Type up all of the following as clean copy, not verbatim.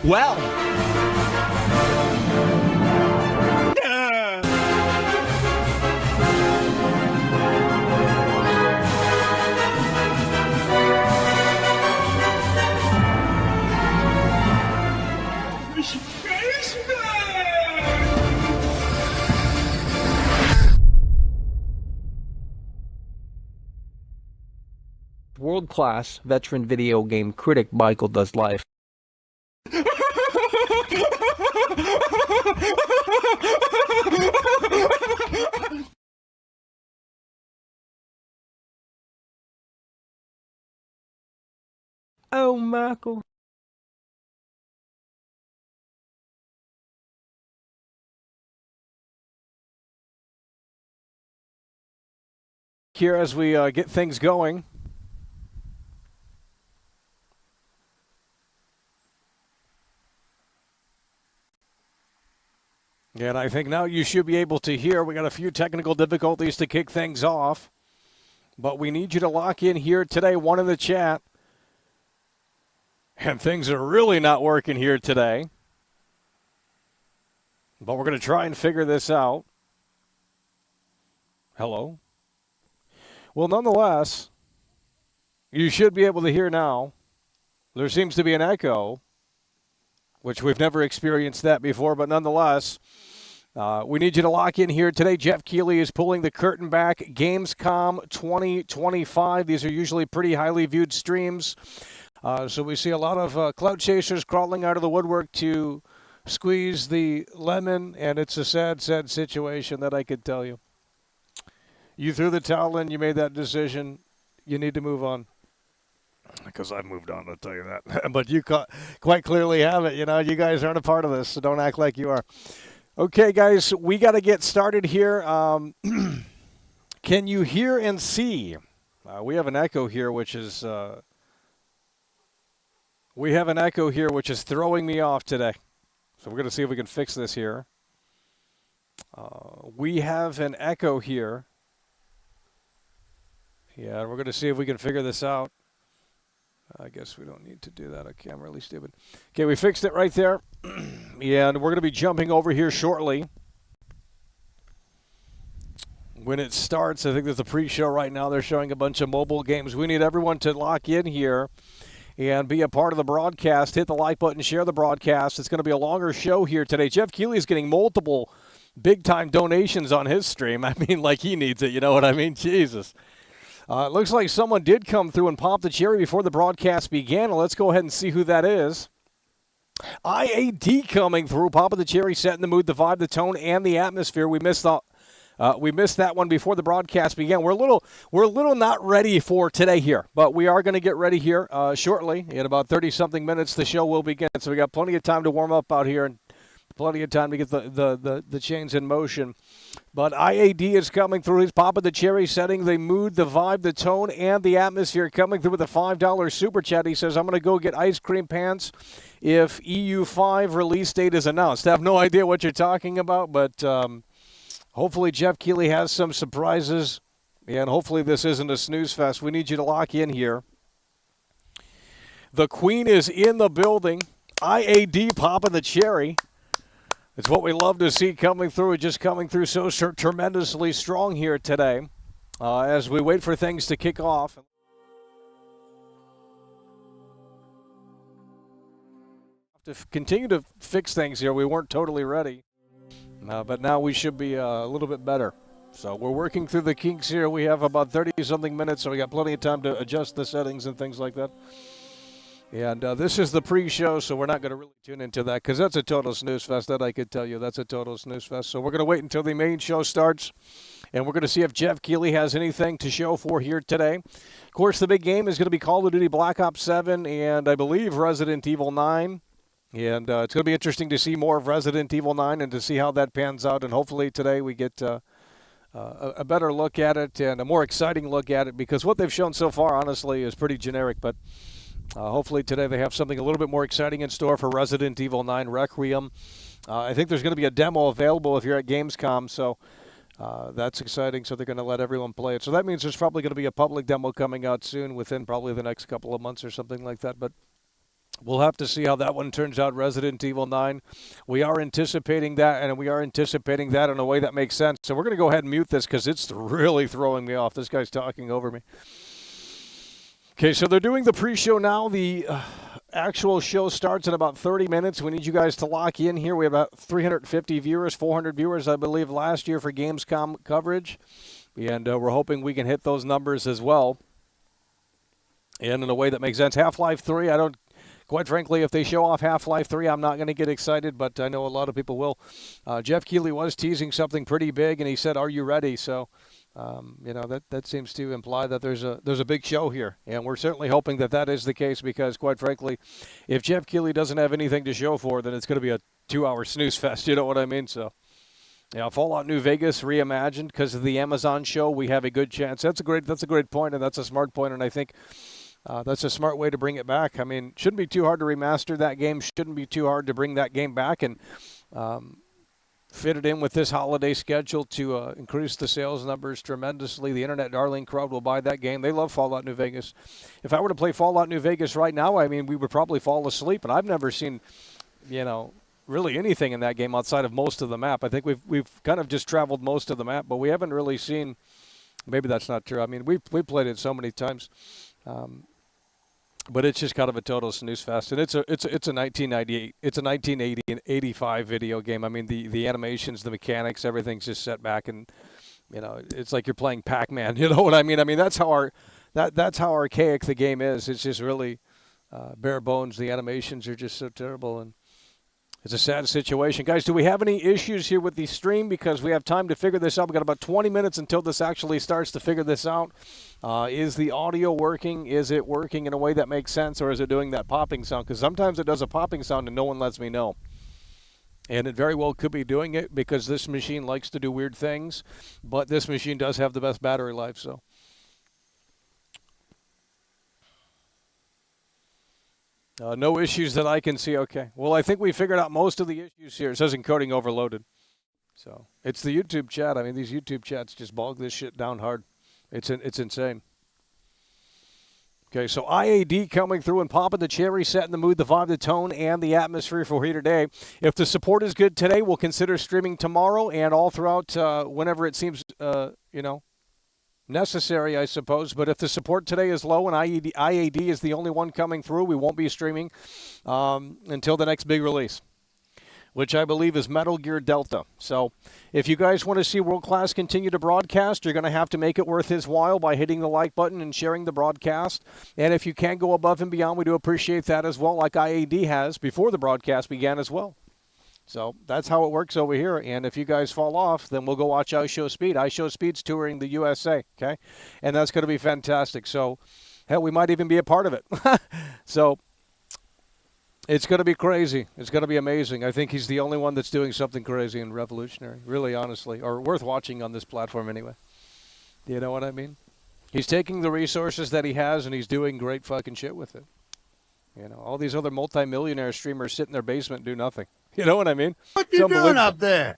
Well. World-class veteran video game critic Michael Does Life. Oh, Michael. Here as we get things going. And I think now you should be able to hear. We got a few technical difficulties to kick things off. But we need you to lock in here today, one in the chat. And things are really not working here today. But we're going to try and figure this out. Hello? Well, nonetheless, you should be able to hear now. There seems to be an echo, which we've never experienced that before, but nonetheless, we need you to lock in here today. Geoff Keighly is pulling the curtain back. Gamescom 2025. These are usually pretty highly viewed streams. So we see a lot of clout chasers crawling out of the woodwork to squeeze the lemon, and it's a sad, sad situation that I could tell you. You threw the towel in, you made that decision, you need to move on. Because I've moved on, I'll tell you that. But you quite clearly have it. You know, you guys aren't a part of this, so don't act like you are. Okay, guys, we got to get started here. Can you hear and see? We have an echo here, which is throwing me off today. So we're going to see if we can fix this here. We have an echo here. Yeah, we're going to see if we can figure this out. I guess we don't need to do that. Okay, I'm really stupid. Okay, we fixed it right there. And we're going to be jumping over here shortly. When it starts, I think there's a pre-show right now. They're showing a bunch of mobile games. We need everyone to lock in here and be a part of the broadcast. Hit the like button, share the broadcast. It's going to be a longer show here today. Geoff Keighly is getting multiple big-time donations on his stream. I mean, like he needs it. You know what I mean? Jesus. It looks like someone did come through and pop the cherry before the broadcast began. Let's go ahead and see who that is. IAD coming through, popping the cherry, setting the mood, the vibe, the tone, and the atmosphere. We missed that one before the broadcast began. We're a little not ready for today here, but we are going to get ready here shortly. In about 30-something minutes, the show will begin. So we got plenty of time to warm up out here and plenty of time to get the chains in motion. But IAD is coming through. He's popping the cherry, setting the mood, the vibe, the tone, and the atmosphere. Coming through with a $5 super chat. He says, I'm going to go get ice cream pants if EU5 release date is announced. I have no idea what you're talking about, but hopefully Geoff Keighly has some surprises, and hopefully this isn't a snooze fest. We need you to lock in here. The Queen is in the building. IAD popping the cherry. It's what we love to see coming through. Just coming through so tremendously strong here today as we wait for things to kick off. To continue to fix things here, we weren't totally ready, but now we should be a little bit better. So we're working through the kinks here. We have about 30-something minutes, so we got plenty of time to adjust the settings and things like that. And this is the pre-show, so we're not going to really tune into that because that's a total snooze fest. That I could tell you. That's a total snooze fest. So we're going to wait until the main show starts, and we're going to see if Geoff Keighly has anything to show for here today. Of course, the big game is going to be Call of Duty Black Ops 7 and, I believe, Resident Evil 9. And it's going to be interesting to see more of Resident Evil 9 and to see how that pans out. And hopefully today we get a better look at it and a more exciting look at it because what they've shown so far, honestly, is pretty generic. But hopefully today they have something a little bit more exciting in store for Resident Evil 9 Requiem. I think there's going to be a demo available if you're at Gamescom, so that's exciting. So they're going to let everyone play it. So that means there's probably going to be a public demo coming out soon within probably the next couple of months or something like that. But we'll have to see how that one turns out, Resident Evil 9. We are anticipating that, and we are anticipating that in a way that makes sense. So we're going to go ahead and mute this because it's really throwing me off. This guy's talking over me. Okay, so they're doing the pre-show now. The actual show starts in about 30 minutes. We need you guys to lock in here. We have about 350 viewers, 400 viewers, I believe, last year for Gamescom coverage. And we're hoping we can hit those numbers as well. And in a way that makes sense. Half-Life 3, quite frankly, if they show off Half-Life 3, I'm not going to get excited, but I know a lot of people will. Geoff Keighly was teasing something pretty big, and he said, "Are you ready?" So, that seems to imply that there's a big show here, and we're certainly hoping that that is the case because, quite frankly, if Geoff Keighly doesn't have anything to show for, then it's going to be a 2-hour snooze fest. You know what I mean? So, Fallout New Vegas reimagined because of the Amazon show, we have a good chance. That's a great point, and that's a smart point, and I think that's a smart way to bring it back. I mean, shouldn't be too hard to remaster that game. Shouldn't be too hard to bring that game back and fit it in with this holiday schedule to increase the sales numbers tremendously. The Internet Darling crowd will buy that game. They love Fallout New Vegas. If I were to play Fallout New Vegas right now, I mean, we would probably fall asleep. And I've never seen, really anything in that game outside of most of the map. I think we've kind of just traveled most of the map, but we haven't really seen. Maybe that's not true. I mean, we played it so many times. But it's just kind of a total snooze fest, and it's a 1998, it's a 1980 and 85 video game. I mean, the animations, the mechanics, everything's just set back, and it's like you're playing Pac-Man. You know what I mean? I mean that's how that's how archaic the game is. It's just really bare bones. The animations are just so terrible, and it's a sad situation. Guys, do we have any issues here with the stream? Because we have time to figure this out. We've got about 20 minutes until this actually starts to figure this out. Is the audio working? Is it working in a way that makes sense, or is it doing that popping sound? Because sometimes it does a popping sound and no one lets me know. And it very well could be doing it because this machine likes to do weird things, but this machine does have the best battery life, so. No issues that I can see. Okay. Well, I think we figured out most of the issues here. It says encoding overloaded. So it's the YouTube chat. I mean, these YouTube chats just bog this shit down hard. It's insane. Okay, so IAD coming through and popping the cherry, setting the mood, the vibe, the tone, and the atmosphere for here today. If the support is good today, we'll consider streaming tomorrow and all throughout whenever it seems, necessary, I suppose. But if the support today is low and IAD is the only one coming through, we won't be streaming until the next big release, which I believe is Metal Gear Delta. So if you guys want to see World Class continue to broadcast, you're going to have to make it worth his while by hitting the like button and sharing the broadcast. And if you can go above and beyond, we do appreciate that as well, like IAD has before the broadcast began as well. So that's how it works over here. And if you guys fall off, then we'll go watch I Show Speed. I Show Speed's touring the USA, okay? And that's going to be fantastic. So, hell, we might even be a part of it. So, It's going to be crazy. It's going to be amazing. I think he's the only one that's doing something crazy and revolutionary, really, honestly, or worth watching on this platform anyway. Do you know what I mean? He's taking the resources that he has, and he's doing great fucking shit with it. You know, all these other multi-millionaire streamers sit in their basement and do nothing. You know what I mean? What you doing up there?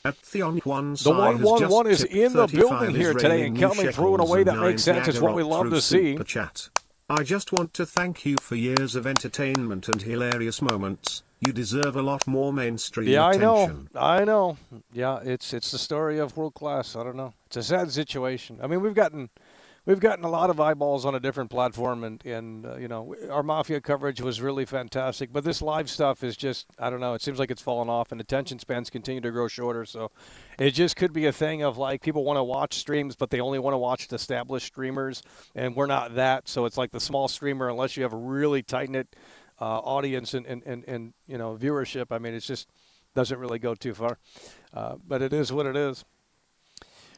At the 111 is in the building here today and coming through in a way that makes sense. It's what we love to see. Chat. I just want to thank you for years of entertainment and hilarious moments. You deserve a lot more mainstream attention. I know. Yeah, it's the story of world class. I don't know. It's a sad situation. I mean, we've gotten a lot of eyeballs on a different platform, and you know, our Mafia coverage was really fantastic. But this live stuff is just, I don't know, it seems like it's fallen off, and attention spans continue to grow shorter. So it just could be a thing of, like, people want to watch streams, but they only want to watch established streamers, and we're not that. So it's like the small streamer, unless you have a really tight-knit audience and you know, viewership, I mean, it just doesn't really go too far. But it is what it is.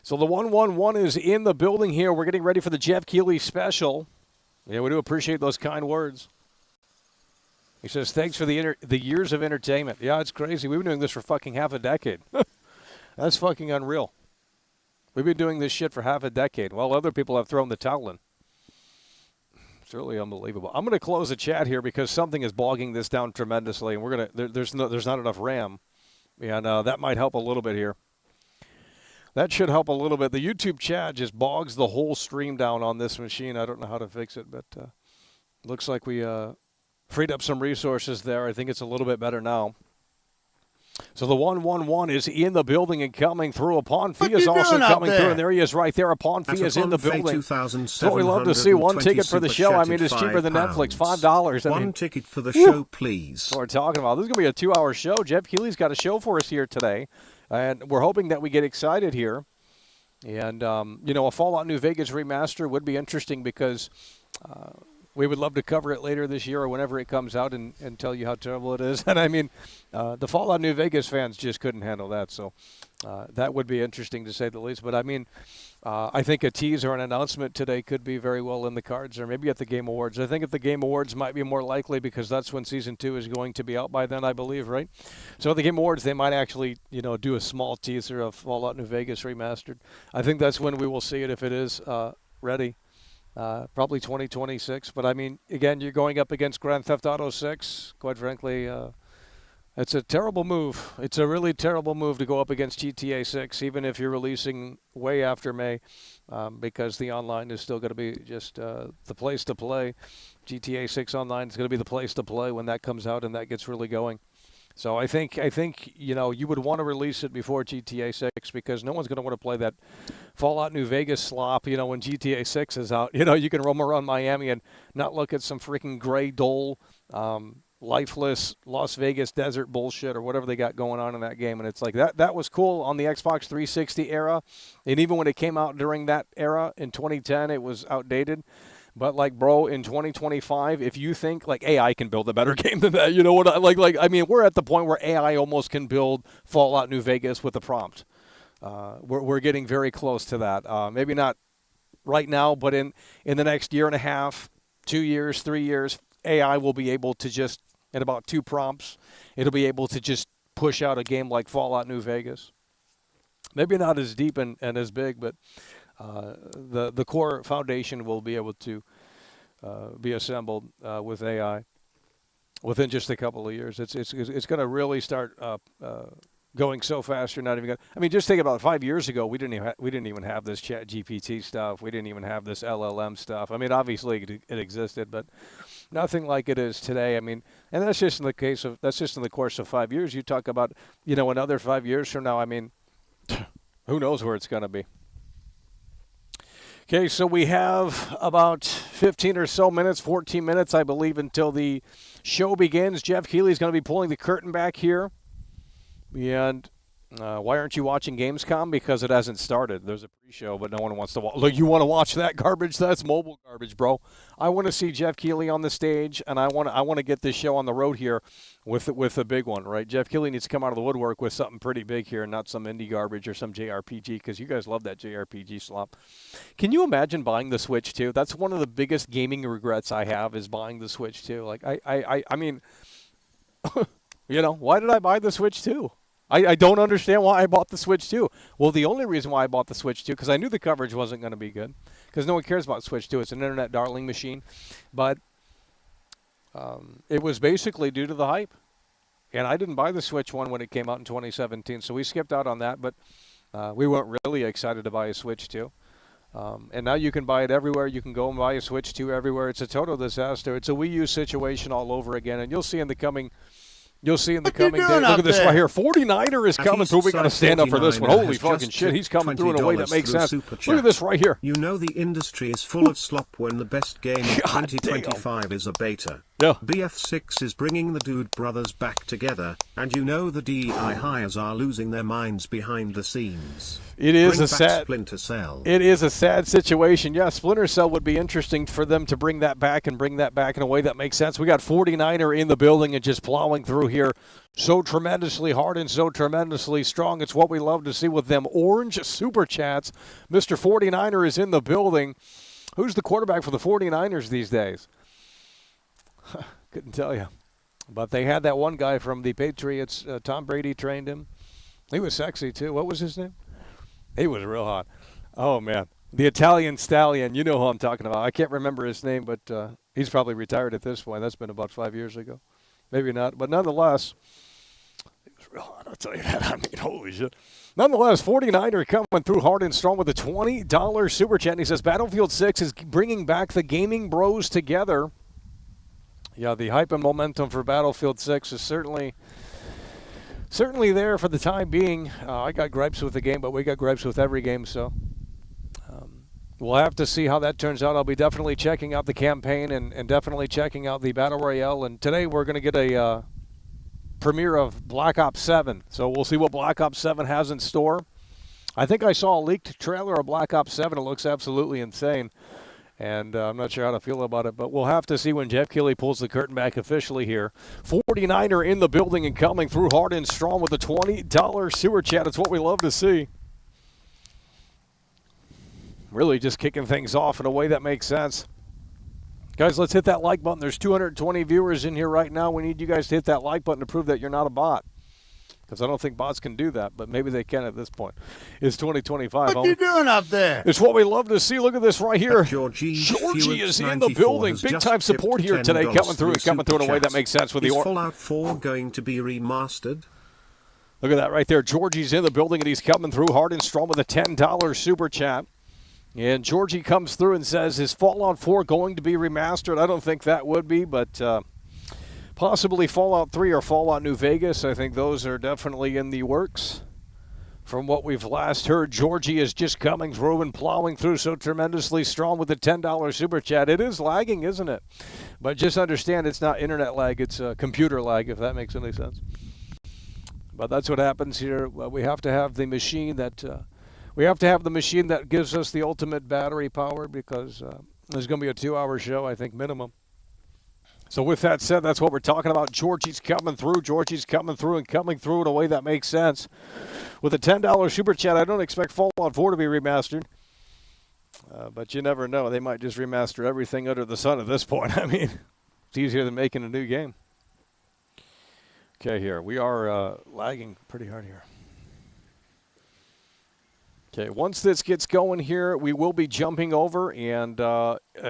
So the 111 is in the building here. We're getting ready for the Geoff Keighly special. Yeah, we do appreciate those kind words. He says, thanks for the years of entertainment. Yeah, it's crazy. We've been doing this for fucking half a decade. That's fucking unreal. We've been doing this shit for half a decade while other people have thrown the towel in. It's really unbelievable. I'm going to close the chat here because something is bogging this down tremendously, and we're going to there's not enough RAM, and that might help a little bit here. That should help a little bit. The YouTube chat just bogs the whole stream down on this machine. I don't know how to fix it, but looks like we freed up some resources there. I think it's a little bit better now. So the 111 is in the building and coming through. Upon Fee is also coming through, and there he is right there. Upon Fee is in the building. That's what we love to see. One ticket for the show. I mean, it's cheaper than Netflix. $5. One ticket for the show, please. That's what we're talking about. This is going to be a 2-hour show. Geoff Keighly's got a show for us here today, and we're hoping that we get excited here. And, you know, a Fallout New Vegas remaster would be interesting because we would love to cover it later this year or whenever it comes out and tell you how terrible it is. And, I mean, the Fallout New Vegas fans just couldn't handle that. So that would be interesting to say the least. But, I mean, I think a tease or an announcement today could be very well in the cards, or maybe at the Game Awards. I think at the Game Awards might be more likely because that's when Season 2 is going to be out by then, I believe, right? So at the Game Awards, they might actually, you know, do a small teaser of Fallout New Vegas remastered. I think that's when we will see it if it is ready. Probably 2026. But, I mean, again, you're going up against Grand Theft Auto 6. Quite frankly, it's a terrible move. It's a really terrible move to go up against GTA 6, even if you're releasing way after May, because the online is still going to be just the place to play. GTA 6 online is going to be the place to play when that comes out and that gets really going. So I think you know, you would want to release it before GTA 6 because no one's going to want to play that Fallout New Vegas slop, you know, when GTA 6 is out. You know, you can roam around Miami and not look at some freaking gray, dull, lifeless Las Vegas desert bullshit or whatever they got going on in that game. And it's like that was cool on the Xbox 360 era. And even when it came out during that era in 2010, it was outdated. But, like, bro, in 2025, if you think, like, AI can build a better game than that, you know what? I mean, we're at the point where AI almost can build Fallout New Vegas with a prompt. We're getting very close to that. Maybe not right now, but in the next year and a half, 2 years, 3 years, AI will be able to just, in about 2 prompts, it'll be able to just push out a game like Fallout New Vegas. Maybe not as deep and as big, but the core foundation will be able to be assembled with AI within just a couple of years. It's going to really start going so fast. You're not even going. I mean, just think about 5 years ago. We didn't even have this Chat GPT stuff. We didn't even have this LLM stuff. I mean, obviously it existed, but nothing like it is today. I mean, and that's just in the course of 5 years. You talk about, you know, another 5 years from now. I mean, who knows where it's going to be. Okay, so we have about 15 or so minutes, 14 minutes, I believe, until the show begins. Geoff Keighly is going to be pulling the curtain back here. And Why aren't you watching Gamescom? Because it hasn't started. There's a pre-show, but no one wants to watch. Look, you want to watch that garbage? That's mobile garbage, bro. I want to see Geoff Keighly on the stage, and I want to get this show on the road here with a big one, right? Geoff Keighly needs to come out of the woodwork with something pretty big here, and not some indie garbage or some JRPG, because you guys love that JRPG slop. Can you imagine buying the Switch 2? That's one of the biggest gaming regrets I have, is buying the Switch 2. Like, I mean, you know, why did I buy the Switch 2? I don't understand why I bought the Switch 2. Well, the only reason why I bought the Switch 2, because I knew the coverage wasn't going to be good, because no one cares about Switch 2. It's an internet darling machine. But it was basically due to the hype. And I didn't buy the Switch 1 when it came out in 2017, so we skipped out on that. But we weren't really excited to buy a Switch 2. And now you can buy it everywhere. You can go and buy a Switch 2 everywhere. It's a total disaster. It's a Wii U situation all over again. And you'll see in the coming... You'll see in the coming day. Look at this right here. 49er is coming through. We got to stand up for this one. Holy fucking shit. He's coming through in a way that makes sense. Look at this right here. You know the industry is full of slop when the best game of 2025 is a beta. Yeah. BF6 is bringing the Dude Brothers back together, and you know the DEI hires are losing their minds behind the scenes. It is Bring a back sad Splinter Cell. It is a sad situation. Yeah, Splinter Cell would be interesting for them to bring that back and bring that back in a way that makes sense. We got 49er in the building and just plowing through here so tremendously hard and so tremendously strong. It's what we love to see with them orange super chats. Mr. 49er is in the building. Who's the quarterback for the 49ers these days? Couldn't tell you. But they had that one guy from the Patriots. Tom Brady trained him. He was sexy, too. What was his name? He was real hot. Oh, man. The Italian Stallion. You know who I'm talking about. I can't remember his name, but he's probably retired at this point. That's been about 5 years ago. Maybe not. But nonetheless, he was real hot. I'll tell you that. I mean, holy shit. Nonetheless, 49er coming through hard and strong with a $20 super chat. And he says Battlefield 6 is bringing back the gaming bros together. Yeah, the hype and momentum for Battlefield 6 is certainly there for the time being. I got gripes with the game, but we got gripes with every game, so we'll have to see how that turns out. I'll be definitely checking out the campaign and definitely checking out the Battle Royale. And today we're going to get a premiere of Black Ops 7, so we'll see what Black Ops 7 has in store. I think I saw a leaked trailer of Black Ops 7. It looks absolutely insane. And I'm not sure how to feel about it, but we'll have to see when Geoff Keighly pulls the curtain back officially here. 49er in the building and coming through hard and strong with a $20 super chat. It's what we love to see. Really just kicking things off in a way that makes sense. Guys, let's hit that like button. There's 220 viewers in here right now. We need you guys to hit that like button to prove that you're not a bot. Because I don't think bots can do that, but maybe they can at this point. It's 2025. What you doing up there? It's what we love to see. Look at this right here. Georgie is in the building. Big-time support here today, coming through in a way that makes sense with the... Is Fallout 4 going to be remastered? Look at that right there. Georgie's in the building, and he's coming through hard and strong with a $10 super chat. And Georgie comes through and says, is Fallout 4 going to be remastered? I don't think that would be, but... possibly Fallout 3 or Fallout New Vegas. I think those are definitely in the works. From what we've last heard, Georgie is just coming through and plowing through so tremendously strong with the $10 super chat. It is lagging, isn't it? But just understand it's not internet lag, it's computer lag, if that makes any sense. But that's what happens here. Well, we have to have the machine that gives us the ultimate battery power, because there's going to be a 2-hour show, I think, minimum. So with that said, that's what we're talking about. Georgie's coming through. Georgie's coming through and coming through in a way that makes sense. With a $10 super chat, I don't expect Fallout 4 to be remastered. But you never know. They might just remaster everything under the sun at this point. I mean, it's easier than making a new game. Okay, here. We are lagging pretty hard here. Okay, once this gets going here, we will be jumping over. And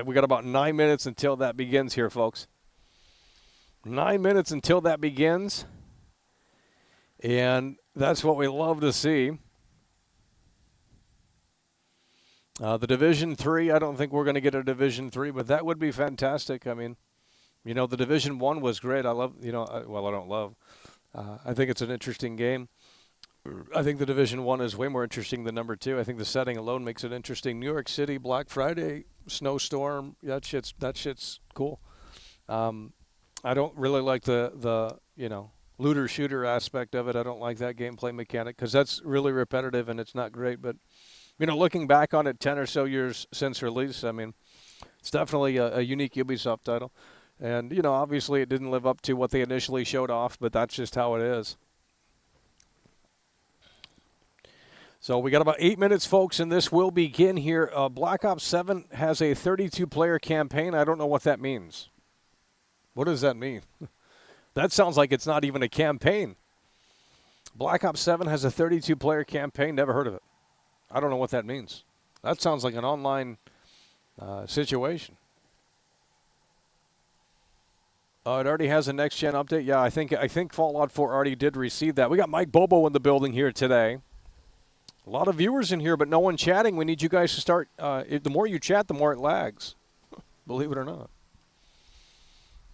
we got about 9 minutes until that begins here, folks. 9 minutes until that begins, and that's what we love to see. The Division 3, I don't think we're going to get a Division 3, but that would be fantastic. I mean, you know, the Division 1 was great. I love, I don't love. I think it's an interesting game. I think the Division 1 is way more interesting than number 2. I think the setting alone makes it interesting. New York City, Black Friday, snowstorm, that shit's cool. I don't really like the looter shooter aspect of it. I don't like that gameplay mechanic because that's really repetitive and it's not great. But looking back on it 10 or so years since release, I mean, it's definitely a unique Ubisoft title. And, obviously it didn't live up to what they initially showed off, but that's just how it is. So we got about 8 minutes, folks, and this will begin here. Black Ops 7 has a 32-player campaign. I don't know what that means. What does that mean? That sounds like it's not even a campaign. Black Ops 7 has a 32-player campaign. Never heard of it. I don't know what that means. That sounds like an online situation. It already has a next-gen update. Yeah, I think Fallout 4 already did receive that. We got Mike Bobo in the building here today. A lot of viewers in here, but no one chatting. We need you guys to start. The more you chat, the more it lags. Believe it or not.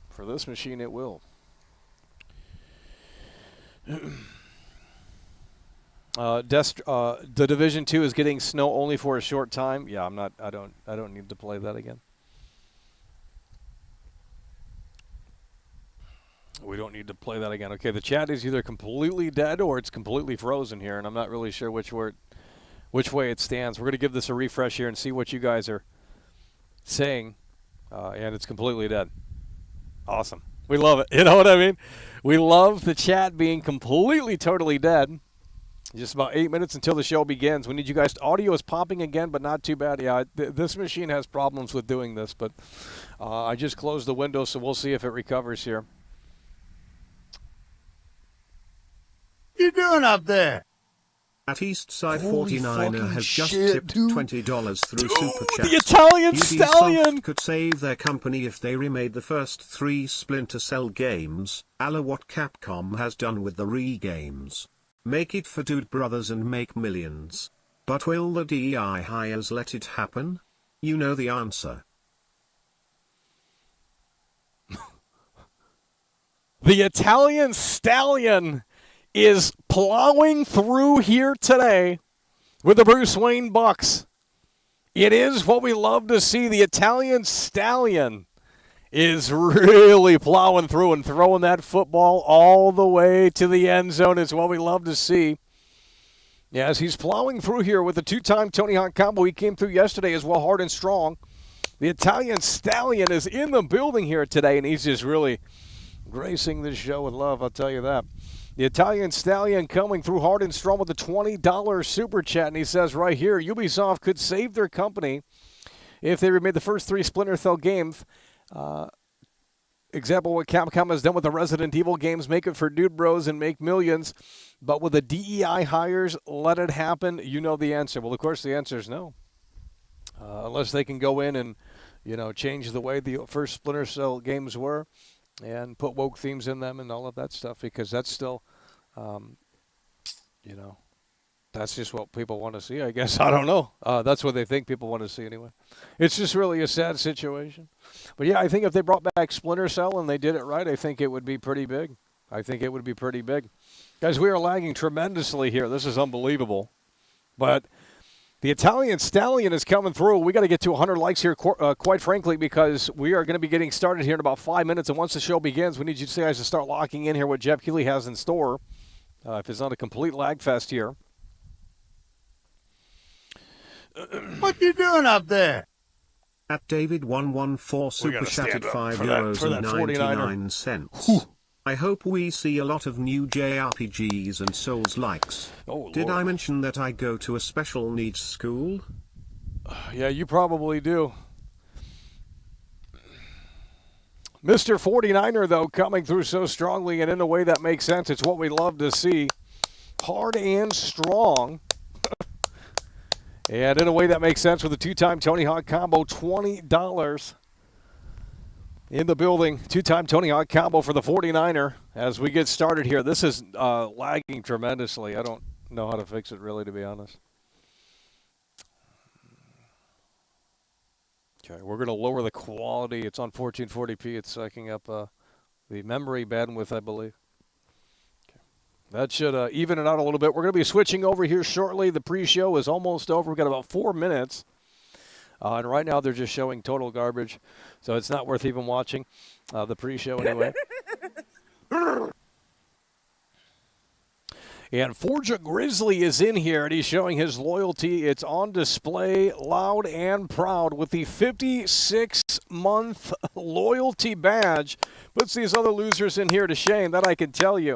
For this machine, it will. The Division 2 is getting snow only for a short time. Yeah, I don't need to play that again. We don't need to play that again. Okay, the chat is either completely dead or it's completely frozen here, and I'm not really sure which way it stands. We're going to give this a refresh here and see what you guys are saying, and it's completely dead. Awesome. We love it. You know what I mean? We love the chat being completely, totally dead. Just about 8 minutes until the show begins. We need you guys. Audio is popping again, but not too bad. Yeah, this machine has problems with doing this, but I just closed the window, so we'll see if it recovers here. What you doing up there? At Eastside 49er has just tipped $20 through Super Chat. The Italian Stallion Ubisoft could save their company if they remade the first 3 Splinter Cell games, a la what Capcom has done with the re-games. Make it for Dude Brothers and make millions. But will the DEI hires let it happen? You know the answer. The Italian Stallion is plowing through here today with the Bruce Wayne Bucks. It is what we love to see. The Italian Stallion is really plowing through and throwing that football all the way to the end zone. It's what we love to see. Yes, he's plowing through here with a 2-time Tony Hawk combo. He came through yesterday as well, hard and strong. The Italian Stallion is in the building here today, and he's just really gracing this show with love, I'll tell you that. The Italian Stallion coming through hard and strong with a $20 super chat, and he says right here, Ubisoft could save their company if they remade the first 3 Splinter Cell games. Example what Capcom has done with the Resident Evil games, make it for Dude Bros and make millions. But with the DEI hires, let it happen. You know the answer. Well, of course, the answer is no. Unless they can go in and, change the way the first Splinter Cell games were and put woke themes in them and all of that stuff, because that's still, that's just what people want to see, I guess. I don't know. That's what they think people want to see anyway. It's just really a sad situation. But, yeah, I think if they brought back Splinter Cell and they did it right, I think it would be pretty big. Guys, we are lagging tremendously here. This is unbelievable. But the Italian Stallion is coming through. We got to get to 100 likes here, quite frankly, because we are going to be getting started here in about 5 minutes. And once the show begins, we need you guys to start locking in here what Geoff Keighly has in store. If it's not a complete lag fest here. What you doing up there? At David114 super chatted €5.99. I hope we see a lot of new JRPGs and Souls-likes. Did I mention that I go to a special needs school? Yeah, you probably do. Mr. 49er, though, coming through so strongly and in a way that makes sense. It's what we love to see. Hard and strong. And in a way that makes sense with a 2-time Tony Hawk combo, $20 in the building. 2-time Tony Hawk combo for the 49er as we get started here. This is lagging tremendously. I don't know how to fix it, really, to be honest. Okay, we're going to lower the quality. It's on 1440p. It's sucking up the memory bandwidth, I believe. That should even it out a little bit. We're going to be switching over here shortly. The pre-show is almost over. We've got about 4 minutes. And right now they're just showing total garbage. So it's not worth even watching the pre-show anyway. And Forja Grizzly is in here, and he's showing his loyalty. It's on display, loud and proud, with the 56-month loyalty badge. Puts these other losers in here to shame, that I can tell you.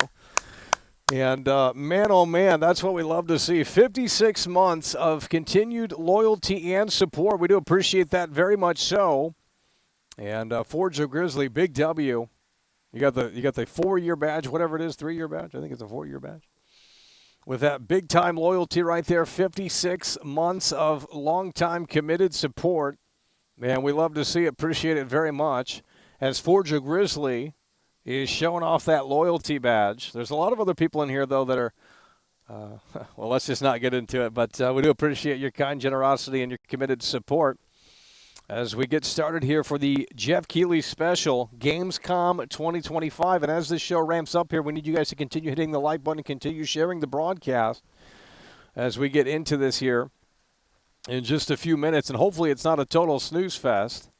And man, oh man, that's what we love to see. 56 months of continued loyalty and support. We do appreciate that very much so. And Forja Grizzly, big W. You got the 4-year badge, whatever it is, 3-year badge. I think it's a 4-year badge. With that big-time loyalty right there, 56 months of long-time committed support. Man, we love to see it. Appreciate it very much. As Forja Grizzly is showing off that loyalty badge. There's a lot of other people in here, though, that are, well, let's just not get into it. But we do appreciate your kind generosity and your committed support. As we get started here for the Geoff Keighly special, Gamescom 2025. And as this show ramps up here, we need you guys to continue hitting the like button, continue sharing the broadcast as we get into this here in just a few minutes. And hopefully it's not a total snooze fest.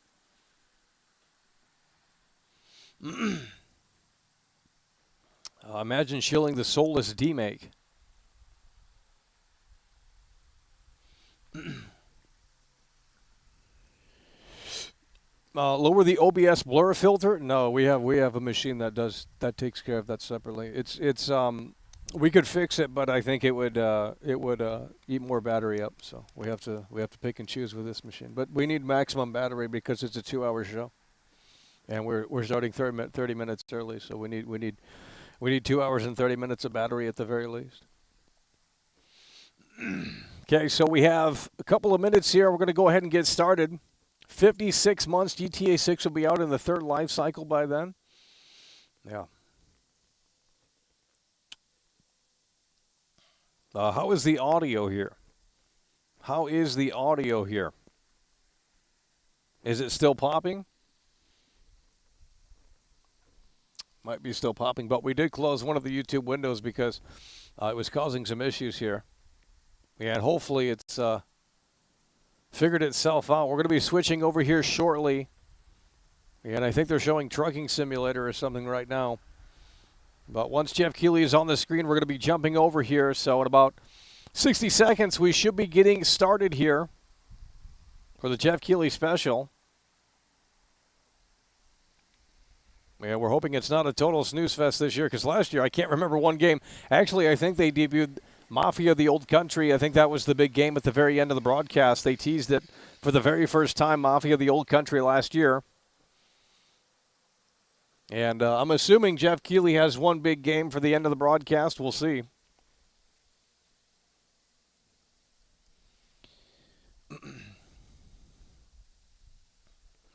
Imagine shilling the soulless D-make. Lower the OBS blur filter. No, we have a machine that takes care of that separately. It's we could fix it, but I think it would eat more battery up. So we have to pick and choose with this machine. But we need maximum battery because it's a 2-hour show, and we're starting 30 minutes early. So we need 2 hours and 30 minutes of battery at the very least. Okay, so we have a couple of minutes here. We're going to go ahead and get started. 56 months. GTA 6 will be out in the 3rd life cycle by then. Yeah. How is the audio here? How is the audio here? Is it still popping? Might be still popping, but we did close one of the YouTube windows because it was causing some issues here. And hopefully it's figured itself out. We're going to be switching over here shortly. And I think they're showing Trucking Simulator or something right now. But once Geoff Keighly is on the screen, we're going to be jumping over here. So in about 60 seconds, we should be getting started here for the Geoff Keighly special. Yeah, we're hoping it's not a total snooze fest this year, because last year I can't remember one game. Actually, I think they debuted Mafia of the Old Country. I think that was the big game at the very end of the broadcast. They teased it for the very first time, Mafia of the Old Country last year. And I'm assuming Geoff Keighly has one big game for the end of the broadcast. We'll see.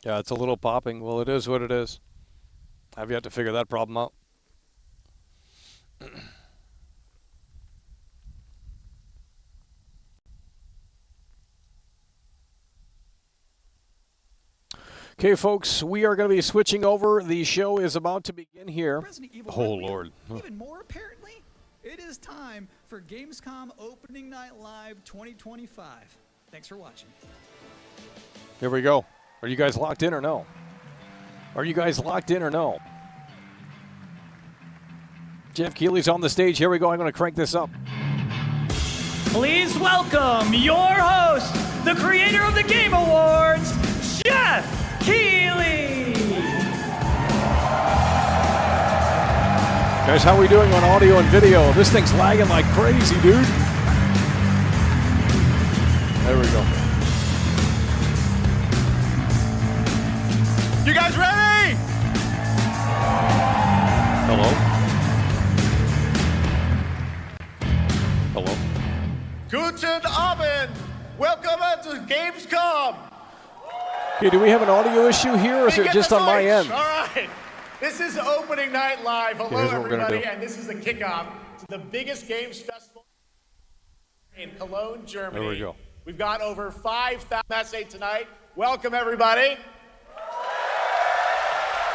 Yeah, it's a little popping. Well, it is what it is. I've yet to figure that problem out. Okay, folks, we are going to be switching over. The show is about to begin here. Evil Oh, Requiem. Lord. Even more, apparently, it is time for Gamescom Opening Night Live 2025. Thanks for watching. Here we go. Are you guys locked in or no? Are you guys locked in or no? Geoff Keighly's on the stage. Here we go. I'm going to crank this up. Please welcome your host, the creator of the Game Awards, Geoff Keighly. Guys, how are we doing on audio and video? This thing's lagging like crazy, dude. There we go. You guys ready? Hello? Hello? Guten Abend. Welcome to Gamescom. Okay, do we have an audio issue here, or is it Get just the on my voice. end? All right. This is Opening Night Live. Hello, here's what we're gonna everybody, do. and this is the kickoff to the biggest games festival in Cologne, Germany. There we go. We've got over 5,000 messages tonight. Welcome, everybody.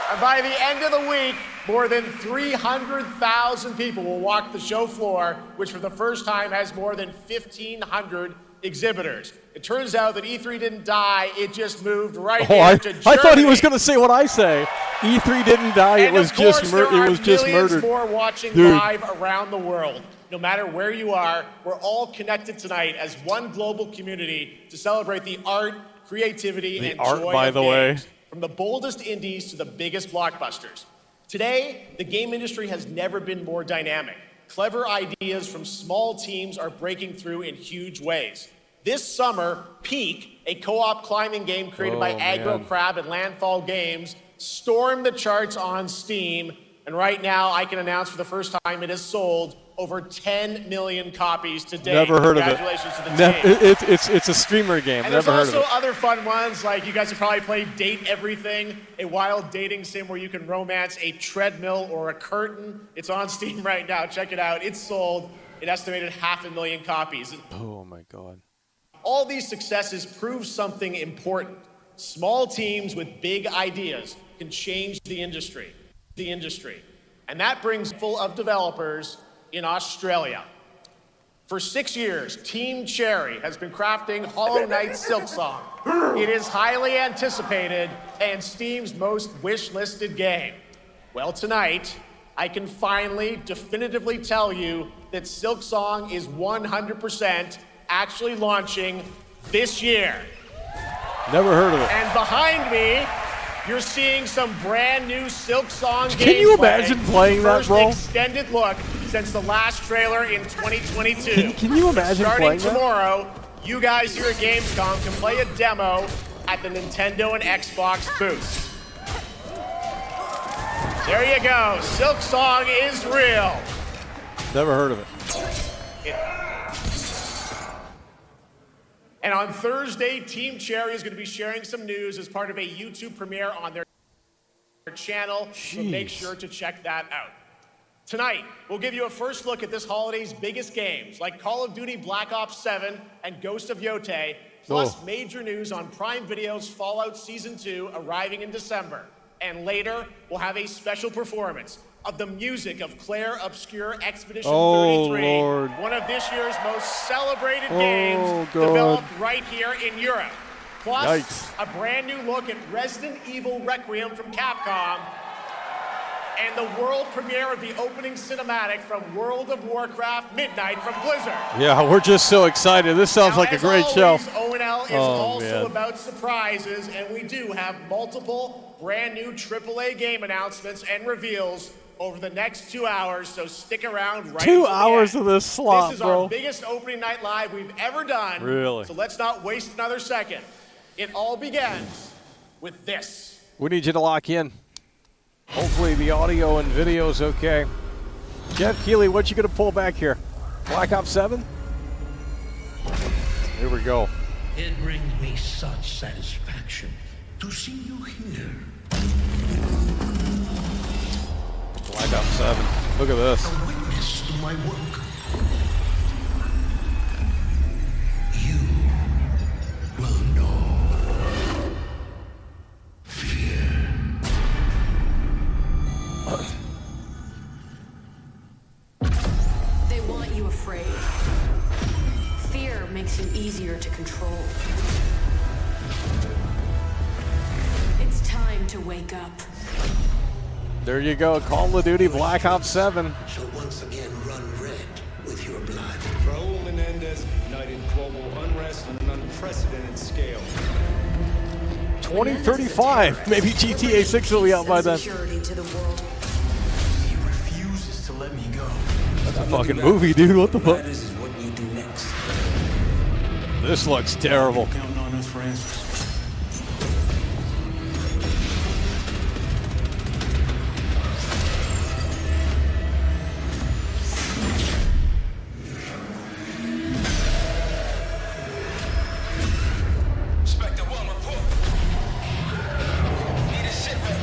And by the end of the week, more than 300,000 people will walk the show floor, which for the first time has more than 1,500 exhibitors. It turns out that E3 didn't die, it just moved right Oh, here to Germany. I thought he was going to say what I say. E3 didn't die. And it was of course, just there are it was just millions murdered. more watching Dude. live around the world. no matter where you are, we're all connected tonight as one global community to celebrate the art, creativity, and joy by of the way. games, from the boldest indies to the biggest blockbusters. Today, the game industry has never been more dynamic. Clever ideas from small teams are breaking through in huge ways. This summer, Peak, a co-op climbing game created by Aggro Crab and Landfall Games, stormed the charts on Steam, and right now I can announce for the first time it has sold over 10 million copies to date. Never heard of it. Congratulations to the team. It's a streamer game. And Never heard there's of also it. other fun ones, like you guys have probably played Date Everything, a wild dating sim where you can romance a treadmill or a curtain. It's on Steam right now. Check it out. It's sold an estimated 500,000 copies. Oh my God. All these successes prove something important. Small teams with big ideas can change the industry. And that brings full of developers in Australia. For 6 years, Team Cherry has been crafting Hollow Knight Silksong. It is highly anticipated and Steam's most wish-listed game. Well, tonight, I can finally definitively tell you that Silksong is 100% actually launching this year. Never heard of it. And behind me, you're seeing some brand new Silksong gameplay. Can you imagine playing that, bro? First extended look since the last trailer in 2022. Can you imagine Starting playing that? tomorrow, you guys here at Gamescom can play a demo at the Nintendo and Xbox booths. There you go. Silksong is real. Never heard of it. And on Thursday, Team Cherry is going to be sharing some news as part of a YouTube premiere on their channel, so make sure to check that out. Tonight, we'll give you a first look at this holiday's biggest games, like Call of Duty Black Ops 7 and Ghost of Yote, plus major news on Prime Video's Fallout Season 2 arriving in December. And later, we'll have a special performance of the music of Claire Obscure Expedition 33, Lord. one of this year's most celebrated games developed right here in Europe. Plus, Yikes. a brand new look at Resident Evil Requiem from Capcom, and the world premiere of the opening cinematic from World of Warcraft Midnight from Blizzard. Yeah, we're just so excited. This sounds like a great show. O&L is also man. about surprises, and we do have multiple brand new AAA game announcements and reveals over the next 2 hours, so stick around right 2 until the hours end. of this slop, This is bro. our biggest opening night live we've ever done. Really? So let's not waste another second. It all begins with this. We need you to lock in. Hopefully the audio and video is okay. Geoff Keighly, what you gonna pull back here? Black Ops 7? Here we go. It brings me such satisfaction to see you here. Black Ops 7. Look at this. A witness to my work. You will know fear. They want you afraid. Fear makes you easier to control. It's time to wake up. There you go. Call of Duty Black Ops 7. Shall once again run red with your blood. Raul Menendez ignited global unrest on an unprecedented scale. 2035. Maybe GTA 6 will be out by then. Security to the world. He refuses to let me go. That's a fucking movie, dude. What the fuck? This is what you do next. This looks terrible. Counting on us for answers. Spectre 1 report. Need a sit rep.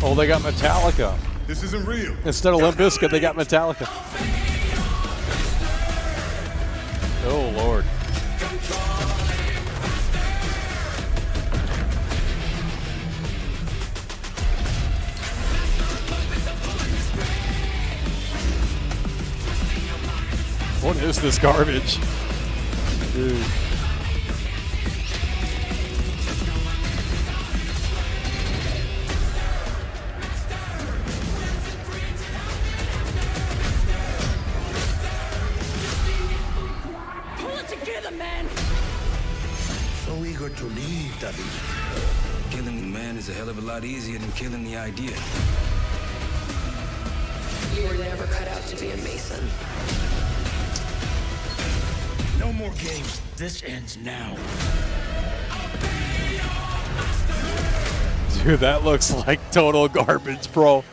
Oh, they got Metallica. This isn't real. Instead of Limp Bizkit, they got Metallica. Oh, Lord. What is this garbage? Dude. so eager to leave, David. Killing the man is a hell of a lot easier than killing the idea. You were never cut out to be a Mason. No more games. This ends now. Dude, that looks like total garbage, bro.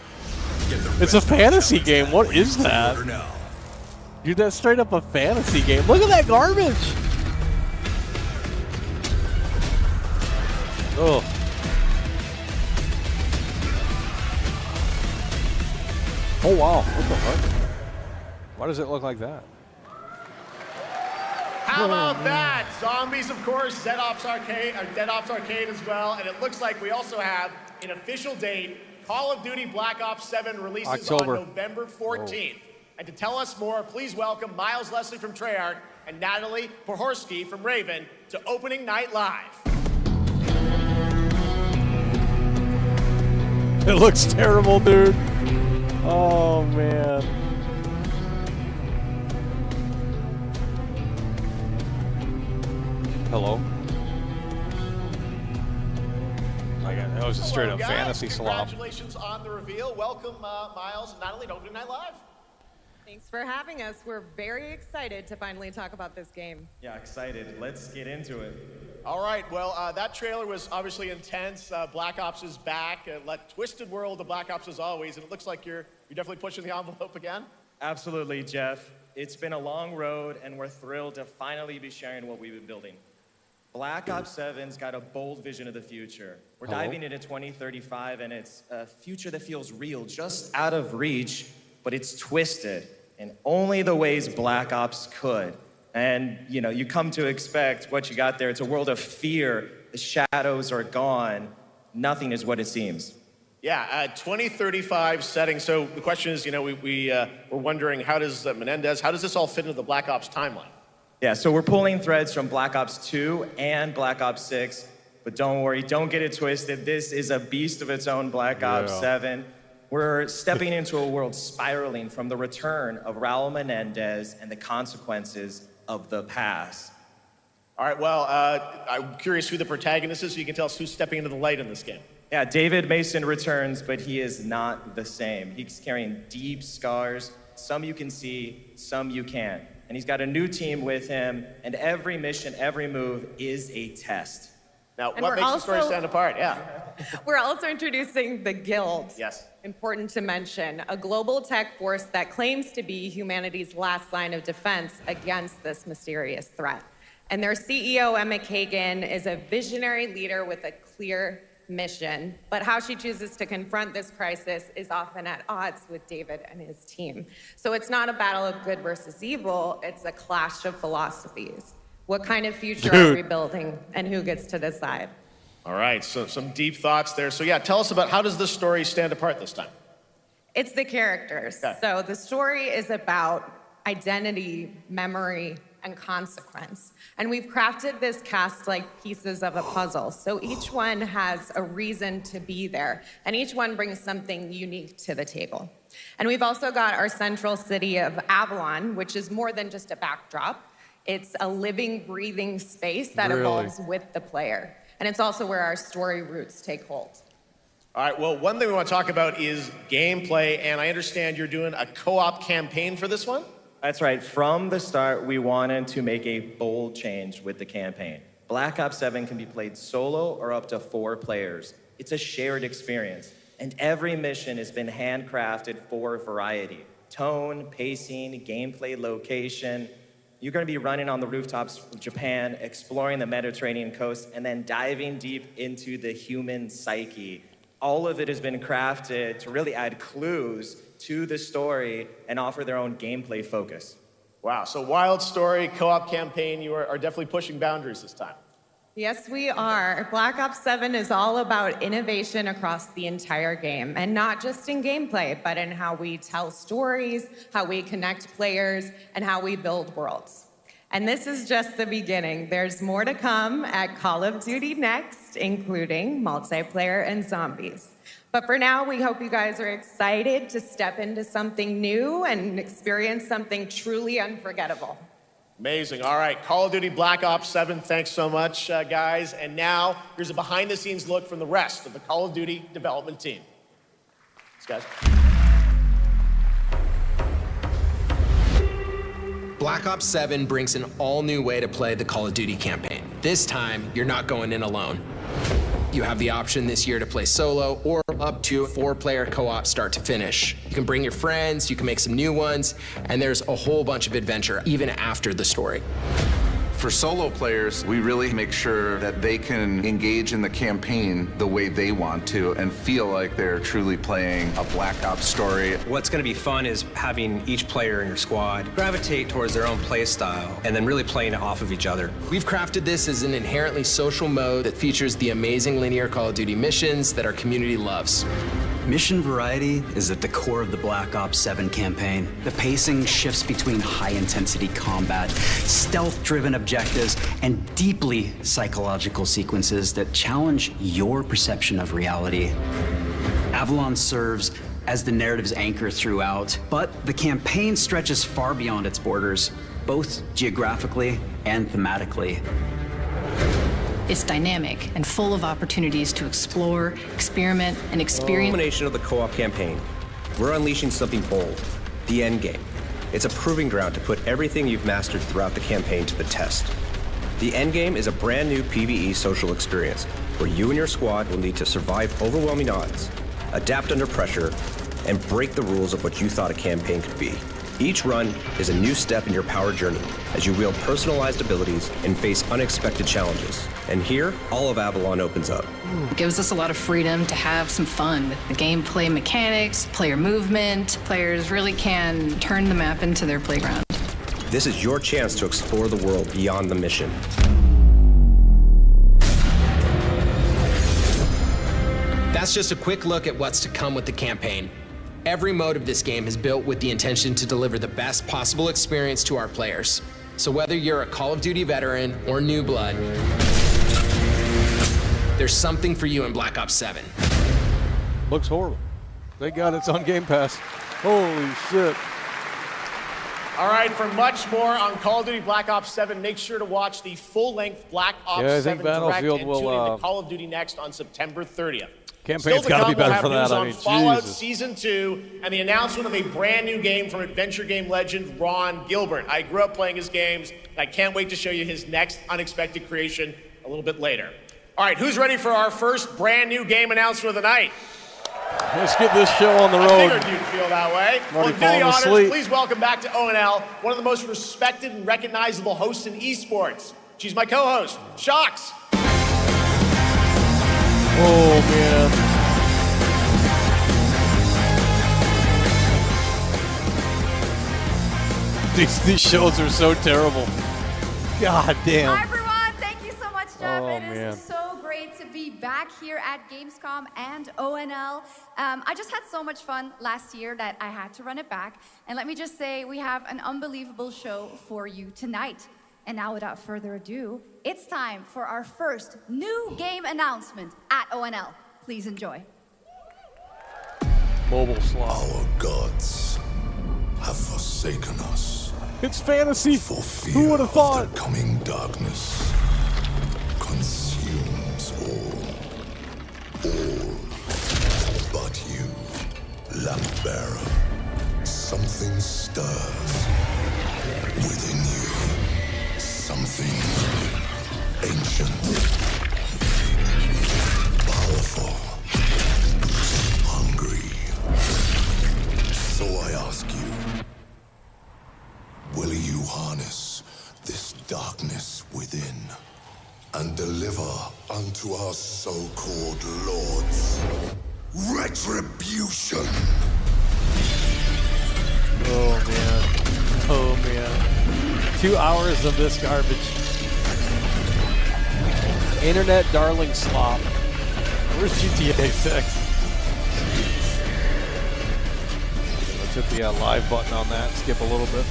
It's a fantasy game. What is that? Dude, that's straight up a fantasy game. Look at that garbage. Oh. Oh, wow. What the fuck? Why does it look like that? How about that? Zombies, of course, Dead Ops Arcade as well, and it looks like we also have an official date. Call of Duty Black Ops 7 releases October. on November 14th. And to tell us more, please welcome Miles Leslie from Treyarch and Natalie Pohorsky from Raven to Opening Night Live. It looks terrible, dude. Oh, man. Hello? My God, that was a straight up Hello, guys. fantasy slop. Congratulations on the reveal. Welcome, Miles and Natalie to Opening Night Live. Thanks for having us. We're very excited to finally talk about this game. Yeah, excited. Let's get into it. All right, well, that trailer was obviously intense. Black Ops is back. Twisted world of Black Ops as always, and it looks like you're definitely pushing the envelope again. Absolutely, Jeff. It's been a long road, and we're thrilled to finally be sharing what we've been building. Black Ops 7's got a bold vision of the future. We're diving into 2035, and it's a future that feels real, just out of reach, but it's twisted in only the ways Black Ops could. And, you know, you come to expect what you got there. It's a world of fear. The shadows are gone. Nothing is what it seems. Yeah, 2035 setting. So the question is, you know, we're wondering, how does Menendez, how does this all fit into the Black Ops timeline? Yeah, so we're pulling threads from Black Ops 2 and Black Ops 6, but don't worry, don't get it twisted. This is a beast of its own, Black Ops 7. We're stepping into a world spiraling from the return of Raul Menendez and the consequences of the past. All right, well, I'm curious who the protagonist is, so you can tell us who's stepping into the light in this game. Yeah, David Mason returns, but he is not the same. He's carrying deep scars. Some you can see, some you can't. And he's got a new team with him, and every mission, every move is a test. Now, what makes the story stand apart? Yeah. We're also introducing the Guild. Yes. Important to mention, a global tech force that claims to be humanity's last line of defense against this mysterious threat. And their CEO, Emma Kagan, is a visionary leader with a clear mission, but how she chooses to confront this crisis is often at odds with David and his team. So it's not a battle of good versus evil, it's a clash of philosophies. What kind of future are we building, and who gets to decide? All right, so some deep thoughts there. So yeah, tell us about, how does this story stand apart this time? It's the characters. Okay. So the story is about identity, memory, and consequence. And we've crafted this cast like pieces of a puzzle. So each one has a reason to be there, and each one brings something unique to the table. And we've also got our central city of Avalon, which is more than just a backdrop. It's a living, breathing space that evolves with the player. And it's also where our story roots take hold. All right, well, one thing we want to talk about is gameplay, and I understand you're doing a co-op campaign for this one? That's right. From the start, we wanted to make a bold change with the campaign. Black Ops 7 can be played solo or up to 4 players. It's a shared experience, and every mission has been handcrafted for variety. Tone, pacing, gameplay location. You're going to be running on the rooftops of Japan, exploring the Mediterranean coast, and then diving deep into the human psyche. All of it has been crafted to really add clues to the story and offer their own gameplay focus. Wow, so wild story, co-op campaign, you are definitely pushing boundaries this time. Yes, we are. Black Ops 7 is all about innovation across the entire game, and not just in gameplay, but in how we tell stories, how we connect players, and how we build worlds. And this is just the beginning. There's more to come at Call of Duty Next, including multiplayer and zombies. But for now, we hope you guys are excited to step into something new and experience something truly unforgettable. Amazing. All right, Call of Duty Black Ops 7, thanks so much, guys. And now, here's a behind-the-scenes look from the rest of the Call of Duty development team. Thanks, guys. Black Ops 7 brings an all-new way to play the Call of Duty campaign. This time, you're not going in alone. You have the option this year to play solo or up to 4-player co-op start to finish. You can bring your friends, you can make some new ones, and there's a whole bunch of adventure even after the story. For solo players, we really make sure that they can engage in the campaign the way they want to and feel like they're truly playing a Black Ops story. What's going to be fun is having each player in your squad gravitate towards their own play style and then really playing it off of each other. We've crafted this as an inherently social mode that features the amazing linear Call of Duty missions that our community loves. Mission variety is at the core of the Black Ops 7 campaign. The pacing shifts between high-intensity combat, stealth-driven objectives, and deeply psychological sequences that challenge your perception of reality. Avalon serves as the narrative's anchor throughout, but the campaign stretches far beyond its borders, both geographically and thematically. It's dynamic and full of opportunities to explore, experiment, and experience. The culmination of the co-op campaign. We're unleashing something bold, the end game. It's a proving ground to put everything you've mastered throughout the campaign to the test. The end game is a brand new PvE social experience where you and your squad will need to survive overwhelming odds, adapt under pressure, and break the rules of what you thought a campaign could be. Each run is a new step in your power journey as you wield personalized abilities and face unexpected challenges. And here, all of Avalon opens up. It gives us a lot of freedom to have some fun with the gameplay mechanics, player movement. Players really can turn the map into their playground. This is your chance to explore the world beyond the mission. That's just a quick look at what's to come with the campaign. Every mode of this game is built with the intention to deliver the best possible experience to our players. So whether you're a Call of Duty veteran or new blood, there's something for you in Black Ops 7. Looks horrible. Thank God it's on Game Pass. Holy shit. All right, for much more on Call of Duty Black Ops 7, make sure to watch the full-length Black Ops 7 Direct and tune in to Call of Duty Next on September 30th. Campaign's got to be better for that. I mean, Fallout Jesus. Season 2 and the announcement of a brand new game from adventure game legend Ron Gilbert. I grew up playing his games, and I can't wait to show you his next unexpected creation a little bit later. All right, who's ready for our first brand new game announcement of the night? Let's get this show on the road. I figured you'd feel that way. Well, to do the honors, please welcome back to ONL one of the most respected and recognizable hosts in esports. She's my co-host, Shox. Oh, man. These shows are so terrible. God damn. Hi, everyone. Thank you so much, Jeff. Oh, it man. is so great to be back here at Gamescom and ONL. I just had so much fun last year that I had to run it back. And let me just say, we have an unbelievable show for you tonight. And now, without further ado, it's time for our first new game announcement at ONL. Please enjoy. Mobile slot. Our gods have forsaken us. It's fantasy. For fear Who would have thought? Of the coming darkness consumes all. All but you, lamp bearer. Something stirs within you. Something ancient, powerful, hungry. So I ask you, will you harness this darkness within and deliver unto our so-called lords retribution? Oh, man. Oh, man. 2 hours of this garbage. Internet darling slop. Where's GTA 6? Let's hit the live button on that. Skip a little bit.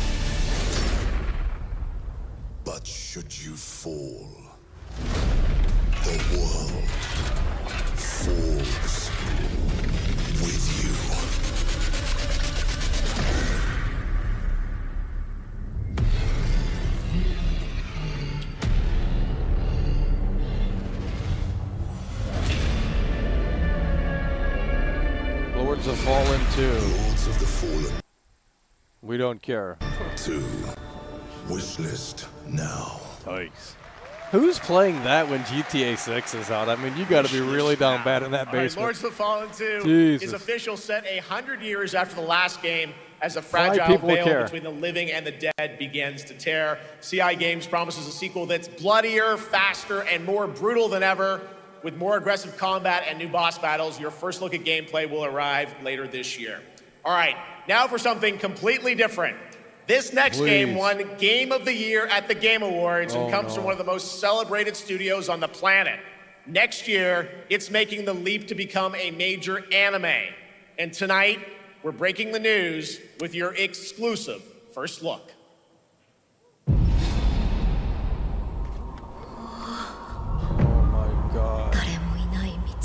But should you fall, the world falls with you. Lords of Fallen 2. Lords of the Fallen We don't care. 2. Wishlist now. Nice. Who's playing that when GTA 6 is out? I mean, you got to be really down bad in that All right, basement. Lords of the Fallen 2 Jesus. is official, set 100 years after the last game, as a Why fragile people veil care. between the living and the dead begins to tear. CI Games promises a sequel that's bloodier, faster, and more brutal than ever. With more aggressive combat and new boss battles, your first look at gameplay will arrive later this year. All right, now for something completely different. This next game won Game of the Year at the Game Awards and comes from one of the most celebrated studios on the planet. Next year, it's making the leap to become a major anime. And tonight, we're breaking the news with your exclusive first look.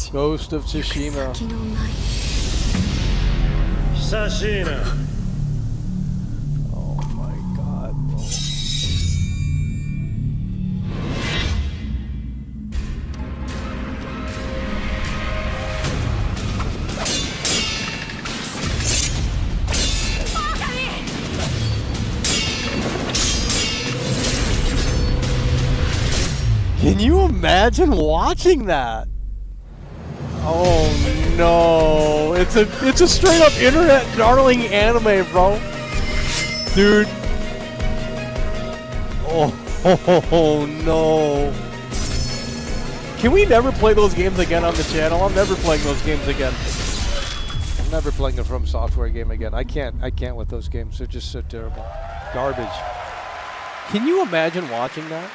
Ghost of Tsushima. Sashina. Oh my god, bro. Can you imagine watching that? Oh no! It's a straight up internet darling anime, bro. Dude. Oh no! Can we never play those games again on the channel? I'm never playing those games again. I'm never playing a From Software game again. I can't with those games. They're just so terrible. Garbage. Can you imagine watching that?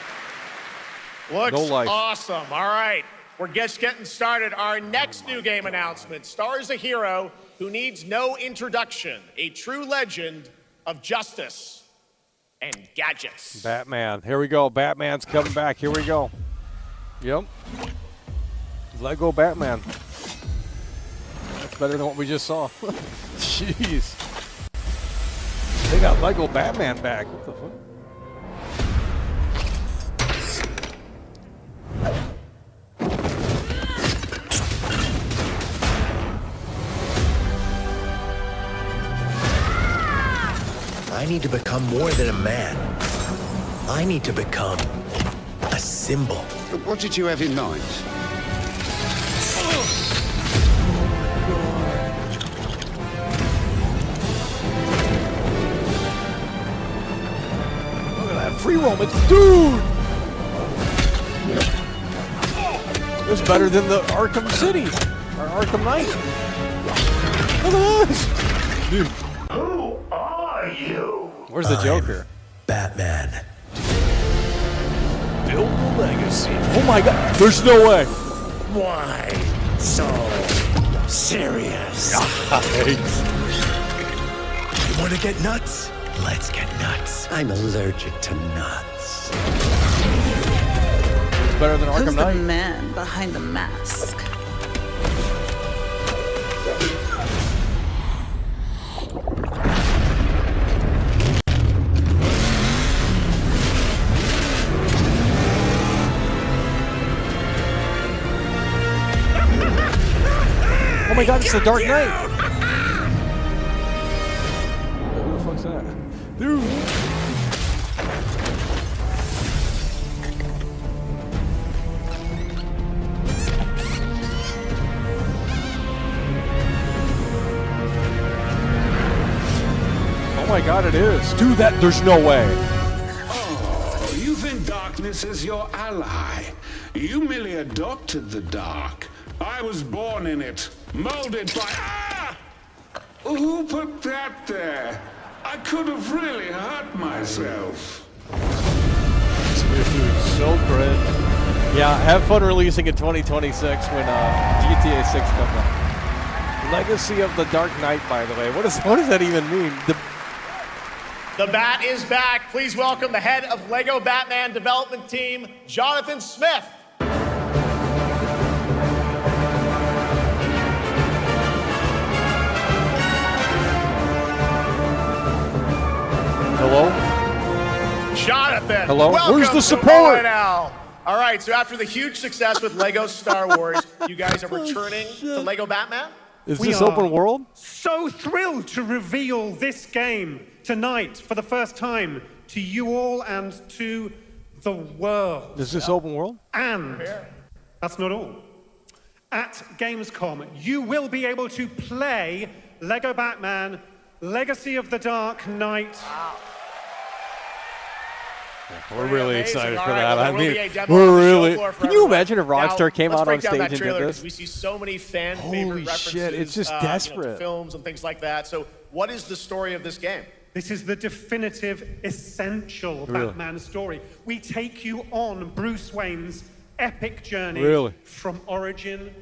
Looks No life. awesome. All right, we're just getting started. Our next new game announcement stars a hero who needs no introduction, a true legend of justice and gadgets. Batman. Here we go. Batman's coming back. Here we go. Yep. Lego Batman. That's better than what we just saw. Jeez. They got Lego Batman back. What the fuck? I need to become more than a man. I need to become a symbol. What did you have in mind? Look at that free roam. It's dude. It's better than the Arkham City or Arkham Knight. Look at this. Dude. Who are you? Where's the Joker? Batman. Build a legacy. Oh my god. There's no way. Why so serious? You want to get nuts? Let's get nuts. I'm allergic to nuts. It's better than Arkham Who's Knight. the man behind the mask? Oh my god, it's the Dark Knight! Who the fuck's that? Dude! Oh my god, it is. Dude, there's no way. Oh, you think darkness is your ally. You merely adopted the dark. I was born in it, molded by... Ah! Who put that there? I could have really hurt myself. Dude, so cringe. Yeah, have fun releasing in 2026 when GTA 6 comes out. Legacy of the Dark Knight, by the way. What does that even mean? The Bat is back. Please welcome the head of Lego Batman development team, Jonathan Smith. Hello? Jonathan. Hello? Welcome Where's the to support? ONL. All right, so after the huge success with Lego Star Wars, you guys are returning to Lego Batman? Is this open world? So thrilled to reveal this game tonight for the first time to you all and to the world. Is this open world? And that's not all. At Gamescom, you will be able to play Lego Batman, Legacy of the Dark Knight. Wow. We're really excited for All right, that. well, I there will mean, be a demo we're on the show really. floor for Can you everyone. imagine if Rockstar Now, came let's out break on down stage that and trailer, did 'cause this? we see so many fan Holy favorite references. shit, it's just to desperate. films and things like that. So, what is the story of this game? This is the definitive, essential Really? Batman story. We take you on Bruce Wayne's epic journey Really? from origin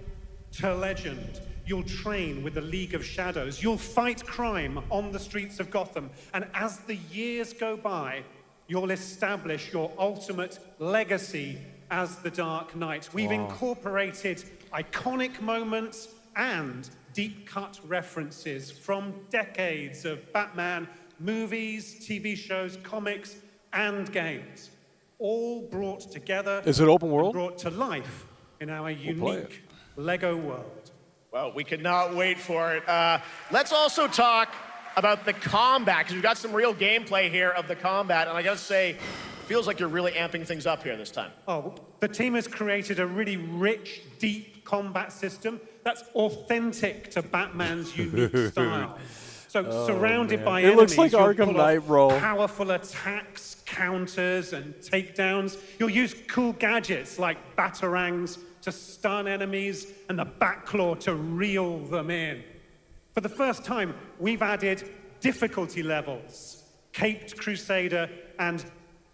to legend. You'll train with the League of Shadows. You'll fight crime on the streets of Gotham. And as the years go by, you'll establish your ultimate legacy as the Dark Knight. We've incorporated iconic moments and deep-cut references from decades of Batman movies, TV shows, comics, and games, all brought together. Is it open world? And brought to life in our unique Lego world. Well, we could not wait for it. Let's also talk about the combat, because we've got some real gameplay here of the combat, and I gotta say, feels like you're really amping things up here this time. Oh, the team has created a really rich, deep combat system that's authentic to Batman's unique style. So surrounded by It enemies, looks like you'll Arkham pull Knight, off bro. powerful attacks, counters, and takedowns. You'll use cool gadgets like batarangs to stun enemies and the Batclaw to reel them in. For the first time, we've added difficulty levels, Caped Crusader and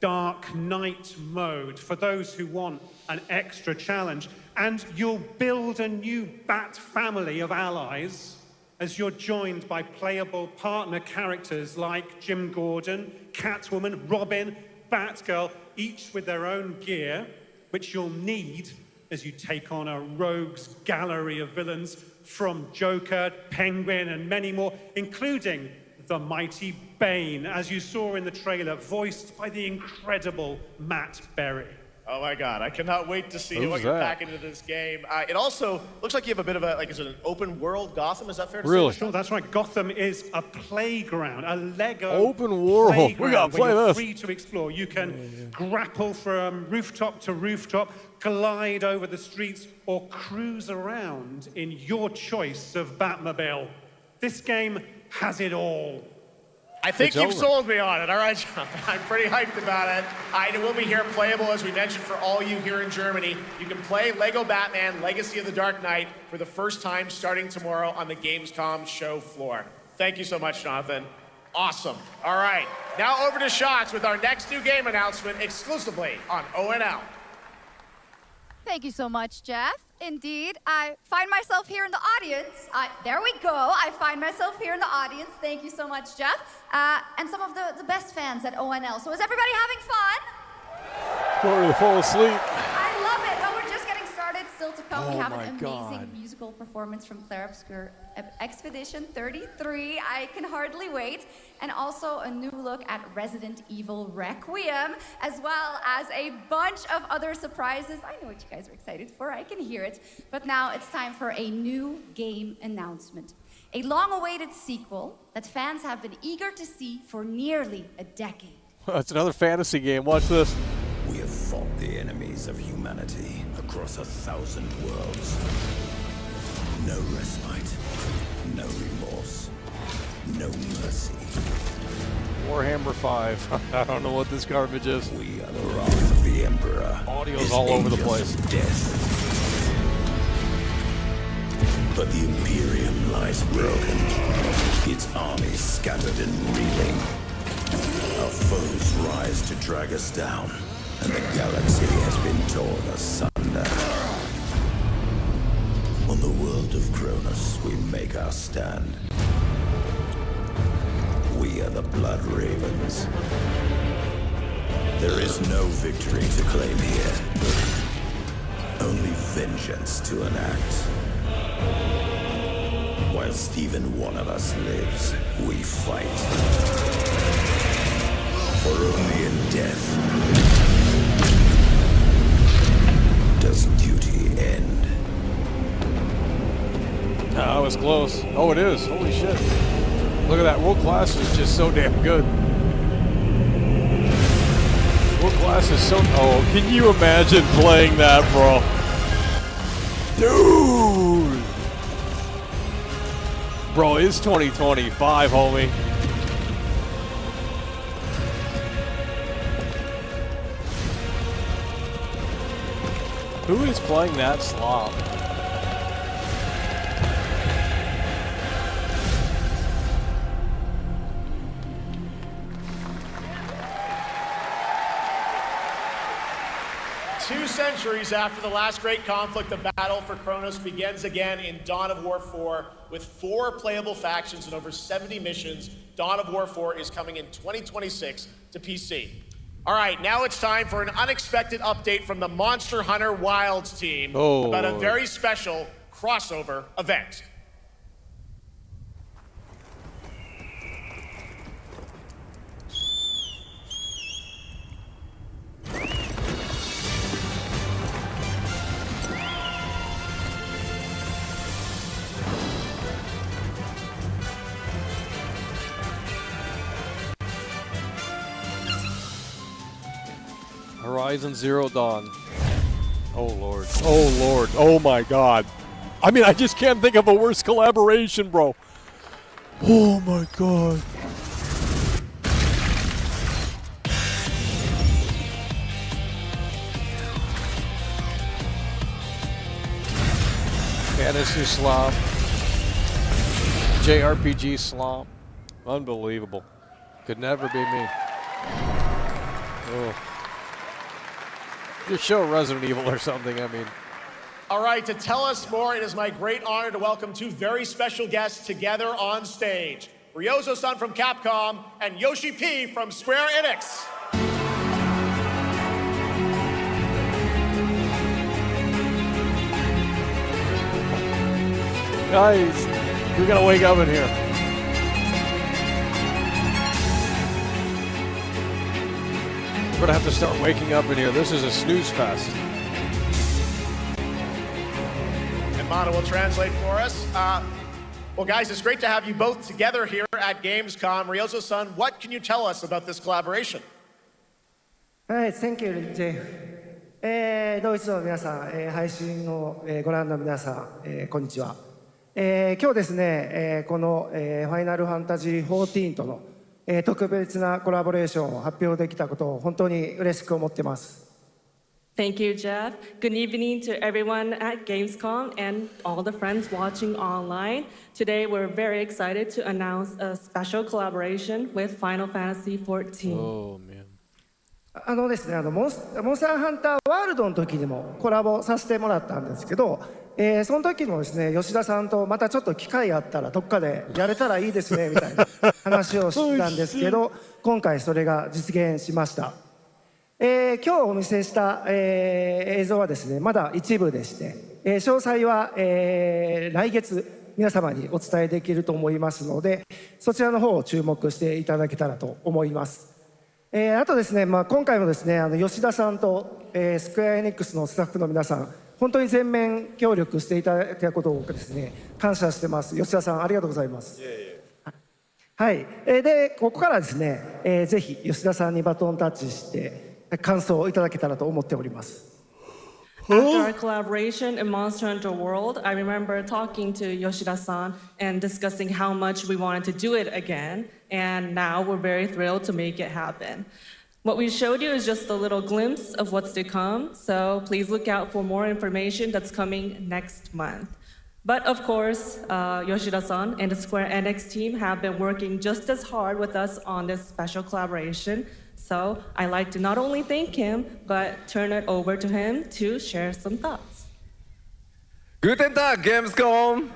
Dark Knight mode for those who want an extra challenge. And you'll build a new Bat family of allies as you're joined by playable partner characters like Jim Gordon, Catwoman, Robin, Batgirl, each with their own gear, which you'll need as you take on a rogues gallery of villains from Joker, Penguin, and many more, including the mighty Bane, as you saw in the trailer, voiced by the incredible Matt Berry. Oh my God, I cannot wait to see Who's what you're that? packing into this game. It also looks like you have a bit of a, is it an open world Gotham? Is that fair to Really? say? Sure, that's right. Gotham is a playground, a Lego Open world. playground We gotta play where you're this. free to explore. You can grapple from rooftop to rooftop, glide over the streets, or cruise around in your choice of Batmobile. This game has it all. I think It's you've over. sold me on it. All right, John. I'm pretty hyped about it. It will be here playable, as we mentioned, for all you here in Germany. You can play Lego Batman Legacy of the Dark Knight for the first time starting tomorrow on the Gamescom show floor. Thank you so much, Jonathan. Awesome. All right, now over to Shots with our next new game announcement exclusively on ONL. Thank you so much, Jeff. Indeed, I find myself here in the audience. There we go. I find myself here in the audience. Thank you so much, Jeff. And some of the best fans at ONL. So is everybody having fun? Corey to fall asleep. I love it. Well, we're just getting started. Still to come, we Oh have my an amazing God. musical performance from Claire Obscure Expedition 33. I can hardly wait. And also a new look at Resident Evil Requiem, as well as a bunch of other surprises. I know what you guys are excited for. I can hear it. But now it's time for a new game announcement. A long-awaited sequel that fans have been eager to see for nearly a decade. That's another fantasy game. Watch this. We have fought the enemies of humanity across 1,000 worlds. No respite, no remorse, no mercy. Warhammer 5. I don't know what this garbage is. We are the wrath of the Emperor. Audio's His all over the angels place. of death. But the Imperium lies broken, its armies scattered and reeling. Our foes rise to drag us down, and the galaxy has been torn asunder. On the world of Kronos, we make our stand. We are the Blood Ravens. There is no victory to claim here. Only vengeance to enact. Whilst even one of us lives, we fight. For only in death does duty end. Oh, was close. Oh, it is. Holy shit. Look at that. World class is just so damn good. World class is so... Oh, can you imagine playing that, bro? Dude! Bro, it's 2025, homie. Who is playing that slop? Two centuries after the last great conflict, the battle for Kronos begins again in Dawn of War 4 with 4 playable factions and over 70 missions. Dawn of War 4 is coming in 2026 to PC. All right, now it's time for an unexpected update from the Monster Hunter Wilds team about a very special crossover event. Horizon Zero Dawn. Oh, Lord. Oh, Lord. Oh, my God. I mean, I just can't think of a worse collaboration, bro. Oh, my God. Fantasy slop. JRPG slop. Unbelievable. Could never be me. Oh. Just show Resident Evil or something, I mean. All right, to tell us more, it is my great honor to welcome 2 very special guests together on stage. Ryozo-san from Capcom and Yoshi P from Square Enix. Guys, we gotta wake up in here. We're gonna have to start waking up in here. This is a snooze fest. And Mana will translate for us. Well, guys, it's great to have you both together here at Gamescom. Ryozo-san, what can you tell us about this collaboration? Right, thank you, Jeff. ドイツの皆さん、配信をご覧の皆さん、こんにちは。今日ですね、このファイナルファンタジー14との特別なコラボレーションを発表できたことを本当に嬉しく思っています。Thank you, Jeff. Good evening to everyone at Gamescom and all the friends watching online. Today, we're very excited to announce a special collaboration with Final Fantasy XIV. Oh, man. ですね、モンスターハンターワールドの時にもコラボさせてもらったんですけど、その時もですね、吉田さんとまたちょっと機会あったらどっかでやれたらいいですねみたいな話をしてたんですけど、今回それが実現しました。今日お見せした、映像はですね、まだ一部でして、詳細は、来月皆様にお伝えできると思いますので、そちらの方を注目していただけたらと思います。あとですね、今回もですね、吉田さんと、スクエアエニックスのスタッフの皆さん、本当に全面協力していただいたことをですね、感謝してます。吉田さん、ありがとうございます。はい。で、ここからですね、ぜひ吉田さんにバトンタッチして感想をいただけたらと思っております。After our collaboration in Monster Hunter World, I remember talking to Yoshida-san and discussing how much we wanted to do it again, and now we're very thrilled to make it happen. What we showed you is just a little glimpse of what's to come, so please look out for more information that's coming next month. But of course, Yoshida-san and the Square Enix team have been working just as hard with us on this special collaboration. So I'd like to not only thank him, but turn it over to him to share some thoughts. Guten Tag, Gamescom!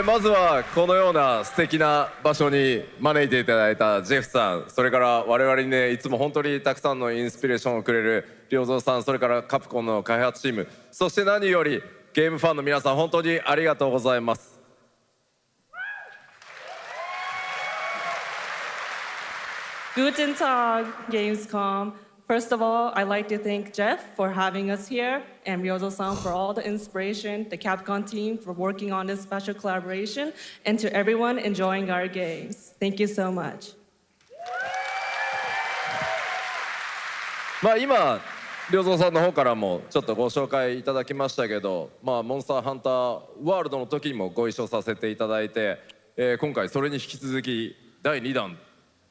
まずはこのような素敵な場所に招いていただいたジェフさん、それから我々にね、いつも本当にたくさんのインスピレーションをくれる良三さん、それからカプコンの開発チーム、そして何よりゲームファンの皆さん、本当にありがとうございます。Guten Tag, Gamescom. First of all, I'd like to thank Geoff for having us here and Ryozo-san for all the inspiration, the Capcom team for working on this special collaboration, and to everyone enjoying our games. Thank you so much. まあ今良三さんの方からもちょっとご紹介いただきましたけど、まあモンスターハンターワールドの時にもご一緒させていただいて、今回それに引き続き第2弾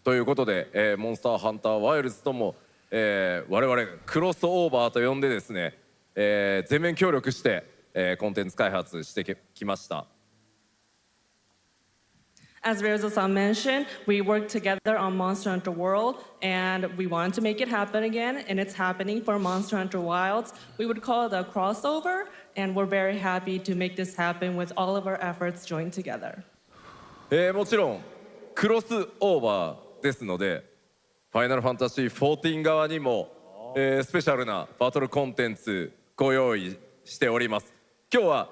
ということで、モンスターハンターワイルズとも我々クロスオーバーと呼んでですね、全面協力して、コンテンツ開発してきました。As Ryozo-san mentioned, we worked together on Monster Hunter World, and we wanted to make it happen again, and it's happening for Monster Hunter Wilds. We would call it a crossover, and we're very happy to make this happen with all of our efforts joined together. もちろんクロスオーバーですので、ファイナルファンタジー14側にも、スペシャルなバトルコンテンツご用意しております。今日は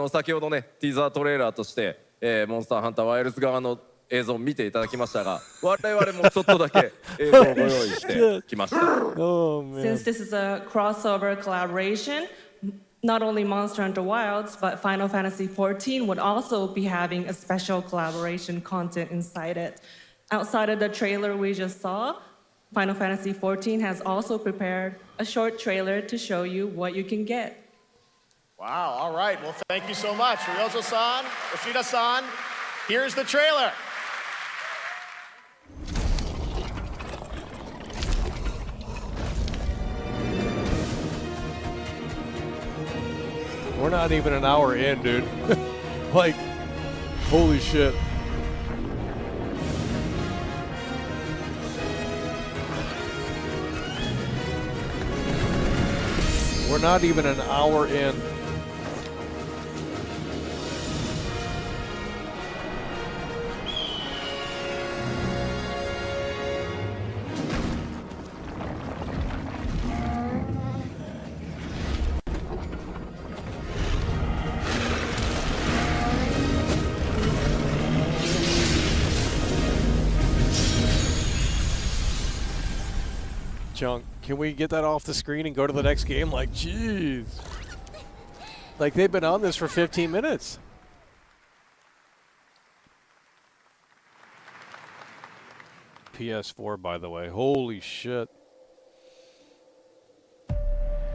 先ほどねティザートレーラーとして、モンスターハンターワイルズ側の映像を見ていただきましたが、我々もちょっとだけ映像をご用意してきました。Since this is a crossover collaboration, not only Monster Hunter Wilds, but Final Fantasy XIV would also be having a special collaboration content inside it. Outside of the trailer we just saw, Final Fantasy XIV has also prepared a short trailer to show you what you can get. Wow, all right. Well, thank you so much. Ryozo-san, Yoshida-san, here's the trailer. We're not even an hour in, dude. Like, holy shit. We're not even an hour in. Junk, can we get that off the screen and go to the next game? Like, jeez. Like, they've been on this for 15 minutes. PS4, by the way. Holy shit.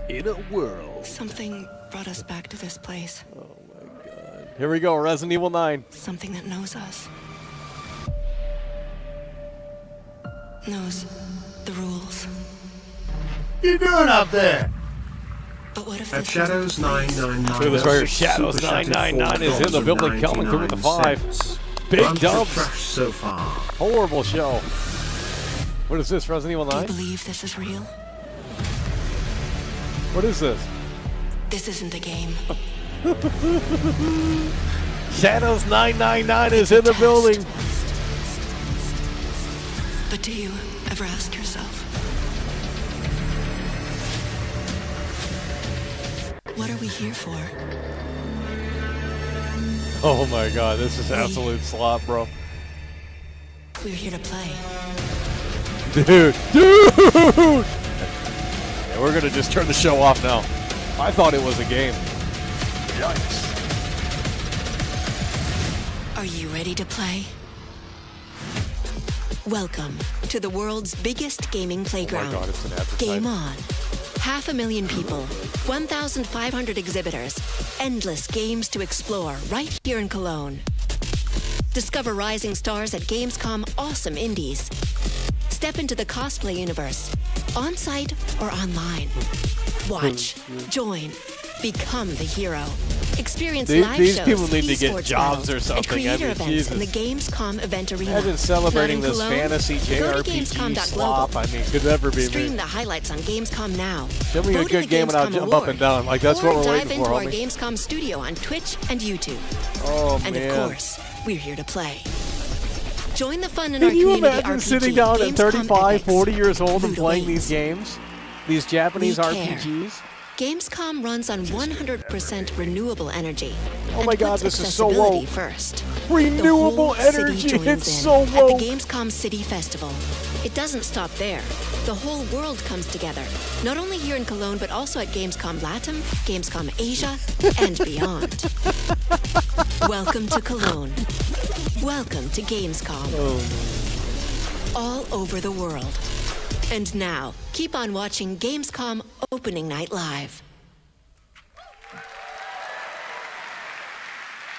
In a world. Something brought us back to this place. Oh my god. Here we go, Resident Evil 9. Something that knows us. Knows the rules. What are you doing up there? But what if At Shadows 999. Look at this right here. Shadows 999 is in the building, coming through with the 5. Big dumps. So far. Horrible show. What is this, Resident Evil 9? Do you believe this is real? What is this? This isn't a game. Shadows 999 is in the building. But do you ever ask yourself, what are we here for? Oh my god, this is absolute slop, bro. We're here to play. Dude! Yeah, we're gonna just turn the show off now. I thought it was a game. Yikes. Are you ready to play? Welcome to the world's biggest gaming playground. Oh my god, it's an advertisement. Game on. 500,000 people, 1,500 exhibitors, endless games to explore right here in Cologne. Discover rising stars at Gamescom Awesome Indies. Step into the cosplay universe, on-site or online. Watch, join, become the hero. Experience live these shows, people need to get esports jobs or battles, something. and creator I mean, events Jesus. in the Gamescom event arena. Imagine celebrating Not in this Cologne? fantasy Go to JRPG Gamescom.global. slop. I mean, could never be Stream me. the highlights on Gamescom now. Show me a Vote in good the game and I'll Gamescom jump Award. up and down. Like, that's Or what we're dive waiting into for, our homie. Gamescom studio on Twitch and YouTube. Oh, and man. of course, we're here to play. Join the fun in our Can you community imagine RPG, sitting down at Gamescom 35, Epics. 40 years old and Root playing awaits. these games? These Japanese We care. RPGs? Gamescom runs on 100% renewable energy. Oh and my god, puts this is so accessibility low. first. Renewable The whole city energy, joins it's in so at low. the Gamescom City Festival. It doesn't stop there. The whole world comes together, not only here in Cologne, but also at Gamescom Latam, Gamescom Asia, and beyond. Welcome to Cologne. Welcome to Gamescom. All over the world. And now, keep on watching Gamescom Opening Night live.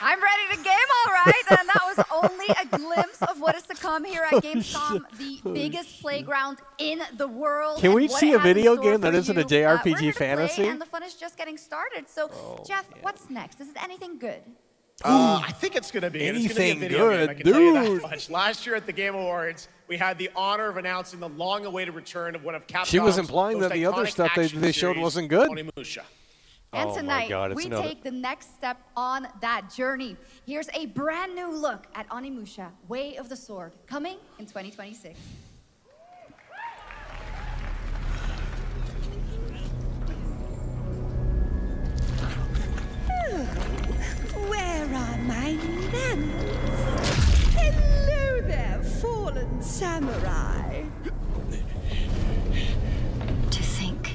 I'm ready to game, all right. And that was only a glimpse of what is to come here at Gamescom, the biggest playground in the world. Can we and what see it a has in video store game for that isn't a you. JRPG We're here to fantasy? play, and the fun is just getting started. So, Geoff, what's next? Is it anything good? I think it's going to be. It's going to be a Anything video game, I good, can tell you that dude. much. Last year at the Game Awards, we had the honor of announcing the long-awaited return of one of Capcom's She was implying most that the other iconic stuff action they showed series, wasn't good. Onimusha. And Oh my tonight, God, it's we another- take the next step on that journey. Here's a brand new look at Onimusha, Way of the Sword, coming in 2026. Where are my manners? Hello there, fallen samurai. To think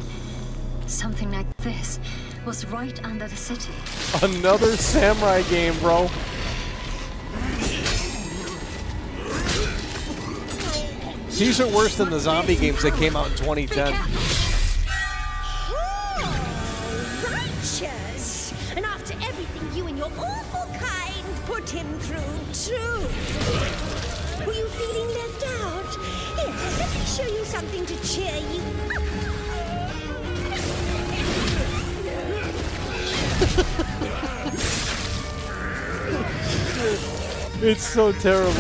something like this was right under the city. Another samurai game, bro. These are worse than the zombie games that came out in 2010. Righteous! And after everything you and your awful kind put him through, too. Were you feeling left out? Here, let me show you something to cheer you It's so terrible.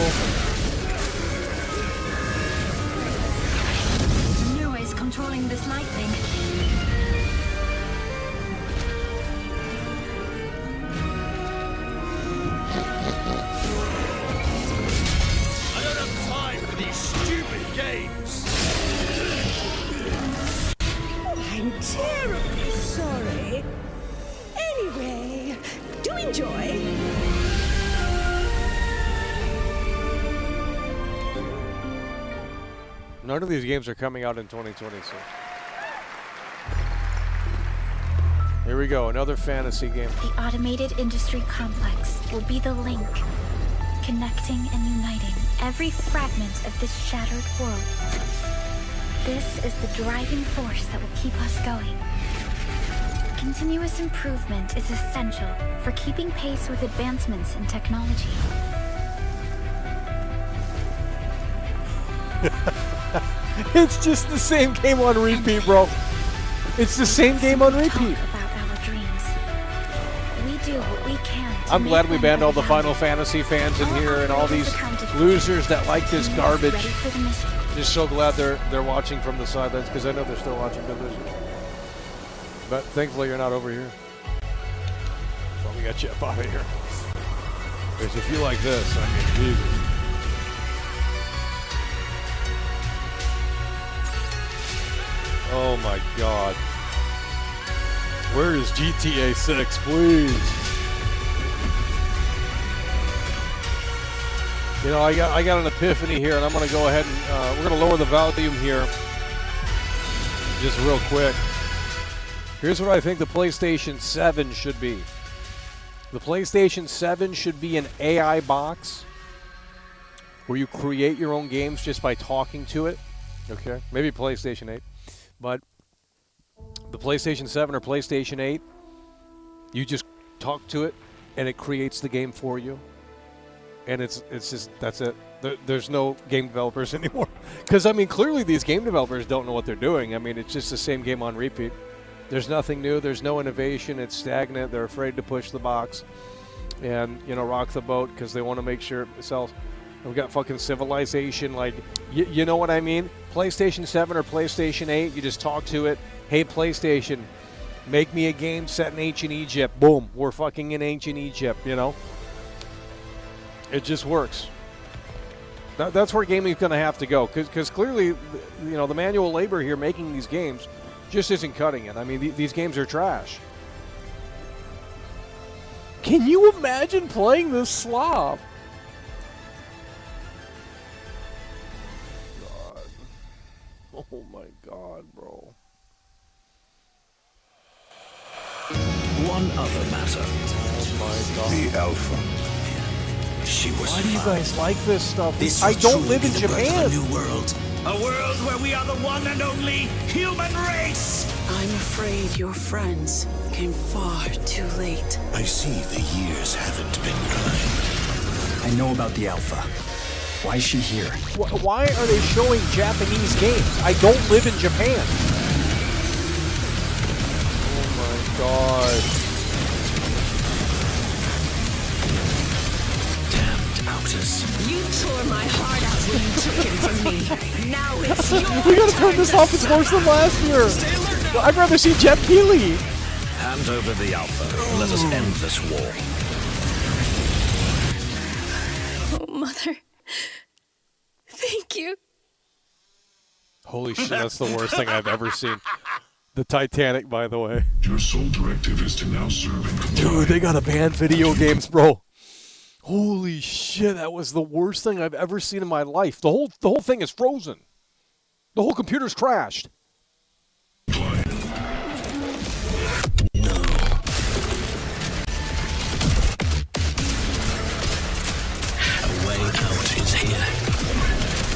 No ways controlling this light thing. I don't have time for these stupid games. I'm terribly sorry. Anyway, do enjoy. None of these games are coming out in 2026. Here we go, another fantasy game. The automated industry complex will be the link, connecting and uniting every fragment of this shattered world. This is the driving force that will keep us going. Continuous improvement is essential for keeping pace with advancements in technology. It's just the same game on repeat, bro. It's the same game on repeat. About our dreams. We do what we can to I'm glad make we them banned a all the reality. Final Fantasy fans in here and all these losers that like this garbage. Ready for the mission. Just so glad they're watching from the sidelines because I know they're still watching Deliverance. But thankfully you're not over here. So we got you up out of here. Because if you like this, I mean, Jesus. Oh my God. Where is GTA 6, please? You know, I got an epiphany here, and I'm going to go ahead and we're going to lower the volume here just real quick. Here's what I think the PlayStation 7 should be. The PlayStation 7 should be an AI box where you create your own games just by talking to it. Okay, maybe PlayStation 8. But the PlayStation 7 or PlayStation 8, you just talk to it, and it creates the game for you. And it's just, that's it. There's no game developers anymore. Because, I mean, clearly these game developers don't know what they're doing. I mean, it's just the same game on repeat. There's nothing new. There's no innovation. It's stagnant. They're afraid to push the box and, you know, rock the boat because they want to make sure it sells. We've got fucking Civilization. Like, you know what I mean? PlayStation 7 or PlayStation 8, you just talk to it. Hey, PlayStation, make me a game set in ancient Egypt. Boom. We're fucking in ancient Egypt, you know? It just works. That's where gaming's going to have to go because clearly, you know, the manual labor here making these games just isn't cutting it. I mean, these games are trash. Can you imagine playing this slop? God. Oh my God, bro. One other matter. Oh my God. The Alpha. She was Why do you guys like this stuff? This I was don't truly live in the birth of Japan. a new world. A world where we are the one and only human race. I'm afraid your friends came far too late. I see the years haven't been kind. I know about the Alpha. Why is she here? Why are they showing Japanese games? I don't live in Japan. Oh my God. Damned outers. You tore my heart out when you took it from me. Now it's your We gotta turn this off. It's worse than last year. I'd rather see Geoff Keighly. Hand over the Alpha and let us end this war. Oh, Mother. Thank you. Holy shit, that's the worst thing I've ever seen. The Titanic, by the way. Your sole directive is to now serve and comply. Dude, they gotta ban video games, bro. Holy shit, that was the worst thing I've ever seen in my life. The whole thing is frozen. The whole computer's crashed. A way out is here.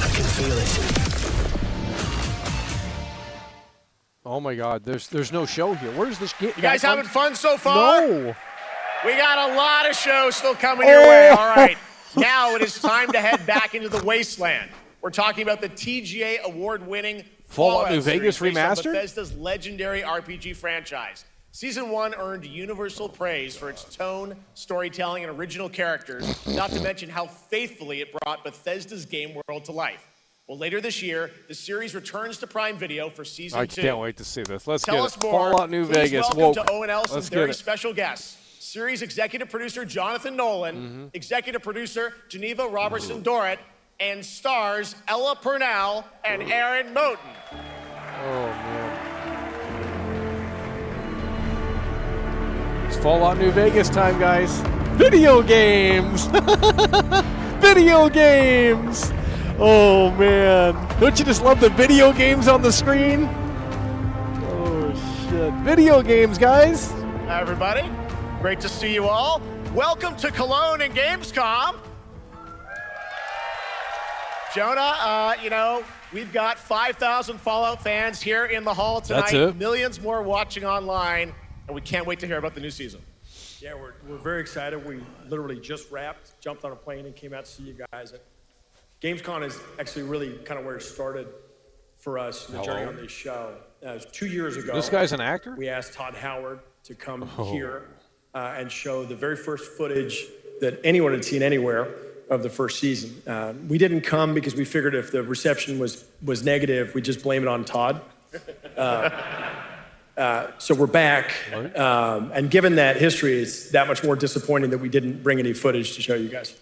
I can feel it. Oh my God, there's no show here. Where's this game? You guys having fun so far? No. We got a lot of shows still coming your way. All right. Now it is time to head back into the wasteland. We're talking about the TGA award-winning Fallout New series Vegas based on remastered? Bethesda's legendary RPG franchise. Season 1 earned universal praise for its tone, storytelling, and original characters, not to mention how faithfully it brought Bethesda's game world to life. Well, later this year, the series returns to Prime Video for Season 2. I can't wait to see this. Let's Tell get us it. more. Fallout New Please Vegas. welcome Woke. to ONL some Let's very get it. special guests. Series executive producer Jonathan Nolan, executive producer Geneva Robertson Dorrit, and stars Ella Purnell and Aaron Moten. Oh man. It's Fallout New Vegas time, guys. Video games. Video games. Oh man. Don't you just love the video games on the screen? Oh shit. Video games, guys. Hi, everybody. Great to see you all. Welcome to Cologne and Gamescom. Jonah, we've got 5,000 Fallout fans here in the hall tonight. That's it. Millions more watching online, and we can't wait to hear about the new season. Yeah, we're very excited. We literally just wrapped, jumped on a plane, and came out to see you guys. Gamescom is actually really kind of where it started for us, the journey on this show. It was 2 years ago. This guy's an actor? We asked Todd Howard to come here and show the very first footage that anyone had seen anywhere of the first season. We didn't come because we figured if the reception was negative, we'd just blame it on Todd. So we're back, and given that history, it's that much more disappointing that we didn't bring any footage to show you guys.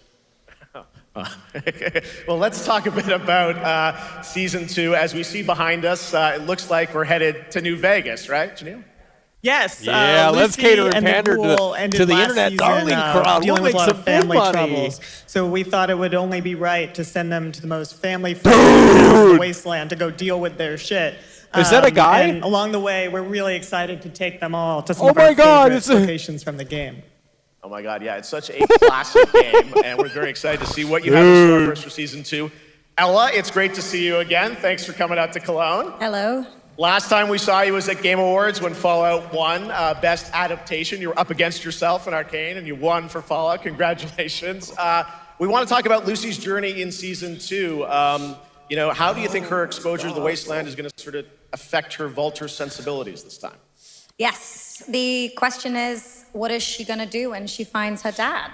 Well, let's talk a bit about Season 2. As we see behind us, it looks like we're headed to New Vegas, right, Janelle? Yes. Yeah, let's Lucy cater and the pander Ghoul to ended the last internet season, darling crowd. dealing We'll with a lot make of some good family money. troubles. So we thought it would only be right to send them to the most family-friendly wasteland to go deal with their shit. Is that a guy? And along the way, we're really excited to take them all to some Oh of my our God, favorite it's a- locations from the game. Oh my God, yeah, it's such a classic game, and we're very excited to see what you have in store for us for Season 2. Ella, it's great to see you again. Thanks for coming out to Cologne. Hello. Last time we saw you was at Game Awards when Fallout won Best Adaptation. You were up against yourself in Arcane, and you won for Fallout. Congratulations. We want to talk about Lucy's journey in Season 2. How do you think her exposure to the Wasteland is going to sort of affect her Vulture sensibilities this time? Yes. The question is, what is she going to do when she finds her dad?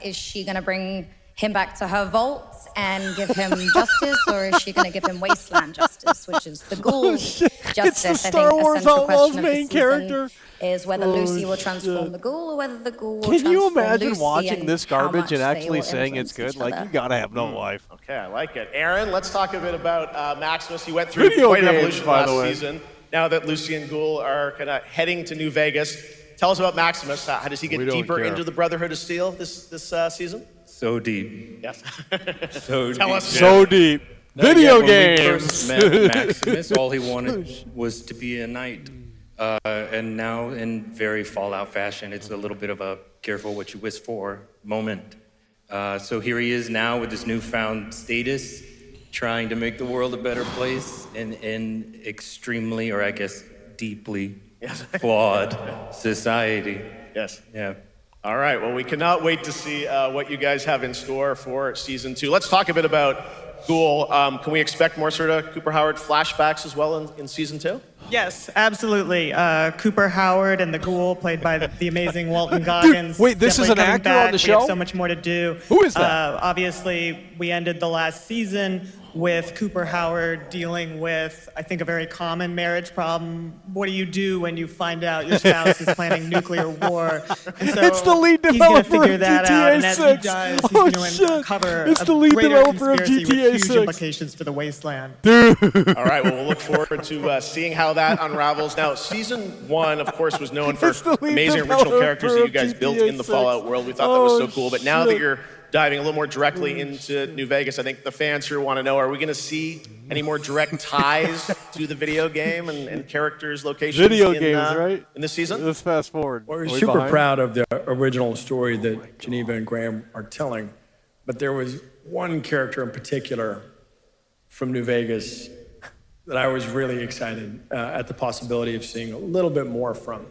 Is she going to bring him back to her vault and give him justice, or is she going to give him wasteland justice, which is the ghoul justice? It's the I Star think Wars a central Outlaws question of the main season character. is whether Oh, Lucy will transform shit. the ghoul, or whether the ghoul will Can transform you imagine Lucy, watching and this how garbage much and they actually will saying it's influence good? each Like, other. you gotta have no life. Okay, I like it. Aaron, let's talk a bit about Maximus. You went through Video quite an games, evolution by last the way. season. Now that Lucy and Ghoul are kind of heading to New Vegas, tell us about Maximus. How does he get We don't deeper care. into the Brotherhood of Steel this season? So deep. Yes. So Tell deep. us. So deep. Video When we games. first met Maximus, all he wanted was to be a knight. And now, in very Fallout fashion, it's a little bit of a careful what you wish for moment. So here he is now with this newfound status, trying to make the world a better place in extremely, or I guess deeply flawed society. Yes. Yeah. All right. Well, we cannot wait to see what you guys have in store for season 2. Let's talk a bit about Ghoul. Can we expect more sort of Cooper Howard flashbacks as well in season 2? Yes, absolutely. Cooper Howard and the Ghoul, played by the amazing Walton Goggins. Dude, wait, this is definitely an coming actor on back. the We show? have so much more to do. Who is that? Obviously, we ended the last season with Cooper Howard dealing with, I think, a very common marriage problem. What do you do when you find out your spouse is planning nuclear war? And so It's the lead he's going to developer figure of that GTA out, and as 6. he does, he's Oh, going to shit. uncover It's a the lead greater developer of conspiracy GTA with huge 6. implications for the wasteland. Dude. All right. Well, we'll look forward to seeing how that unravels. Now, season 1, of course, was known for It's the lead amazing original developer characters that you of guys built GTA in the 6. Fallout world. We thought that was so cool. But now that shit. you're diving a little more directly into New Vegas, I think the fans here want to know, are we going to see any more direct ties to the video game and characters, locations Right? in this season? Let's fast forward. We're Are we super behind? proud of the original story that Geneva and Graham are telling, but there was one character in particular from New Vegas that I was really excited at the possibility of seeing a little bit more from.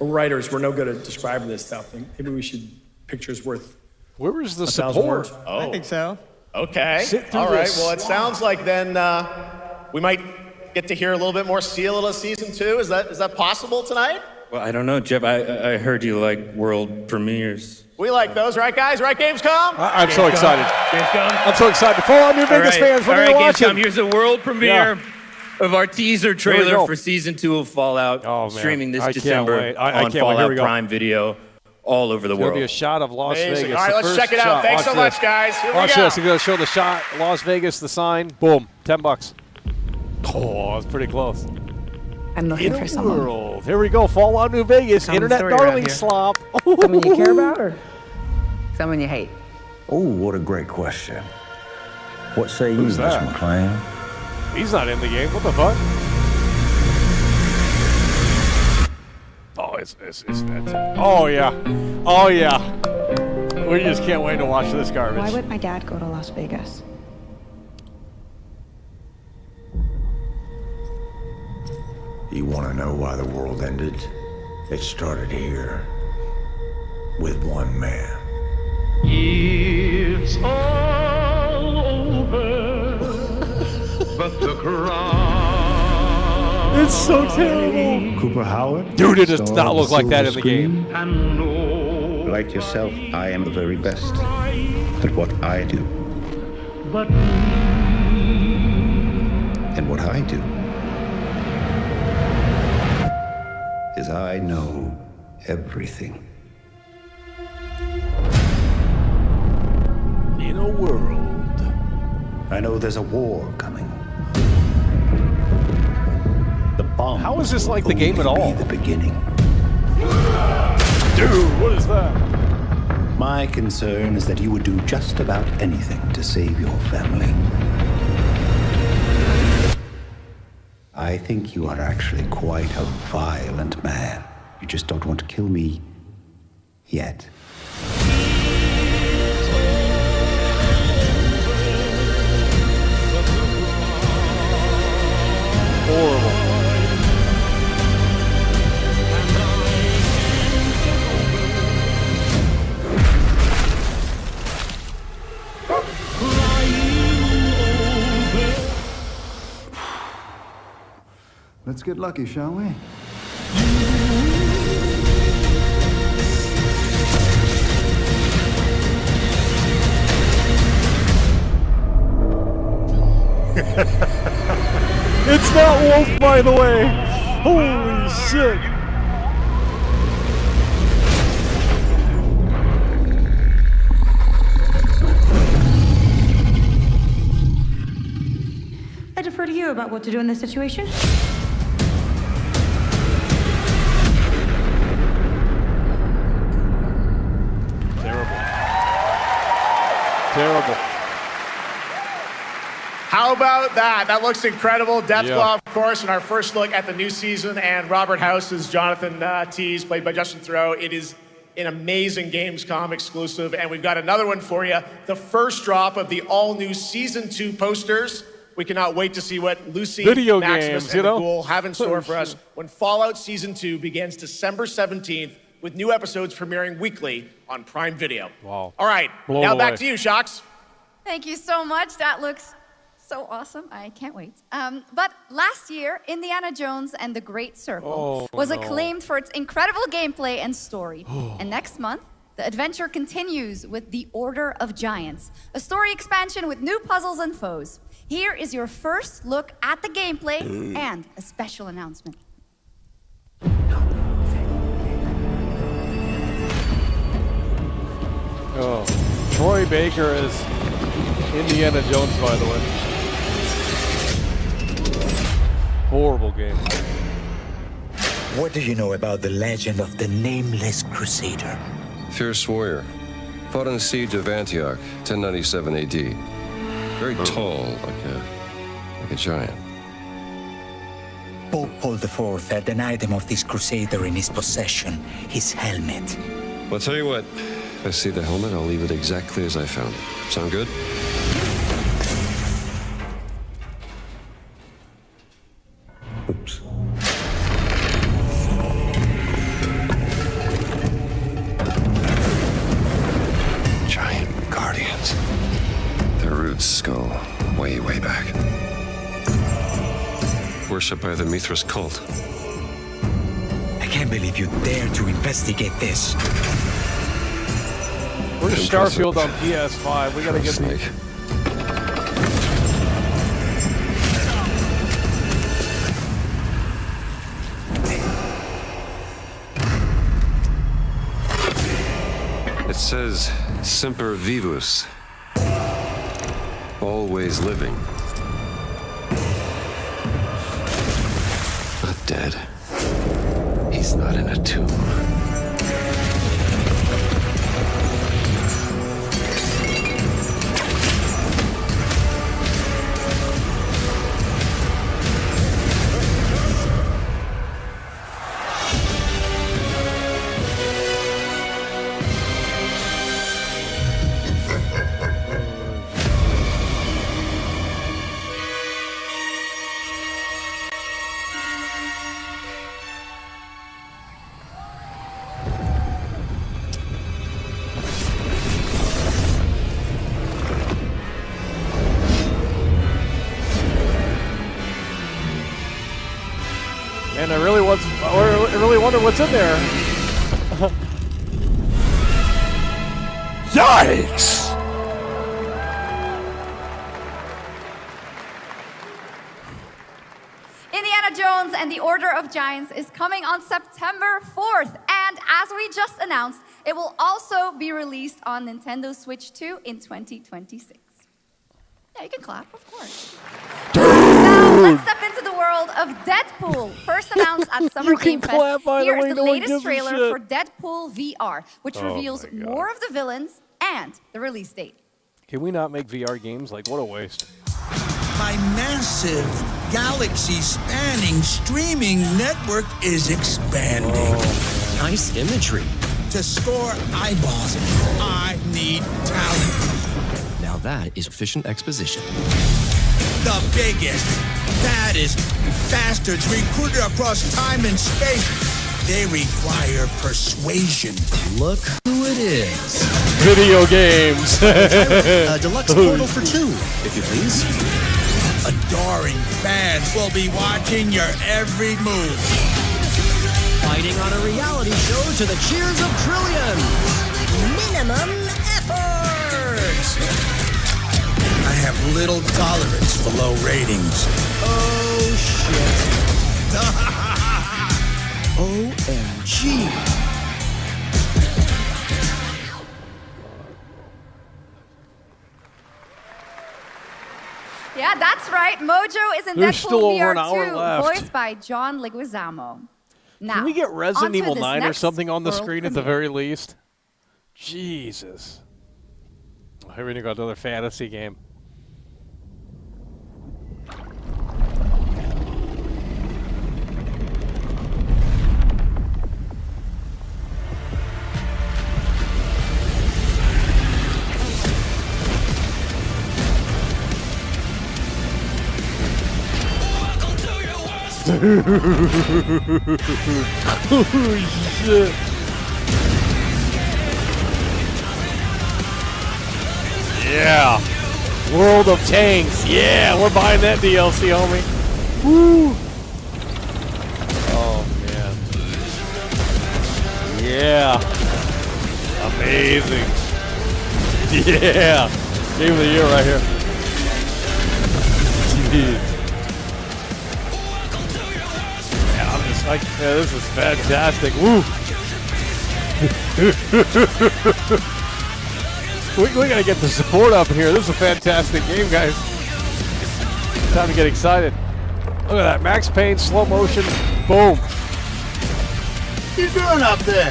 Writers, we're no good at describing this stuff. Maybe we should, pictures worth Where is the 1,000 support? words. I think so. Okay. Sit through All right. this. Well, it sounds like then we might get to hear a little bit more Seal of season 2. Is that possible tonight? Well, I don't know, Jeff. I heard you like world premieres. We like those, right, guys? Right, Gamescom? I'm so excited. Gamescom? I'm so excited. Fallout New Vegas fans, All we're right, going to watch Gamescom, it. here's a world premiere of our teaser we trailer go. for season 2 of Fallout, Oh, man. streaming this I can't December wait. I on can't wait. Here Fallout we go. Prime Video all over the There'll be a world. shot of Las Amazing. Vegas. All right, the let's first check it out. shot. Thanks so Watch much, this. guys. Here we Watch go. this. You're going to show the shot. Las Vegas, the sign. Boom. $10. Oh, it's pretty close. I'm looking for someone. World. Here we go. Fallout New Vegas. Common Internet story around darling here. slop. Someone you care about or someone you hate? Oh, what a great question. What say you, Who's Miss that? McLean? He's not in the game. What the fuck? Oh, it's that. Oh, yeah. Oh, yeah. We just can't wait to watch this garbage. Why would my dad go to Las Vegas? You want to know why the world ended? It started here with one man. It's all over, but the crowd. It's so terrible. Cooper Howard? Dude, it does not look like that in the game. Like yourself, I am the very best at what I do. But And what I do is I know everything. In a world. I know there's a war coming. The bomb. How is this like the game at all? The beginning. Dude, what is that? My concern is that you would do just about anything to save your family. I think you are actually quite a violent man. You just don't want to kill me yet. Horrible. Let's get lucky, shall we? It's not Wolf, by the way. Holy shit. I defer to you about what to do in this situation. Terrible. How about that? That looks incredible. Deathclaw, Yeah. of course, in our first look at the new season, and Robert House is Jonathan Tease, played by Justin Theroux. It is an amazing Gamescom exclusive, and we've got another one for you. The first drop of the all-new Season 2 posters. We cannot wait to see what Lucy, Video Maximus, games, and the you know? Ghoul have in store for us when Fallout Season 2 begins December 17th, with new episodes premiering weekly on Prime Video. Wow. All right, Blown now back away. to you, Shox. Thank you so much. That looks so awesome. I can't wait. But last year, Indiana Jones and the Great Circle was acclaimed for its incredible gameplay and story. And next month, the adventure continues with The Order of Giants, a story expansion with new puzzles and foes. Here is your first look at the gameplay and a special announcement. Oh, Troy Baker is Indiana Jones, by the way. Horrible game. What do you know about the legend of the Nameless Crusader? Fierce warrior. Fought in the siege of Antioch, 1097 AD. Very tall, like a giant. Pope Paul IV had an item of this crusader in his possession, his helmet. Well, I'll tell you what. If I see the helmet, I'll leave it exactly as I found it. Sound good? Oops. Giant guardians. Their roots go way, way back. Worshipped by the Mithras cult. I can't believe you dare to investigate this. Where's Starfield on PS5? We gotta get Snake. It says Semper Vivus. Always living. Not dead. He's not in a tomb. And I really wonder what's in there. Yikes! Indiana Jones and the Order of Giants is coming on September 4th. And as we just announced, it will also be released on Nintendo Switch 2 in 2026. Yeah, you can clap, of course. Now, let's step into the world of Deadpool. First announced at Summer Game Fest, here is the latest trailer for Deadpool VR, which reveals more of the villains and the release date. Can we not make VR games? Like, what a waste. My massive, galaxy-spanning streaming network is expanding. Nice imagery. To score eyeballs, I need talent. Now that is efficient exposition. The biggest, baddest bastards recruited across time and space. They require persuasion. Look who it is. Video games. Deluxe portal for 2, if you please. Adoring fans will be watching your every move. Fighting on a reality show to the cheers of trillions. Minimum effort. I have little tolerance for low ratings. Oh, shit. OMG. Yeah, that's right. Mojo is in There's Deadpool still over an VR hour 2, left. voiced by John Leguizamo. Now, Can we get Resident onto Evil this 9 or next something on the world screen at the premiere. very least? Jesus. Here we go, another fantasy game. Holy shit. Yeah. World of Tanks. Yeah, we're buying that DLC, homie. Woo. Oh, man. Yeah. Amazing. Yeah. Game of the year right here. Jeez. Yeah, I'm just like, yeah, this is fantastic. Woo. We gotta get the support up in here. This is a fantastic game, guys. Time to get excited. Look at that. Max Payne, slow motion. Boom. What you doing up there?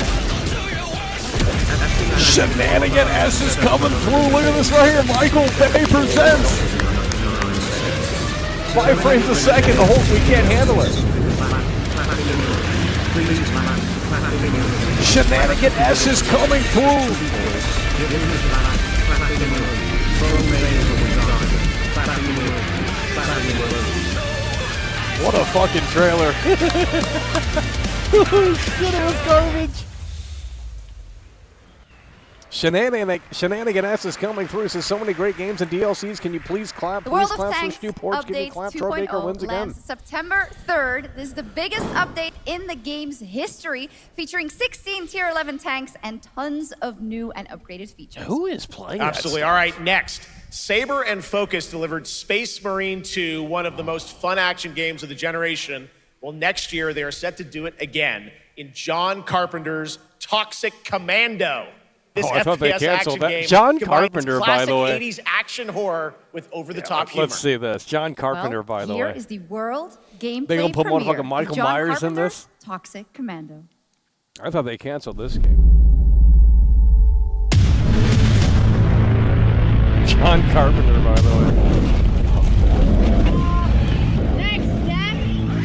Shenanigan S is coming through. Look at this right here. Michael Bay presents. 5 frames a second. The whole we can't handle it. Shenanigan S is coming through. What a fucking trailer. Shit, it was garbage. Shenanigan S is coming through. Says so many great games and DLCs. Can you please clap? The Please World of clap. Tanks Switch new ports. Give me update clap. Troy Baker 2.0 wins again. lands September 3rd. This is the biggest update in the game's history, featuring 16 Tier 11 tanks and tons of new and upgraded features. Who is playing Absolutely. All right, next. Saber and Focus delivered Space Marine 2, one of the most fun action games of the generation. Well, next year they are set to do it again in John Carpenter's Toxic Commando. This I thought they FPS canceled action that. game John combines Carpenter, by classic the way. 80s action horror with over-the-top humor. Let's see this. John Carpenter, Well, by the here way. is the world gameplay They gonna put premiere motherfucking Michael of John Myers in Carpenter's this? Toxic Commando. I thought they canceled this game. John Carpenter, by the way. Next step,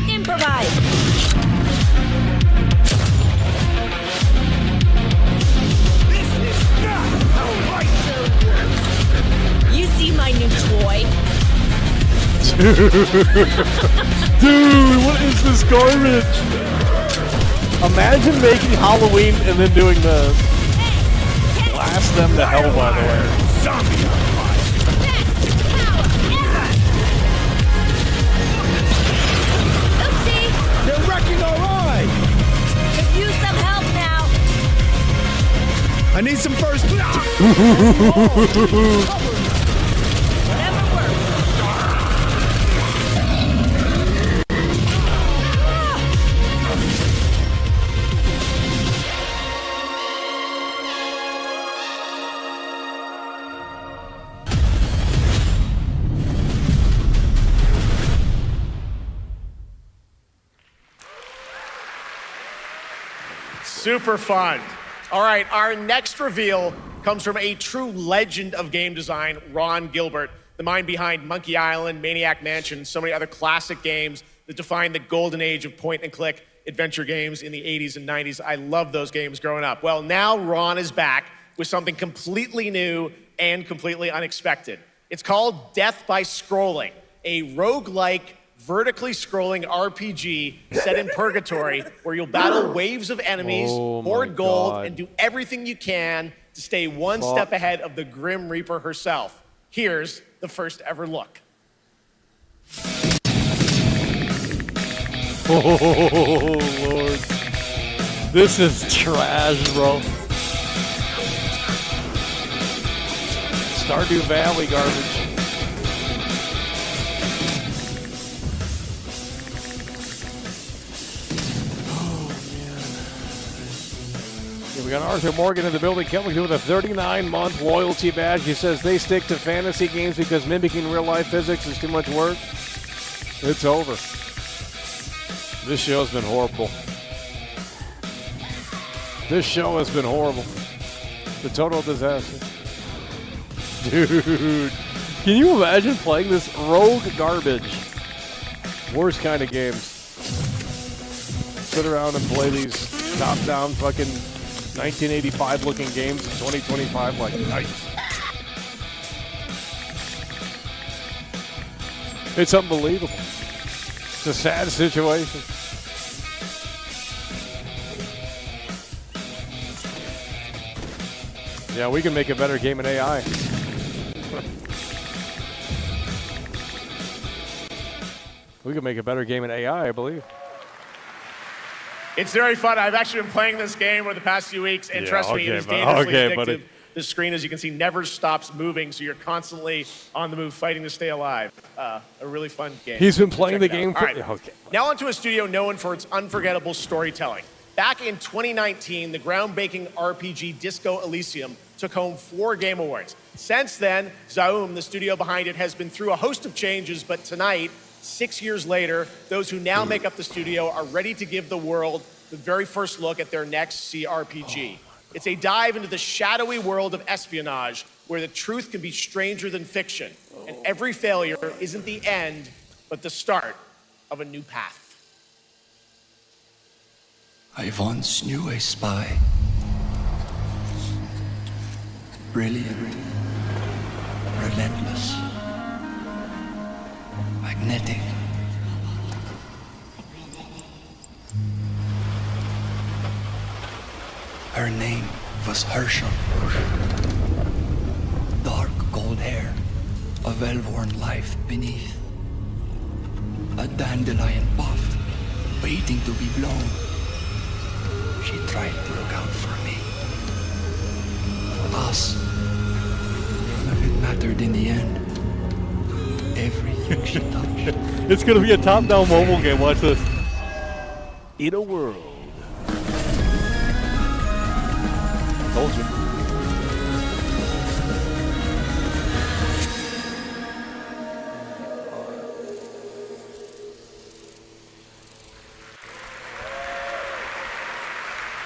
improvise. This is not how White works. You see my new toy? Dude, what is this garbage? Imagine making Halloween and then doing this. Blast them to hell, by the way. Zombie Oopsie! You're wrecking our ride! Could use some help now. I need some first. Whatever works. Super fun. All right, our next reveal comes from a true legend of game design, Ron Gilbert, the mind behind Monkey Island, Maniac Mansion, and so many other classic games that defined the golden age of point-and-click adventure games in the 80s and 90s. I loved those games growing up. Well, now Ron is back with something completely new and completely unexpected. It's called Death by Scrolling, a roguelike, vertically scrolling RPG set in purgatory where you'll battle waves of enemies, hoard gold, and do everything you can to stay one step ahead of the Grim Reaper herself. Here's the first ever look. Oh, Lord. This is trash, bro. Stardew Valley garbage. We got Arthur Morgan in the building coming with a 39-month loyalty badge. He says they stick to fantasy games because mimicking real-life physics is too much work. It's over. This show's been horrible. This show has been horrible. The total disaster. Dude, can you imagine playing this rogue garbage? Worst kind of games. Sit around and play these top-down fucking 1985 looking games in 2025, like, nice. It's unbelievable. It's a sad situation. Yeah, we can make a better game in AI. We can make a better game in AI, I believe. It's very fun. I've actually been playing this game over the past few weeks, and trust me, it is dangerously addictive. The screen, as you can see, never stops moving, so you're constantly on the move, fighting to stay alive. A really fun game. He's been playing the game. All right. Now onto a studio known for its unforgettable storytelling. Back in 2019, the groundbreaking RPG Disco Elysium took home 4 Game Awards. Since then, Zaum, the studio behind it, has been through a host of changes, but tonight, 6 years later, those who now make up the studio are ready to give the world the very first look at their next CRPG. It's a dive into the shadowy world of espionage, where the truth can be stranger than fiction, and every failure isn't the end, but the start of a new path. I once knew a spy. Brilliant, relentless, magnetic. Her name was Herschel. Dark gold hair, a well-worn life beneath. A dandelion puff, waiting to be blown. She tried to look out for me. For us. None of it mattered in the end. Everything she touched. It's gonna be a top-down mobile game. Watch this. In a world. Told you.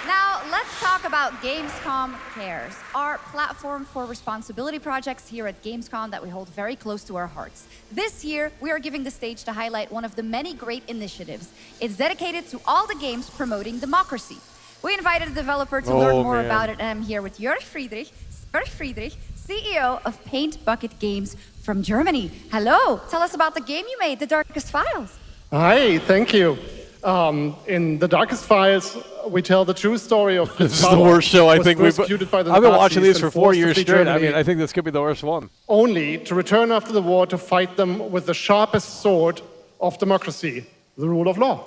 Now, let's talk about Gamescom Cares, our platform for responsibility projects here at Gamescom that we hold very close to our hearts. This year, we are giving the stage to highlight one of the many great initiatives. It's dedicated to all the games promoting democracy. We invited a developer to learn more about it, and I'm here with Jörg Friedrich, CEO of Paint Bucket Games from Germany. Hello, tell us about the game you made, The Darkest Files. Hi, thank you. In The Darkest Files, we tell the true story of this is the worst show I think we've. I've been watching these for 4 years straight. I mean, I think this could be the worst one. Only to return after the war to fight them with the sharpest sword of democracy, the rule of law.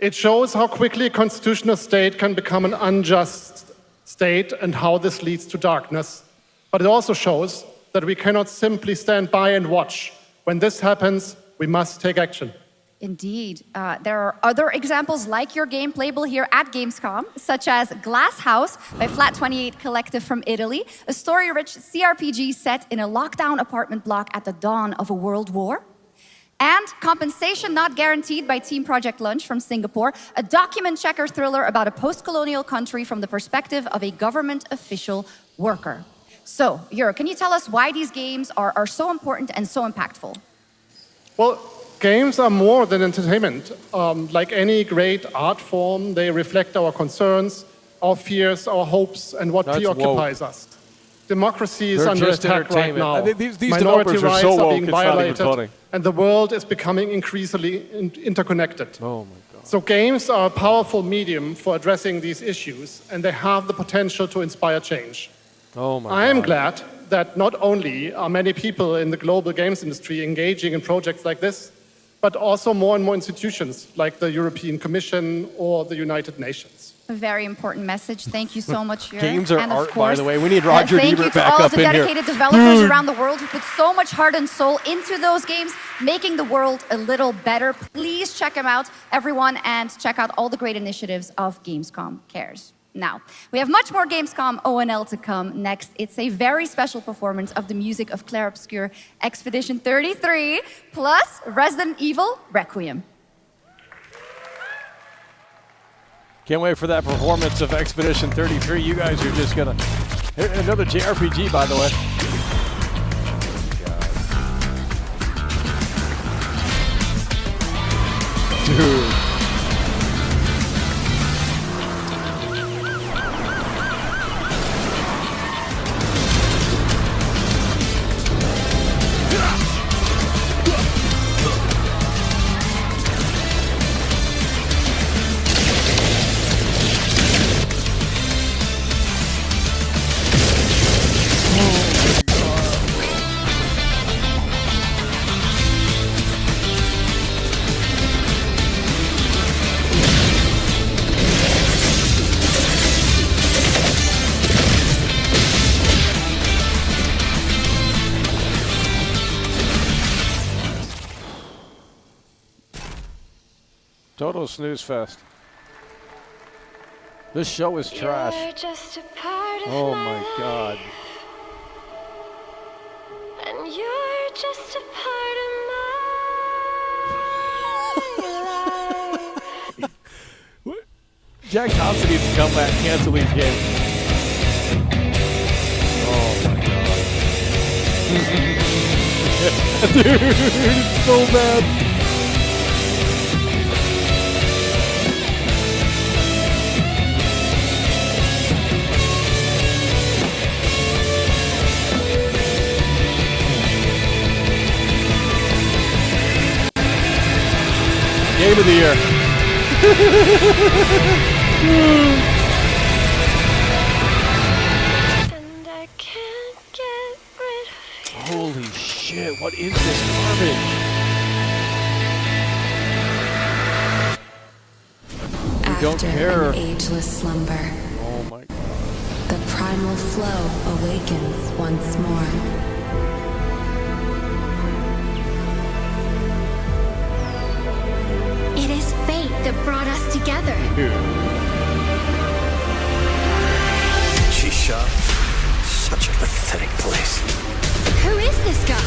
It shows how quickly a constitutional state can become an unjust state and how this leads to darkness. But it also shows that we cannot simply stand by and watch. When this happens, we must take action. Indeed. There are other examples like your game playable here at Gamescom, such as Glass House by Flat 28 Collective from Italy, a story-rich CRPG set in a lockdown apartment block at the dawn of a world war. And Compensation Not Guaranteed by Team Project Lunch from Singapore, a document checker thriller about a post-colonial country from the perspective of a government official worker. So, Jörg, can you tell us why these games are so important and so impactful? Well, games are more than entertainment. Like any great art form, they reflect our concerns, our fears, our hopes, and what preoccupies us. Democracy is under attack right now. These Minority rights so are being violated, funny. and the world is becoming increasingly interconnected. Oh my God. So games are a powerful medium for addressing these issues, and they have the potential to inspire change. Oh my I am glad that not only are many people in the global games industry engaging in projects like this, but also more and more institutions like the European Commission or the United Nations. A very important message. Thank you so much, Jörg. Games are and of art, course, by the way. We need Roger Ebert back up in here. thank you to all of the dedicated developers around the world who put so much heart and soul into those games, making the world a little better. Please check them out, everyone, and check out all the great initiatives of Gamescom Cares. Now, we have much more Gamescom ONL to come next. It's a very special performance of the music of Clair Obscur Expedition 33, plus Resident Evil Requiem. Can't wait for that performance of Expedition 33. You guys are just gonna... Another JRPG, by the way. Dude. Total snooze fest. This show is trash. Oh my god. And you're just a part of my life. Jack Thompson needs to come back and cancel these games. Oh my god. Dude, it's so bad. Game of the year. And I can't get rid of you. Holy shit, what is this garbage? We don't care. An ageless slumber, Oh my god. the primal flow awakens once more. It is fate that brought us together. Tsushima, such a pathetic place. Who is this guy?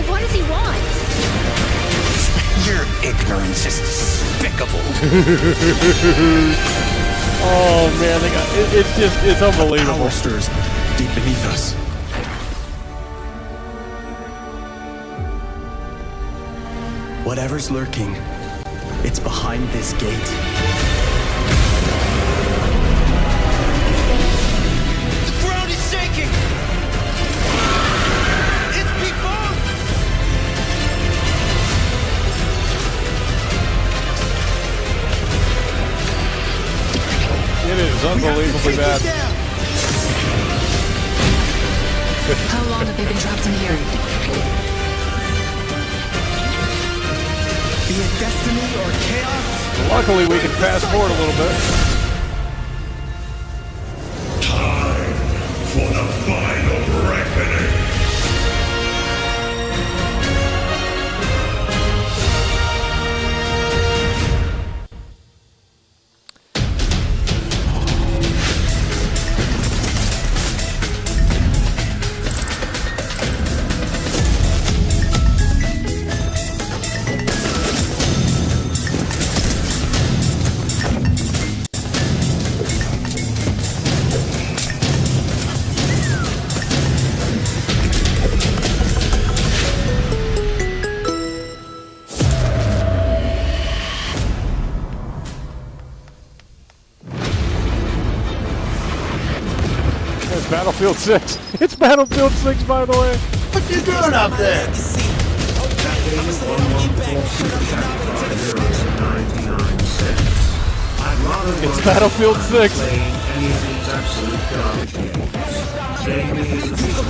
What does he want? Your ignorance is despicable. Oh man, it's unbelievable. Power stirs deep beneath us. Whatever's lurking, it's behind this gate. The ground is shaking! It's people! It is unbelievably bad. How long have they been trapped in here? Be it destiny or chaos. Luckily, we can fast forward a little bit. Time for the final reckoning. Battlefield 6. It's Battlefield 6, by the way. What you doing up there? It's Battlefield 6. Any of these absolute garbage games. Game is a piece of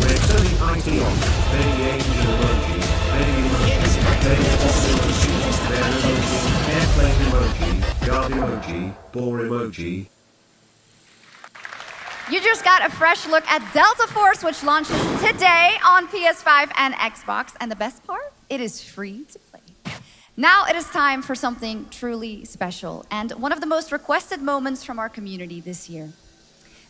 We're turning IT on. Many angel emoji. Many emoji. Many airplane emoji. Guard emoji. Bore emoji. You just got a fresh look at Delta Force, which launches today on PS5 and Xbox. And the best part, it is free to play. Now it is time for something truly special and one of the most requested moments from our community this year.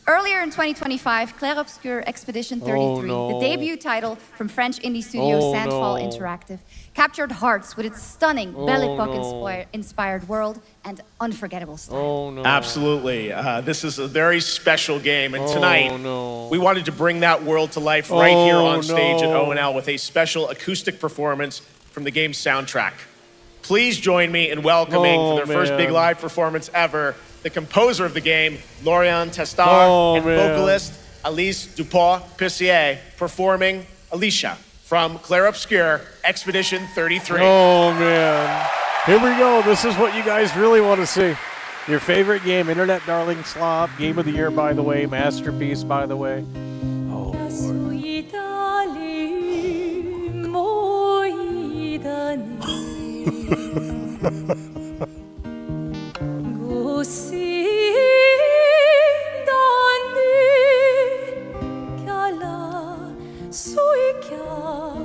Earlier in 2025, Clair Obscur Expedition 33, the debut title from French indie studio Sandfall Interactive, captured hearts with its stunning Belle Epoque-inspired world and unforgettable style. Absolutely. This is a very special game, and tonight we wanted to bring that world to life right here on stage at ONL with a special acoustic performance from the game's soundtrack. Please join me in welcoming for their first big live performance ever, the composer of the game, Laurent Testard, and vocalist Alice Dupont-Pussier, performing Alicia from Clair Obscur Expedition 33. Oh man. Here we go. This is what you guys really want to see. Your favorite game, Internet Darling Slop, Game of the Year, by the way, masterpiece, by the way. Oh,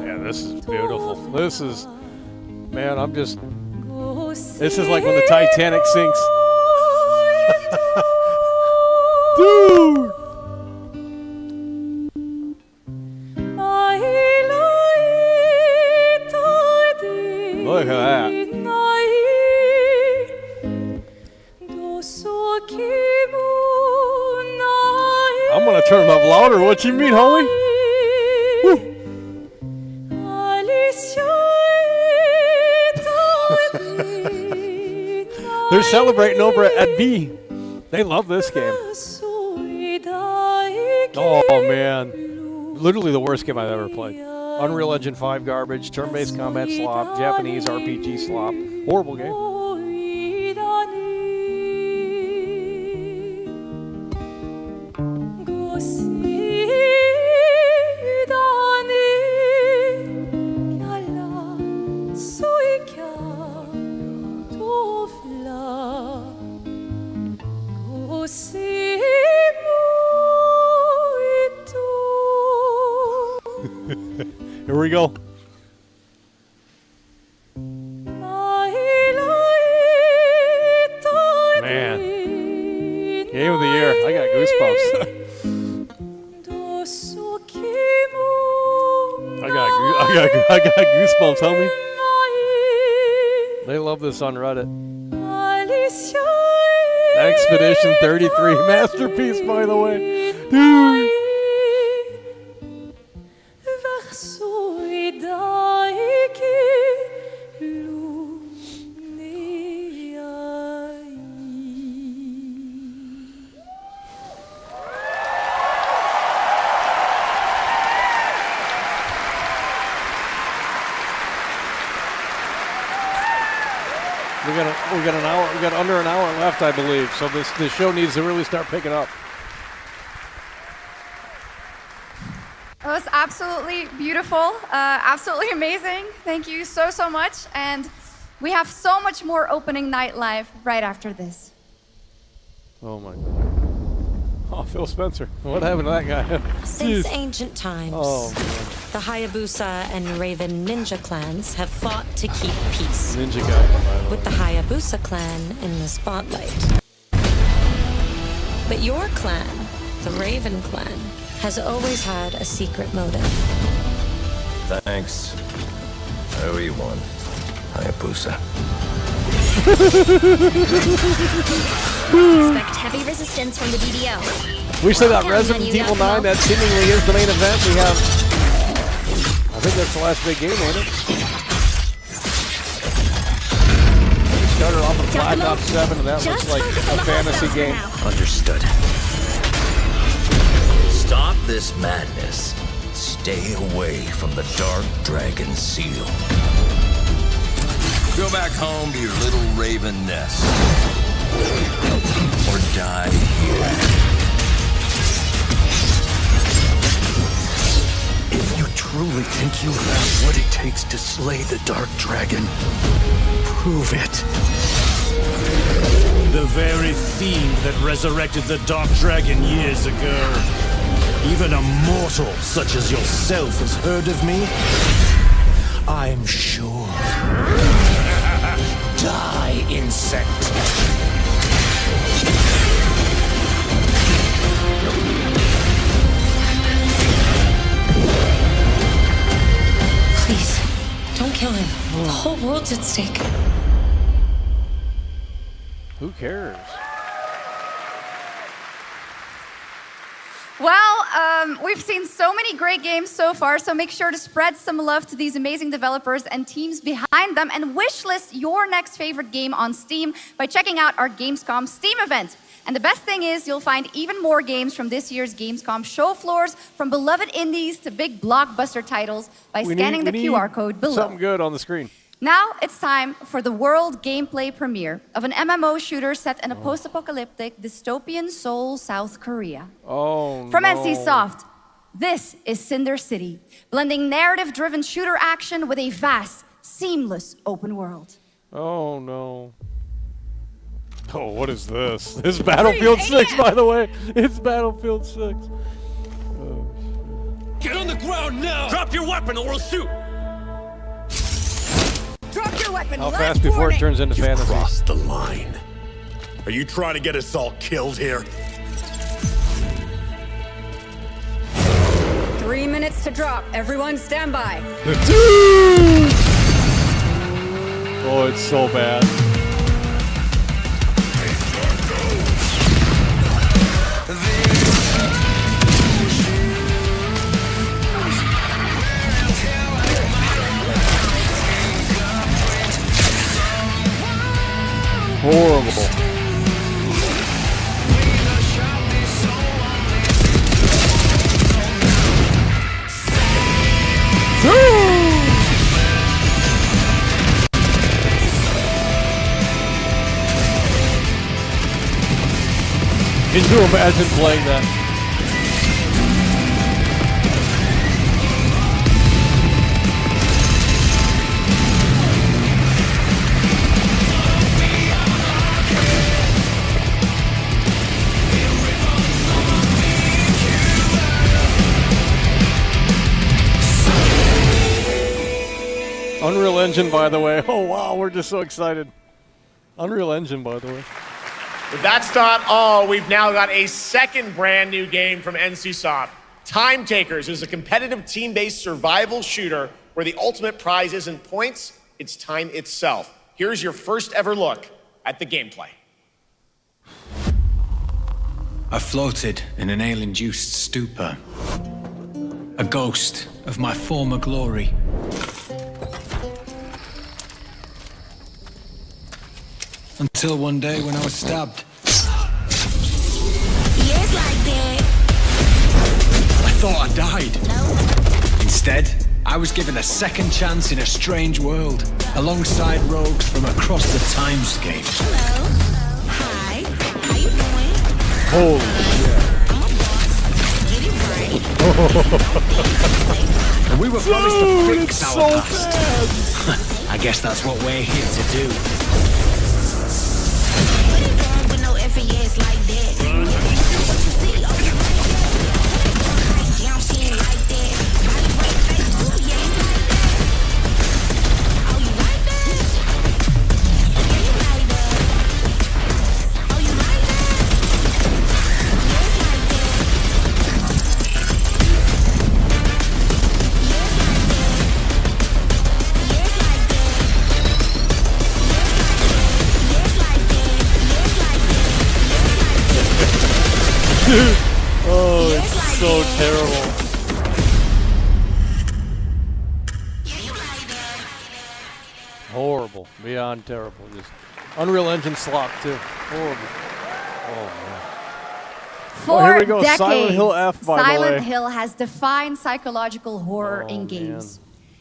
Yeah, this is beautiful. This is, man, I'm just This is like when the Titanic sinks. Dude! Look at that. I'm gonna turn them up louder. What you mean, homie? Woo. They're celebrating over at B. They love this game. Oh man, literally the worst game I've ever played. Unreal Engine 5 garbage, turn-based combat slop, Japanese RPG slop. Horrible game. Here we go. Man. Game of the year. I got goosebumps. I got goosebumps, homie. They love this on Reddit. Expedition 33. Masterpiece, by the way. Dude. We got an hour. We got under an hour left, I believe. So this show needs to really start picking up. It was absolutely beautiful, absolutely amazing. Thank you so much. And we have so much more opening night live right after this. Oh my God. Oh, Phil Spencer. What happened to that guy? Since ancient times, the Hayabusa and Raven ninja clans have fought to keep peace. Ninja guy. With the Hayabusa clan in the spotlight. But your clan, the Raven clan, has always had a secret motive. Thanks. I owe you one, Hayabusa. Expect heavy resistance from the DDO. We still got Resident Evil 9. That seemingly is the main event. We have, I think that's the last big game, ain't it? We started off with Black Ops 7, and that looks like a fantasy game. Understood. Stop this madness. Stay away from the Dark Dragon Seal. Go back home to your little raven nest. Or die here. If you truly think you have what it takes to slay the Dark Dragon, prove it. The very fiend that resurrected the Dark Dragon years ago. Even a mortal such as yourself has heard of me? I'm sure. Die, insect. Please, don't kill him. The whole world's at stake. Who cares? Well, we've seen so many great games so far, so make sure to spread some love to these amazing developers and teams behind them, and wishlist your next favorite game on Steam by checking out our Gamescom Steam event. And the best thing is you'll find even more games from this year's Gamescom show floors, from beloved indies to big blockbuster titles, by scanning the QR code below. Something good on the screen. Now it's time for the world gameplay premiere of an MMO shooter set in a post-apocalyptic dystopian Seoul, South Korea. Oh, From no. NCSoft, this is Cinder City, blending narrative-driven shooter action with a vast, seamless open world. Oh, no. Oh, what is this? This is Battlefield 6, by the way. It's Battlefield 6. Oh, Get on the ground now! Drop your weapon or we'll shoot! Drop your weapon. How fast before it turns into fantasy? Crossed the line. Are you trying to get us all killed here? 3 minutes to drop. Everyone stand by. Oh, it's so bad. Horrible. Can you imagine playing that? Unreal Engine, by the way. Oh, wow, we're just so excited. Unreal Engine, by the way. But that's not all. We've now got a second brand new game from NCSoft. Time Takers is a competitive team-based survival shooter where the ultimate prize isn't points, it's time itself. Here's your first ever look at the gameplay. I floated in an ale-induced stupor, a ghost of my former glory. Until one day when I was stabbed. Yes, like that. I thought I died. Instead, I was given a second chance in a strange world, alongside rogues from across the timescape. Hello. Hi. How you doing? Holy shit. And we were promised to fix our so past. I guess that's what we're here to do. Yes, like that. Oh, it's so terrible. Horrible. Beyond terrible. Just Unreal Engine slop, too. Horrible. Oh, man. For here we go. decades, Silent Hill F, by the way. Silent Hill has defined psychological horror in games.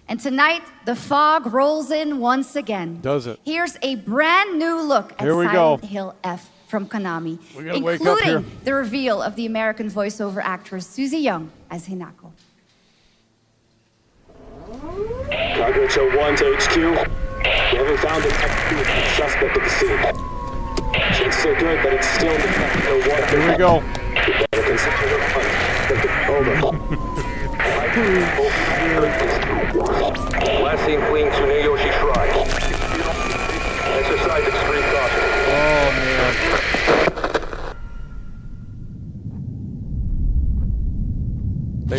And tonight, the fog rolls in once again. Does it? Here's a brand new look at Silent Hill F from Konami, including the reveal of the American voiceover actress Susie Young as Hinako. Targets are 1 to HQ. We haven't found an active suspect at the scene. Chances are good, but it's still in the water. Here we go. You better consider the hunt. Over. Last seen fleeing Tsuneyoshi Shrine. Exercise extreme caution. Oh, man.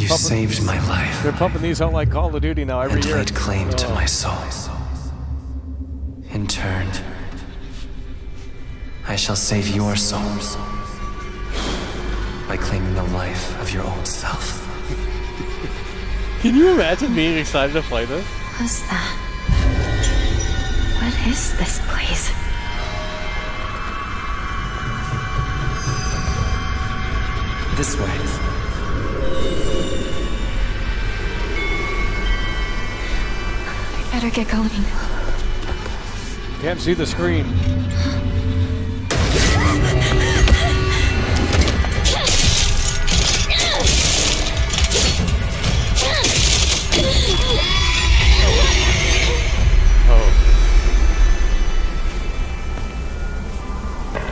You saved my life. They're pumping these out like Call of Duty now every year. Laid claim to my soul. In turn, I shall save your souls by claiming the life of your old self. Can you imagine being excited to play this? What's that? What is this place? This way. Better get going. Can't see the screen.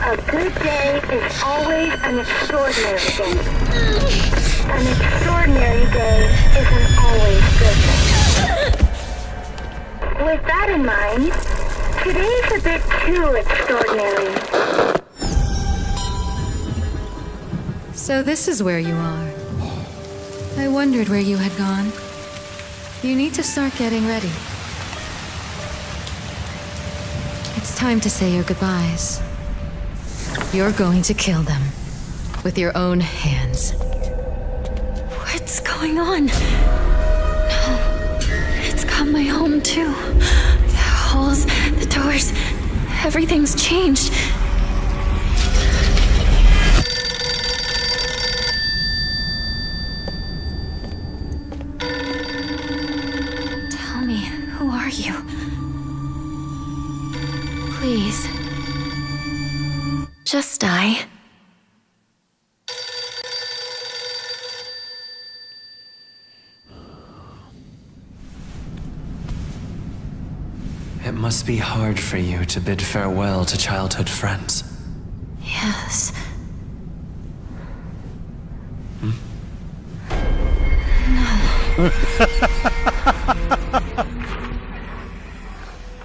A good day is always an extraordinary day. An extraordinary day isn't always good. With that in mind, Today's a bit too extraordinary. So this is where you are. I wondered where you had gone. You need to start getting ready. It's time to say your goodbyes. You're going to kill them with your own hands. What's going on? No, it's got my home too. The halls, the doors, everything's changed. Tell me, who are you? Please. Just die. It must be hard for you to bid farewell to childhood friends. Yes.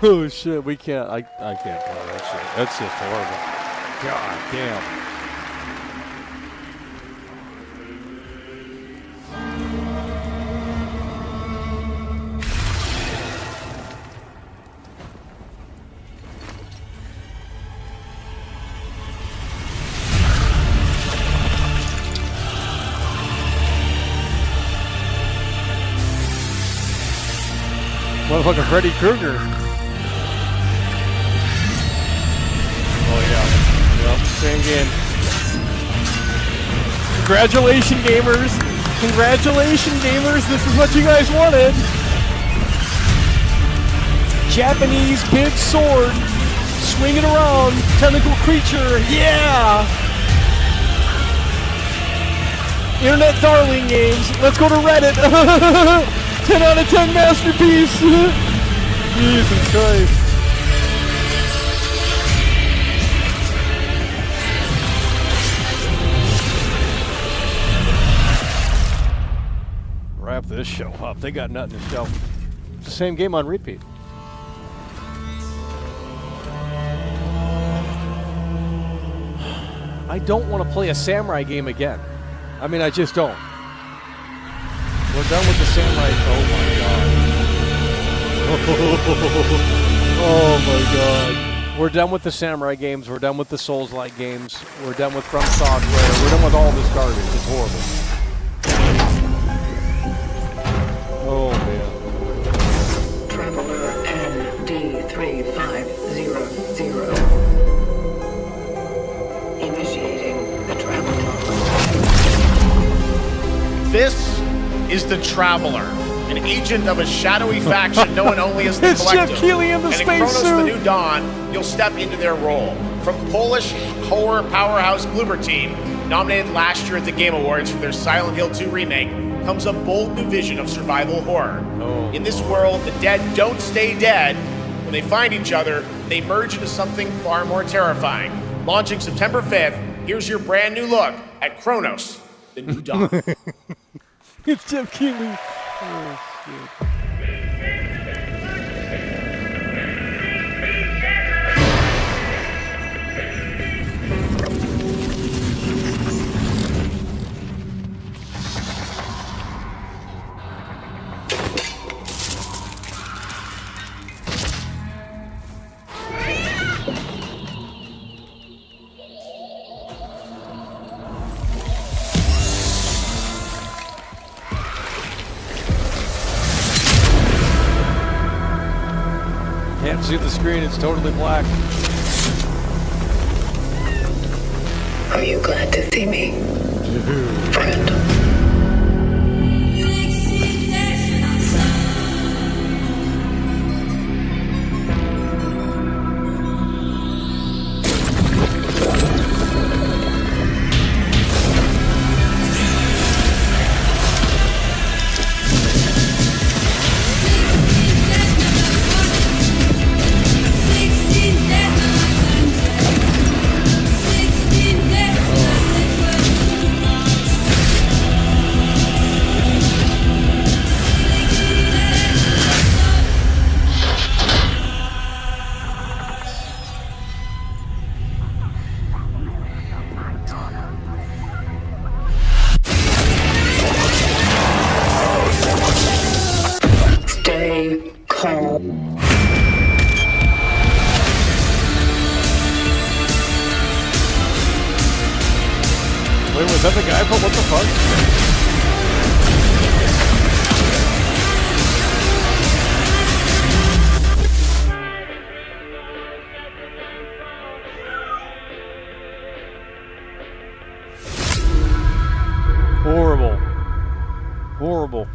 Oh shit, we can't. I can't play that shit. That's just horrible. God damn. Motherfucking Freddy Krueger. Oh yeah. Yep, same game. Congratulations, gamers. Congratulations, gamers. This is what you guys wanted. Japanese big sword. Swinging around. Tentacle creature. Yeah! Internet darling games. Let's go to Reddit. 10 out of 10 masterpiece. Jesus Christ. Wrap this show up. They got nothing to show. It's the same game on repeat. I don't want to play a samurai game again. I mean, I just don't. We're done with the samurai. Oh my god. We're done with the samurai games. We're done with the Souls-like games. We're done with From Software. We're done with all this garbage. It's horrible. Oh man. Traveler ND3500. Initiating the travel log. This is the Traveler, an agent of a shadowy faction known only as the It's Collective. Geoff Keighly in the and in Kronos spacesuit. the New Dawn, you'll step into their role. From Polish horror powerhouse Bloober Team, nominated last year at the Game Awards for their Silent Hill 2 remake, comes a bold new vision of survival horror. In this world, the dead don't stay dead. When they find each other, they merge into something far more terrifying. Launching September 5th, here's your brand new look at Kronos, the New Dawn. It's Geoff Keighly. Oh, shit. Can't see the screen, it's totally black. Are you glad to see me, friend? Wait, was that the guy from What the Fuck? Horrible. Horrible.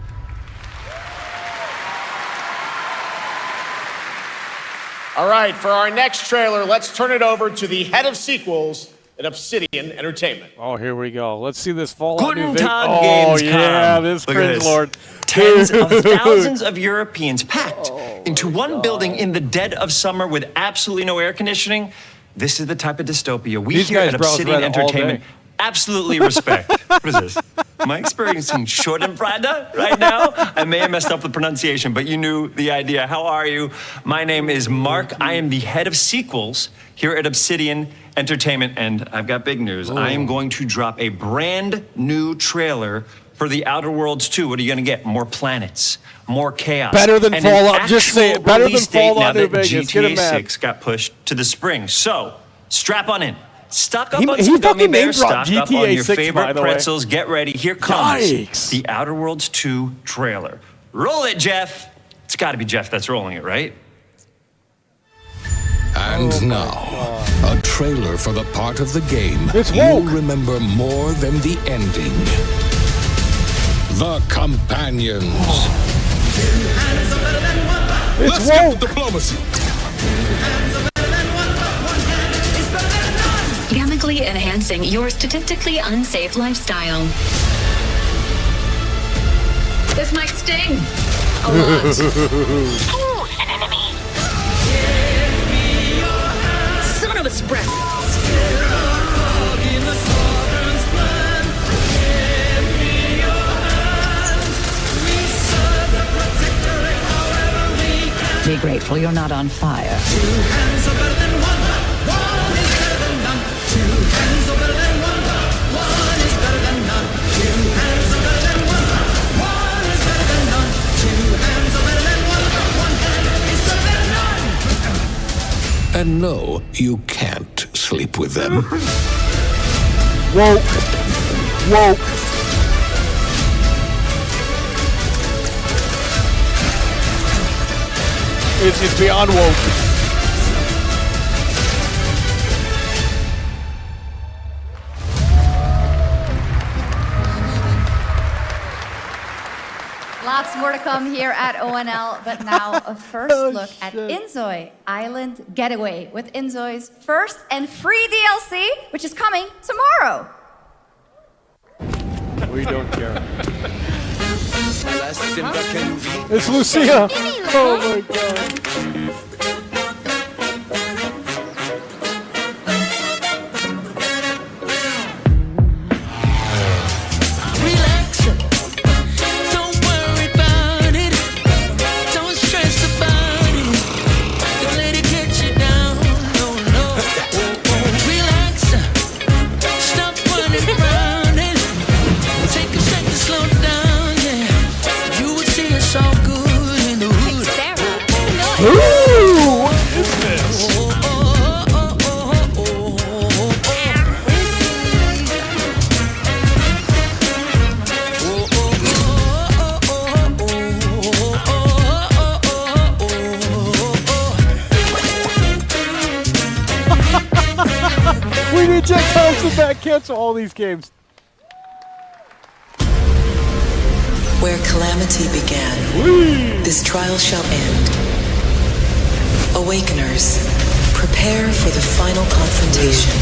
All right, for our next trailer, let's turn it over to the head of sequels at Obsidian Entertainment. Oh, here we go. Let's see this Fallout New Guten Vegas. Tag, Oh, Gamescom. yeah, this Look at cringe this. lord. Tens of thousands of Europeans packed into one building in the dead of summer with absolutely no air conditioning. This is the type of dystopia we These here guys at browse Obsidian Reddit all Entertainment day. absolutely respect. What is this? Am I experiencing Schadenfreude right now? I may have messed up the pronunciation, but you knew the idea. How are you? My name is Mark. I am the head of sequels here at Obsidian Entertainment, and I've got big news. I am going to drop a brand new trailer for The Outer Worlds 2. What are you going to get? More planets, more chaos. Better than and an Fallout. Just say it. actual Better than release date now Fallout New that Vegas. Get him GTA mad. 6 got pushed to the spring. So, strap on in. Stock up He- on he some gummy fucking bears, name-dropped stock up on GTA your 6, by favorite the way. pretzels. Get ready. Here comes Yikes. The Outer Worlds 2 trailer. Roll it, Jeff. It's got to be Jeff that's rolling it, right? And now, a trailer for the part of the game It's you'll woke. remember more than the ending. The Companions. It's Let's get the diplomacy. Chemically enhancing your statistically unsafe lifestyle. This might sting a lot. Ooh, an enemy. Son of a spread. Be grateful you're not on fire. And no, you can't sleep with them. Woke. Woke. It's beyond woke. Lots more to come here at ONL, but now a first look at Inzoi Island Getaway with Inzoi's first and free DLC, which is coming tomorrow. We don't care. It's Lucia. Oh my god. Relax. Don't worry about it. Don't stress about it. Don't let it get you down. No, no. Relax. Stop running around it. Take a second, slow down. Yeah. You will see it's all good in the hood. Ooh, what is this? We need Jack Thompson back. Cancel all these games. Where calamity began, this trial shall end. Awakeners, prepare for the final confrontation.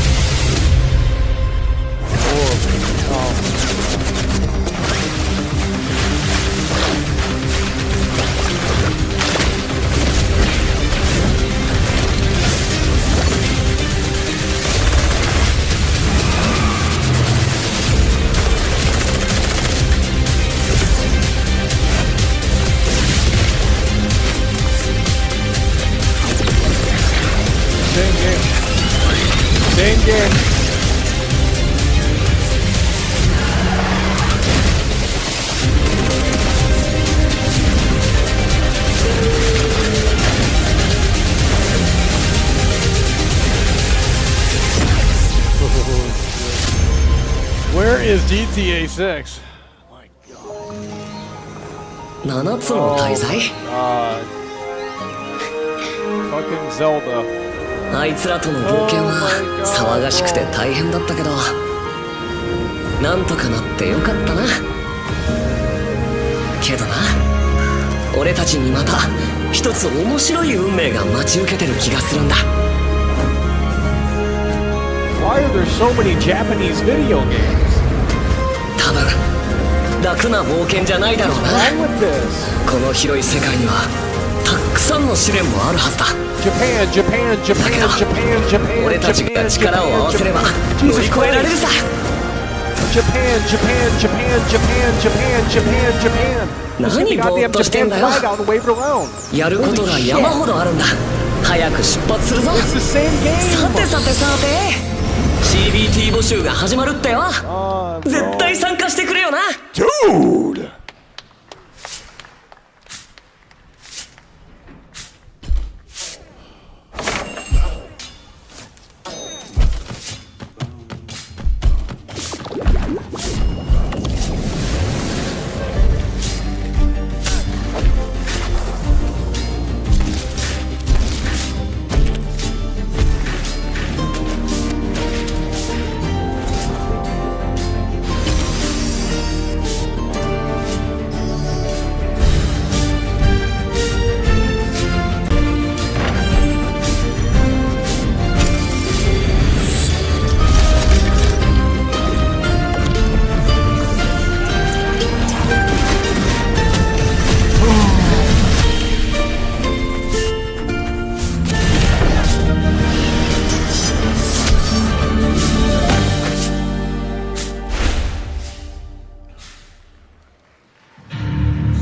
Same game. Same game. Where is GTA 6? 7つの大罪 Fucking Zelda. あいつらとの冒険は騒がしくて大変だったけどなんとかなってよかったなけどな俺たちにまた一つ面白い運命が待ち受けてる気がするんだ Why are there so many Japanese video games? 多分楽な冒険じゃないだろうなこの広い世界にはたくさんの試練もあるはずだ Japan, Japan, Japan, Japan, Japan, 俺たちが力を合わせれば乗り越えられるさ Japan, Japan, Japan, Japan, Japan, Japan, Japan. 何ぼーっとしてんだよやることが山ほどあるんだ早く出発するぞさてさてさて CBT 募集が始まるってよ絶対参加してくれよな Dude!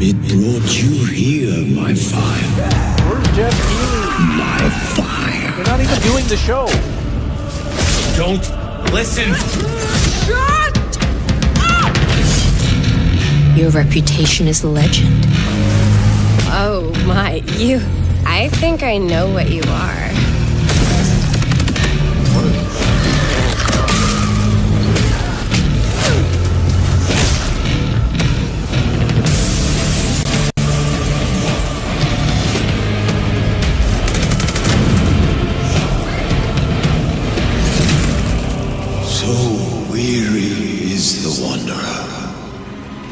It brought you here, my fire. Where's Geoff Keighly? My fire. They're not even doing the show. Don't listen. Shut up! Your reputation is legend. Oh my, you... I think I know what you are.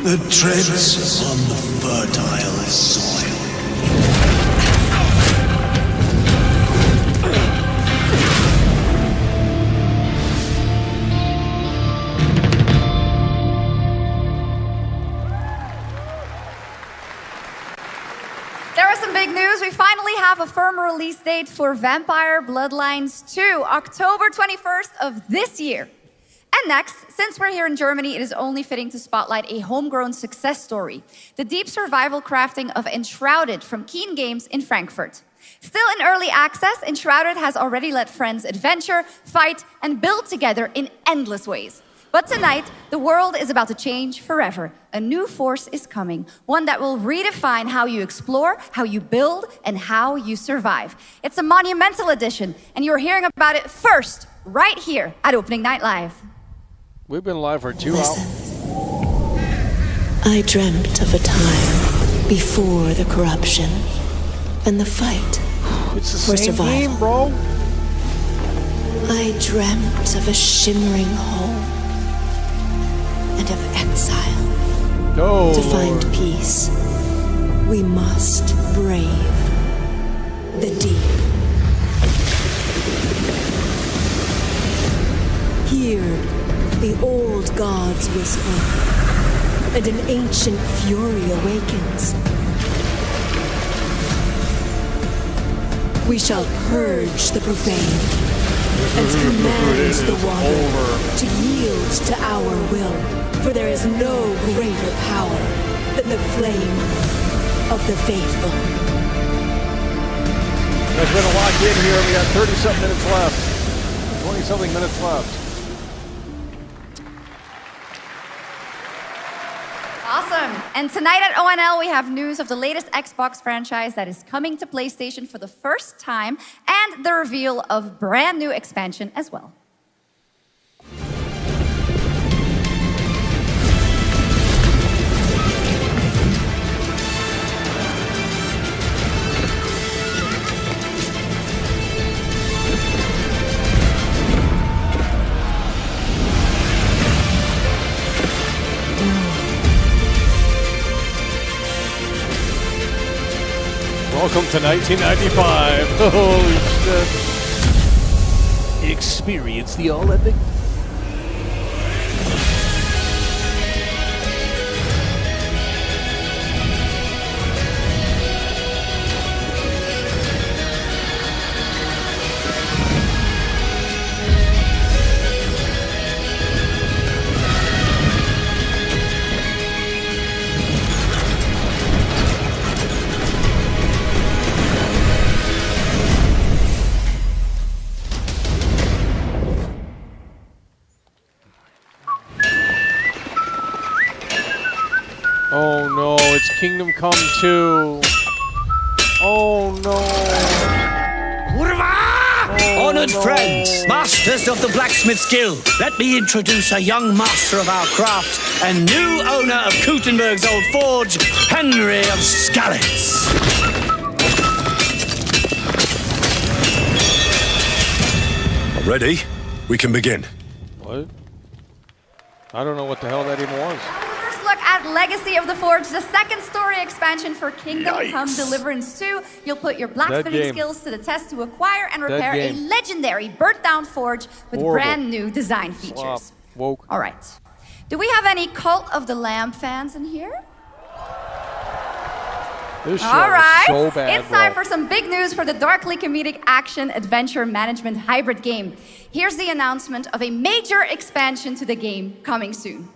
That treads on the fertile soil. There was some big news. We finally have a firm release date for Vampire Bloodlines 2, October 21st of this year. And next, since we're here in Germany, it is only fitting to spotlight a homegrown success story, the deep survival crafting of Enshrouded from Keen Games in Frankfurt. Still in early access, Enshrouded has already let friends adventure, fight, and build together in endless ways. But tonight, the world is about to change forever. A new force is coming, one that will redefine how you explore, how you build, and how you survive. It's a monumental edition, and you're hearing about it first, right here at Opening Night Live. We've been live for 2 hours. I dreamt of a time before the corruption and the fight It's the for same survival. game, bro. I dreamt of a shimmering home and of exile. Oh, to find peace, we must brave the deep. Here, the old gods whisper, and an ancient fury awakens. We shall purge the profane and command the water to yield to our will, for there is no greater power than the flame of the faithful. There's been a lot in here. We got 30-something minutes left. 20-something minutes left. Awesome. And tonight at ONL, we have news of the latest Xbox franchise that is coming to PlayStation for the first time, and the reveal of brand new expansion as well. Welcome to 1995. Holy shit. Experience the all-epic. Oh no, it's Kingdom Come 2. Oh no. Honored friends, masters of the blacksmith's guild, let me introduce a young master of our craft and new owner of Kutenberg's old forge, Henry of Skalitz. Ready? We can begin. What? I don't know what the hell that even was. First look at Legacy of the Forge, the second story expansion for Kingdom Come Deliverance 2. You'll put your blacksmithing skills to the test to acquire and repair a legendary burnt-down forge with brand new design features. Woke. All right. Do we have any Cult of the Lamb fans in here? This show All right, is so bad, it's time for some big news for the darkly comedic action adventure management hybrid game. Here's the announcement of a major expansion to the game coming soon.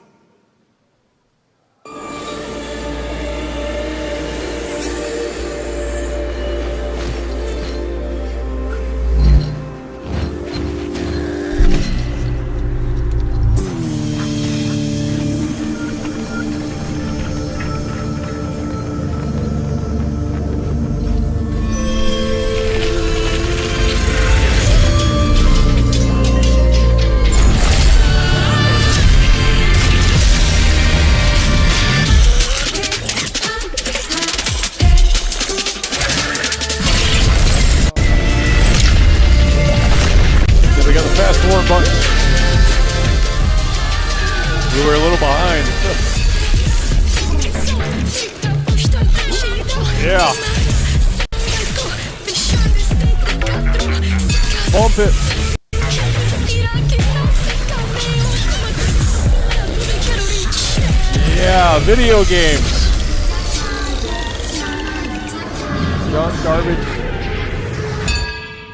We were a little behind. Yeah. Bump it. Yeah, video games. Junk, garbage.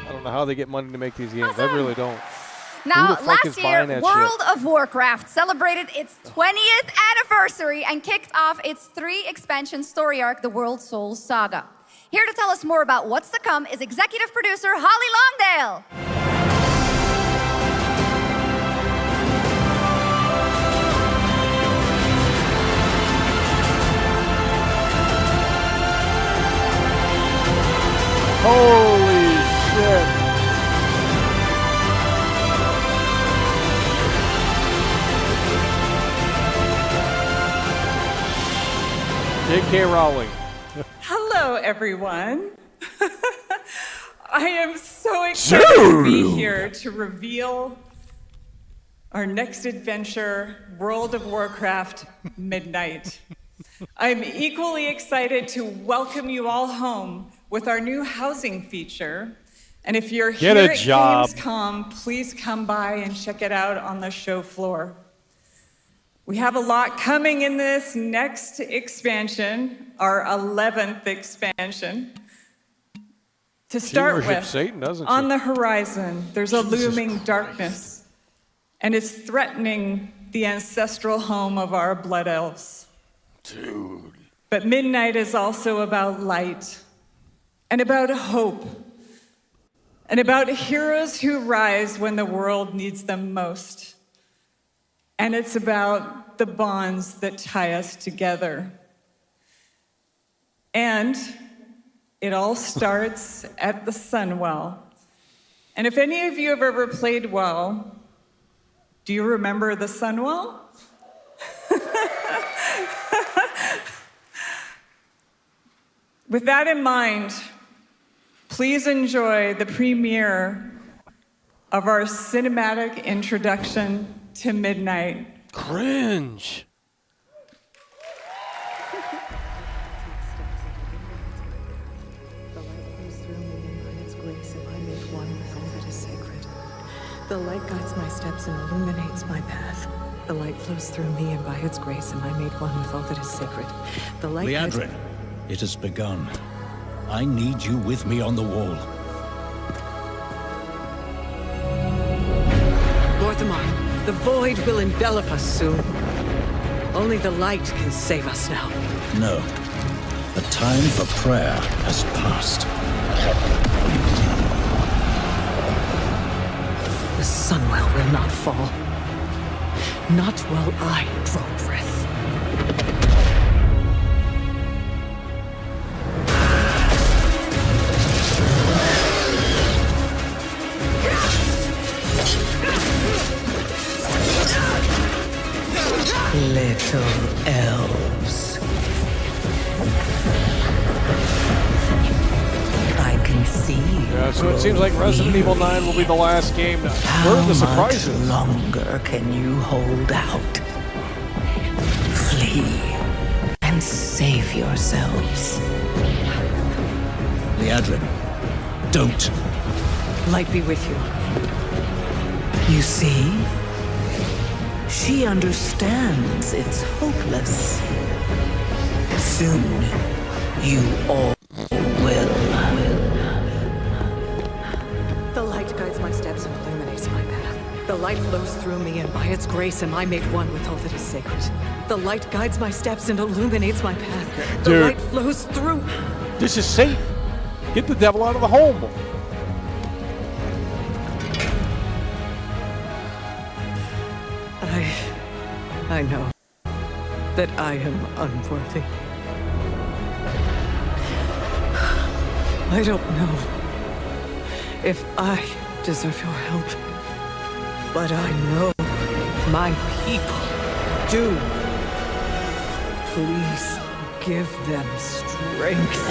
I don't know how they get money to make these games. I really don't. Now, last year, World of Warcraft celebrated its 20th anniversary and kicked off its 3-expansion story arc, the World Souls Saga. Here to tell us more about what's to come is executive producer Holly Longdale. Holy shit. J.K. Rowling. Hello, everyone. I am so excited to be here to reveal our next adventure, World of Warcraft Midnight. I'm equally excited to welcome you all home with our new housing feature. And if you're here at Gamescom, please come by and check it out on the show floor. We have a lot coming in this next expansion, our 11th expansion. To start with, Satan, on the horizon, there's a looming darkness, and it's threatening the ancestral home of our blood elves. Dude. But Midnight is also about light, and about hope, and about heroes who rise when the world needs them most. And it's about the bonds that tie us together. And it all starts at the Sunwell. And if any of you have ever played WoW, do you remember the Sunwell? With that in mind, please enjoy the premiere of our cinematic introduction to Midnight. Cringe. The light guides my steps and illuminates my path. The light flows through me, and by its grace am I made one with all that is sacred. The light Liadrin, it has begun. I need you with me on the wall. Lorthamar, the void will envelop us soon. Only the light can save us now. No. The time for prayer has passed. The Sunwell will not fall. Not while I draw breath. Little elves. I can see you. Yeah, so it seems like Resident Evil 9 will be the last game. Where are the surprises? How much longer can you hold out? Flee and save yourselves. Liadrin, don't. Light be with you. You see? She understands it's hopeless. Soon, you all will. The light guides my steps and illuminates my path. The light flows through me, and by its grace am I made one with all that is sacred. The light guides my steps and illuminates my path. The light flows through. This is Satan. Get the devil out of the home. I know that I am unworthy. I don't know if I deserve your help, but I know my people do. Please give them strength.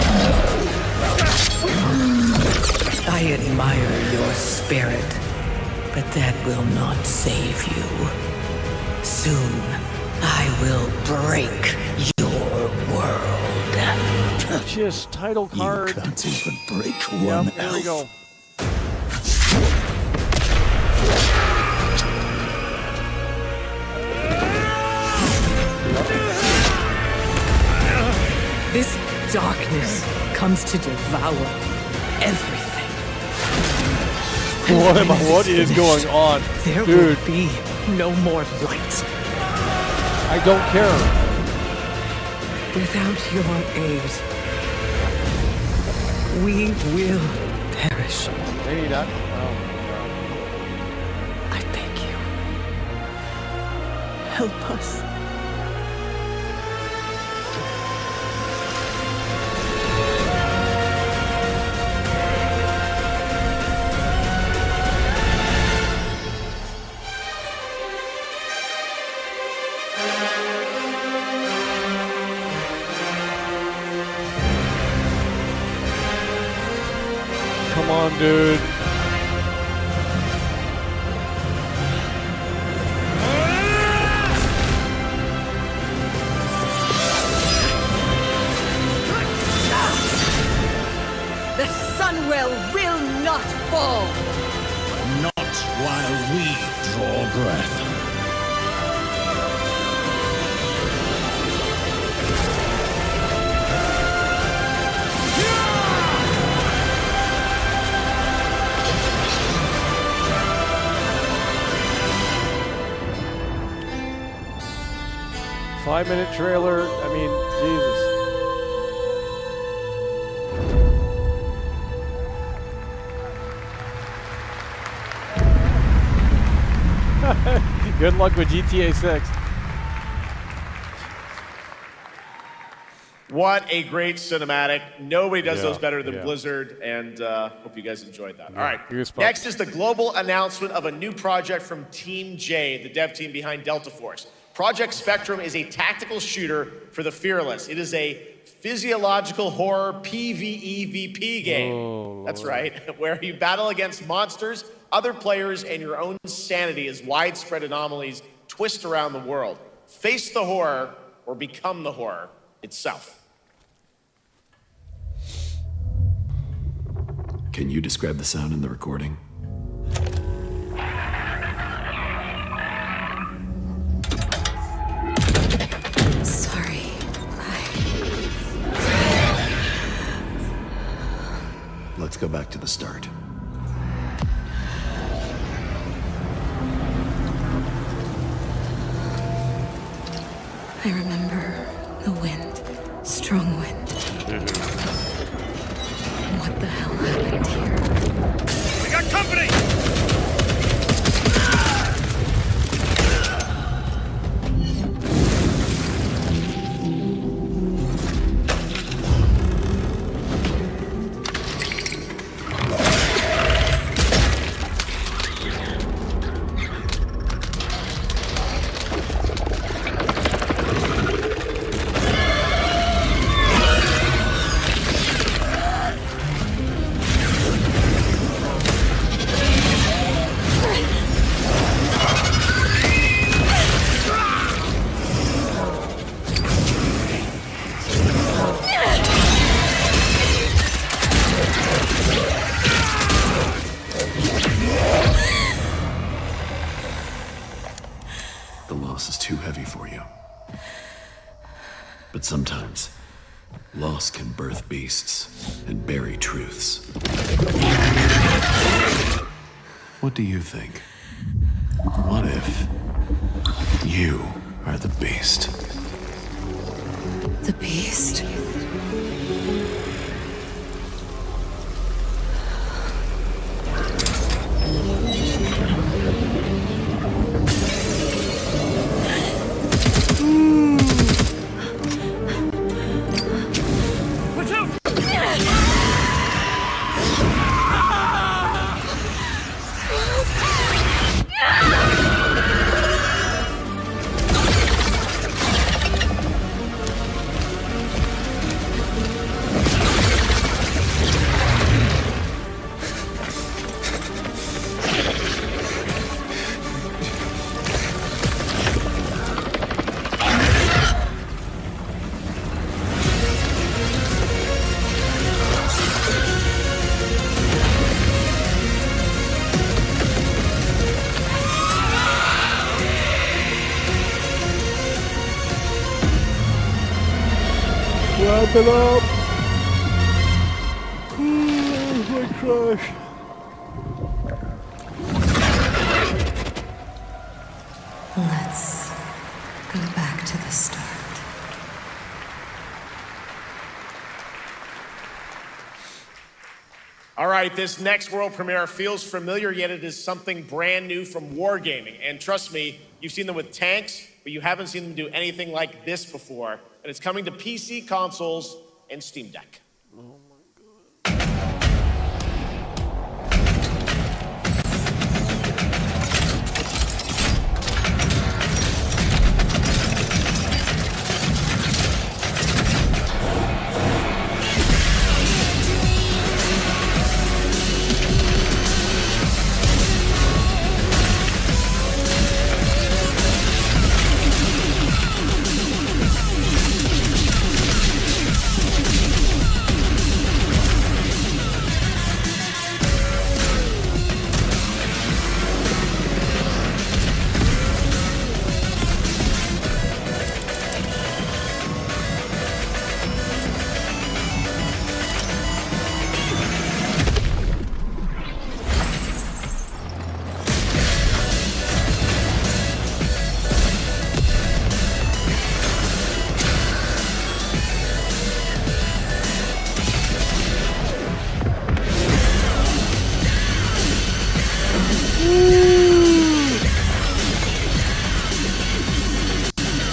I admire your spirit, but that will not save you. Soon, I will break your world. Just title card. You can't even break one There we go. This darkness comes to devour everything. What is going on? There Dude. will be no more light. I don't care. Without your aid, we will perish. Maybe not. I beg you, help us. Come on, dude. The Sunwell will not fall. Not while we draw breath. Five-minute trailer. I mean, Jesus. Good luck with GTA 6. What a great cinematic. Nobody does Yeah, those better than yeah. Blizzard, and hope you guys enjoyed that. Yeah, All right, goosebumps. next is the global announcement of a new project from Team J, the dev team behind Delta Force. Project Spectrum is a tactical shooter for the fearless. It is a physiological horror PvEVP game. Oh, That's right, where you battle against monsters, other players, and your own sanity as widespread anomalies twist around the world. Face the horror or become the horror itself. Can you describe the sound in the recording? go back to the start. I remember the wind. Strong wind. What the hell happened here? We got company! But sometimes, loss can birth beasts and bury truths. What do you think? What if you are the beast? The beast? Wrap it up. My crush. Let's go back to the start. All right, this next world premiere feels familiar, yet it is something brand new from Wargaming. And trust me, you've seen them with tanks, but you haven't seen them do anything like this before. And it's coming to PC, consoles, and Steam Deck.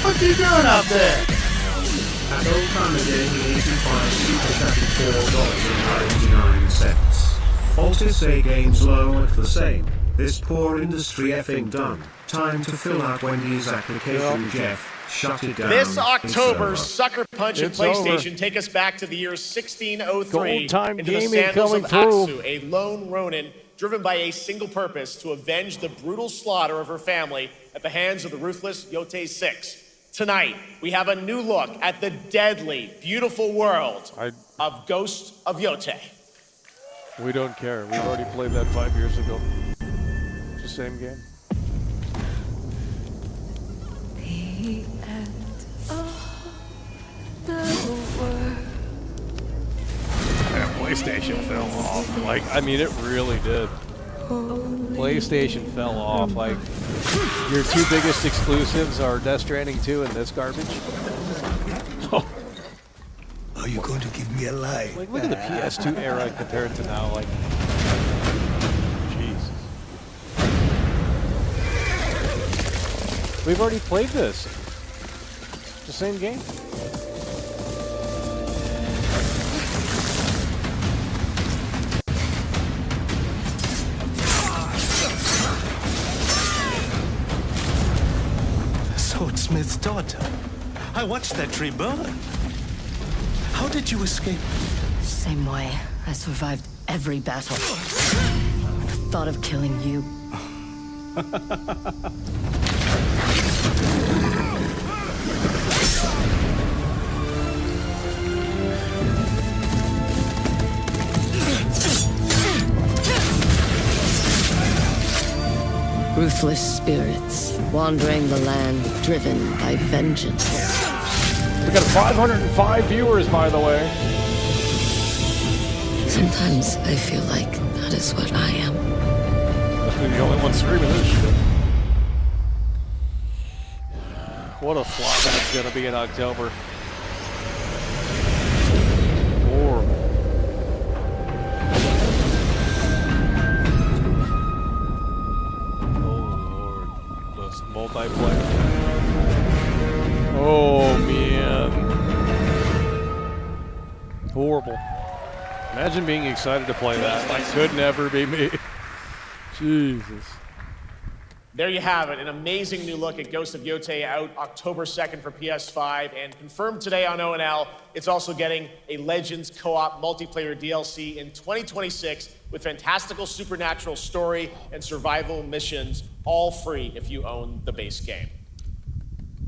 What you doing up there? At old time again, you need to buy $64.99. Altis A Games low at the same. This poor industry effing done. Time to fill out Wendy's application, Jeff. Shut it down. This October, Sucker Punch and It's PlayStation over. take us back to the year 1603 Gold time into the gaming sandals coming of through. Atsu, a lone Ronin driven by a single purpose to avenge the brutal slaughter of her family at the hands of the ruthless Yotei 6. Tonight, we have a new look at the deadly, beautiful world of Ghost of Yote. We don't care. We've already played that 5 years ago. It's the same game. The end of the world. Can't wait. PlayStation fell off. Like, I mean, it really did. PlayStation fell off. Like, your two biggest exclusives are Death Stranding 2 and this garbage. Oh. Are you going to give me a light? Like, look at the PS2 era compared to now. Like, jeez. We've already played this. It's the same game. Swordsmith's daughter. I watched that tree burn. How did you escape? Same way. I survived every battle. The thought of killing you. Ruthless spirits, wandering the land, driven by vengeance. We got 505 viewers, by the way. Sometimes I feel like that is what I am. Must be the only one streaming this shit. What a flop that's gonna be in October. Horrible. Multiplayer. Oh man. Horrible. Imagine being excited to play that. That could never be me. Jesus. There you have it, an amazing new look at Ghost of Yote, out October 2nd for PS5, and confirmed today on ONL. It's also getting a Legends co-op multiplayer DLC in 2026 with fantastical supernatural story and survival missions, all free if you own the base game.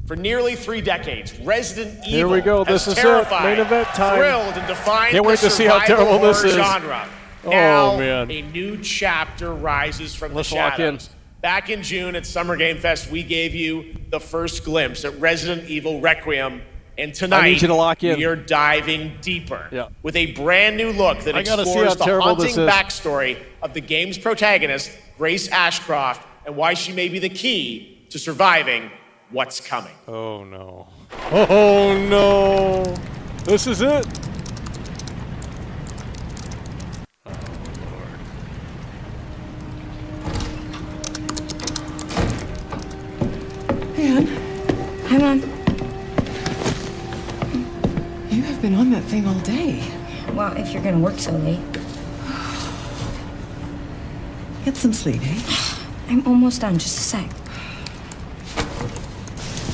For nearly 3 decades, Resident Evil Here we go. This has is terrified, it. Main event time. thrilled, and defined Can't wait the to see how survival terrible this horror is. genre. Oh, Now, man. a new chapter rises from Let's the lock in. shadows. Back in June at Summer Game Fest, we gave you the first glimpse at Resident Evil Requiem, and tonight I need you to lock in. we are diving deeper Yeah. with a brand new look that I gotta see explores how the terrible haunting this is. backstory of the game's protagonist, Grace Ashcroft, and why she may be the key to surviving what's coming. Oh no. Oh no. This is it. Anne, Hi, Mom. you have been on that thing all day. Well, if you're gonna work so late. Get some sleep, eh? I'm almost done, just a sec.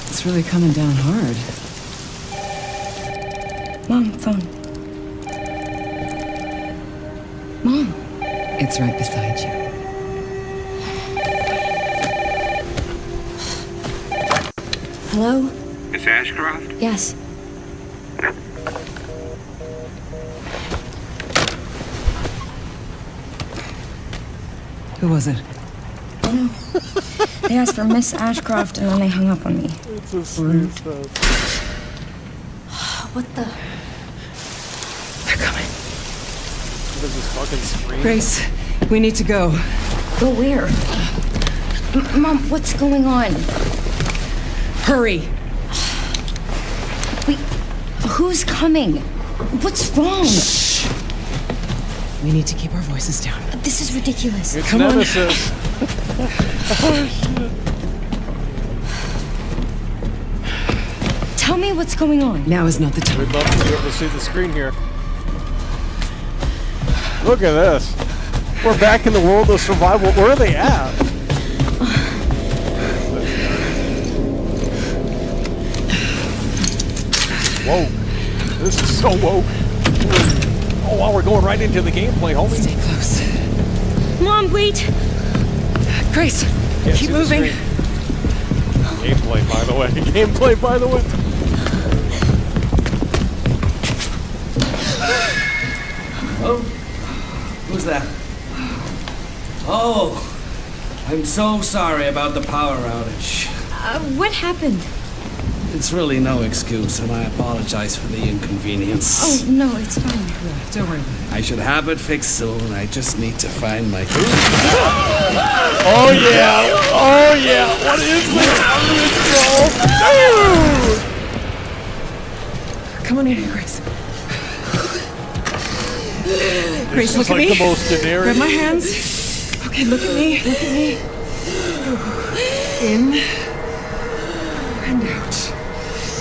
It's really coming down hard. Mom, phone. Mom. It's right beside you. Hello? Miss Ashcroft? Yes. Who was it? Oh no. They asked for Miss Ashcroft and then they hung up on me. It's a sweet stuff. What the? They're coming. What is this fucking screen? Grace, we need to go. Go where? Mom, what's going on? Hurry! Wait, who's coming? What's wrong? Shh. We need to keep our voices down. This is ridiculous. It's Come Nemesis. Oh shit. Tell me what's going on. Now is not the time. We'd love to be able to see the screen here. Look at this. We're back in the world of survival. Where are they at? Woke. This is so woke. Oh, wow, we're going right into the gameplay, homie. Stay close. Mom, wait. Grace, Can't keep see the moving. screen. Gameplay, by the way. Gameplay, by the way. Oh, who's that? Oh, I'm so sorry about the power outage. What happened? It's really no excuse, and I apologize for the inconvenience. Oh, no, it's fine. Don't worry about it. I should have it fixed soon. I just need to find my... Oh yeah! Oh yeah! What is this? Come on in, Grace. Grace, This look is at like me. the most generic. Grab my hands. Okay, look at me. Look at me. In and out.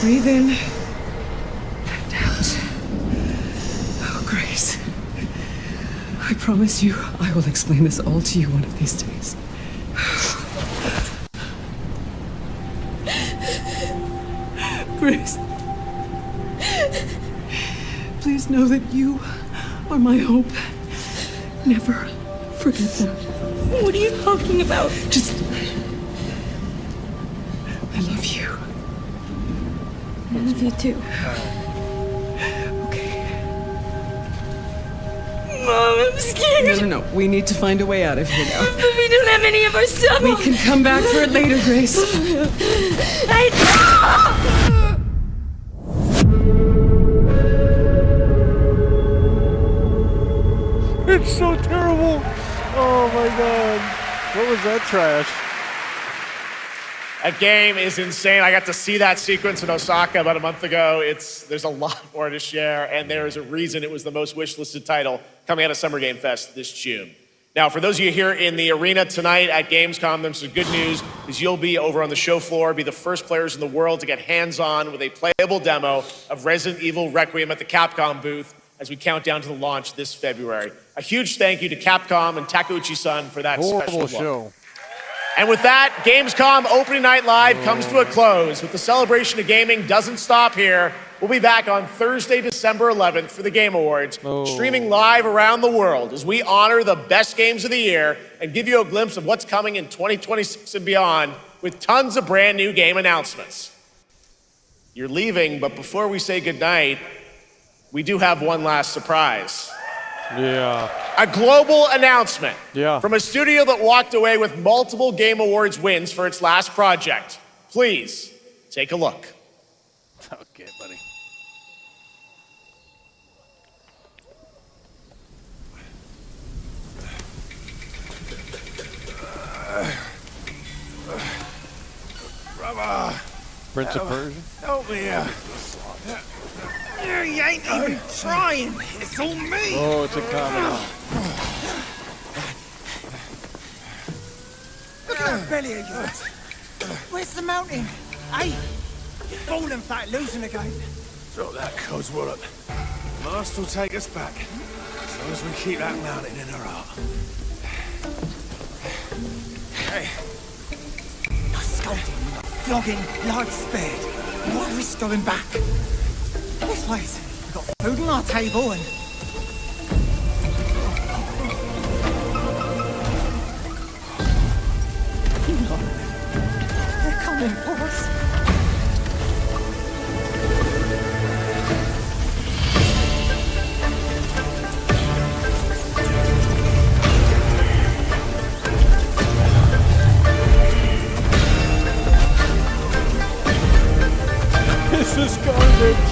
Breathe in and out. Oh, Grace. I promise you, I will explain this all to you one of these days. Grace. Please know that you are my hope. Never forget that. What are you talking about? Just... I love you. I love you too. Mom, I'm scared. No. We need to find a way out of here now. But we don't have any of our stuff. We can come back for it later, Grace. It's so terrible. Oh my god. What was that trash? That game is insane. I got to see that sequence in Osaka about a month ago. There's a lot more to share, and there is a reason it was the most wishlisted title coming out of Summer Game Fest this June. Now, for those of you here in the arena tonight at Gamescom, there's some good news, because you'll be over on the show floor, be the first players in the world to get hands-on with a playable demo of Resident Evil Requiem at the Capcom booth as we count down to the launch this February. A huge thank you to Capcom and Takeuchi-san for that special Horrible look. show. And with that, Gamescom Opening Night Live comes to a close. But the celebration of gaming doesn't stop here. We'll be back on Thursday, December 11th for the Game Awards, streaming live around the world as we honor the best games of the year and give you a glimpse of what's coming in 2026 and beyond with tons of brand new game announcements. You're leaving, but before we say goodnight, we do have one last surprise. Yeah. A global announcement from a studio that walked away with multiple Game Awards wins for its last project. Please take a look. Okay, buddy. Brother. Prince of Persia? Help me here. You ain't even trying. It's all me. Oh, it's a comedy. Look at that belly of yours. Where's the mountain? Hey, you're falling fat, losing again. Drop that coswallop. Last will take us back. As long as we keep that mountain in our heart. Hey. You're scolding, you're flogging, life spared. Why risk going back? This place, we've got food on our table and... They're coming for us. This is garbage.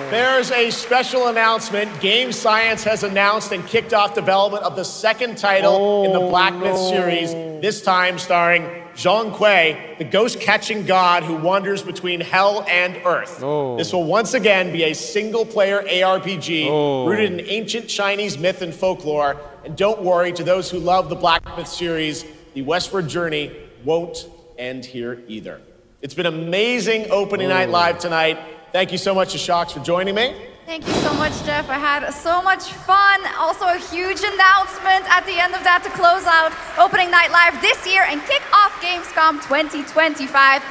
There's a special announcement. Game Science has announced and kicked off development of the second title in the Black Myth series, this time starring Zhang Kui, the ghost-catching god who wanders between hell and earth. This will once again be a single-player ARPG rooted in ancient Chinese myth and folklore. And don't worry, to those who love the Black Myth series, the westward journey won't end here either. It's been amazing opening night live tonight. Thank you so much to Shocks for joining me. Thank you so much, Geoff. I had so much fun. Also, a huge announcement at the end of that to close out Opening Night Live this year and kick off Gamescom 2025.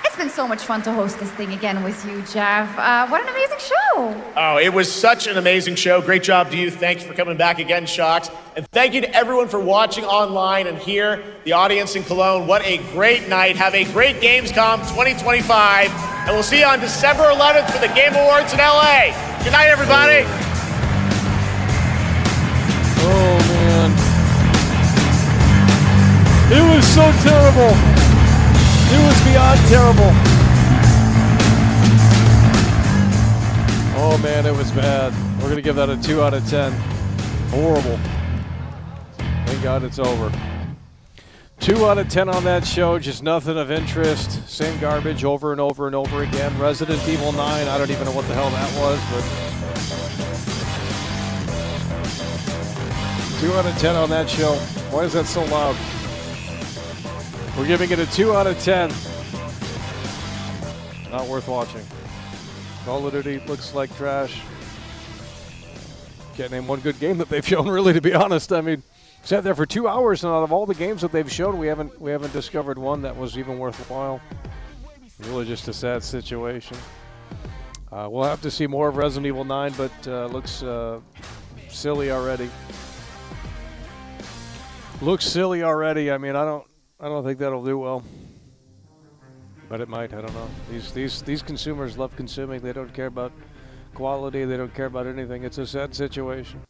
It's been so much fun to host this thing again with you, Geoff. What an amazing show. Oh, it was such an amazing show. Great job to you. Thanks for coming back again, Shocks. And thank you to everyone for watching online and here, the audience in Cologne. What a great night. Have a great Gamescom 2025. And we'll see you on December 11th for the Game Awards in LA. Good night, everybody. Oh, man. It was so terrible. It was beyond terrible. Oh man, it was bad. We're going to give that a 2 out of 10. Horrible. Thank God it's over. 2 out of 10 on that show, just nothing of interest. Same garbage over and over and over again. Resident Evil 9, I don't even know what the hell that was, but 2 out of 10 on that show. Why is that so loud? We're giving it a 2 out of 10. Not worth watching. Call of Duty looks like trash. Can't name one good game that they've shown, really, to be honest. I mean, sat there for 2 hours, and out of all the games that they've shown, we haven't discovered one that was even worthwhile. Really just a sad situation. We'll have to see more of Resident Evil 9, but looks silly already. Looks silly already. I mean, I don't think that'll do well, but it might. I don't know. These consumers love consuming. They don't care about quality. They don't care about anything. It's a sad situation.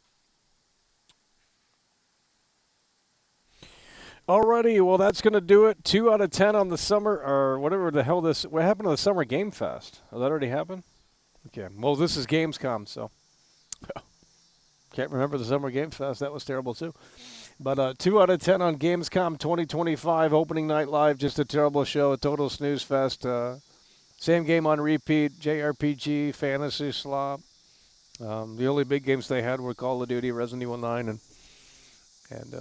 Alrighty, well that's gonna do it. 2 out of 10 on the summer, or whatever the hell this. What happened to the Summer Game Fest? Oh, that already happened. Okay. Well, this is Gamescom, so can't remember the Summer Game Fest. That was terrible too. But 2 out of 10 on Gamescom 2025, Opening Night Live, just a terrible show, a total snooze fest. Same game on repeat, JRPG, fantasy slop. The only big games they had were Call of Duty, Resident Evil 9, and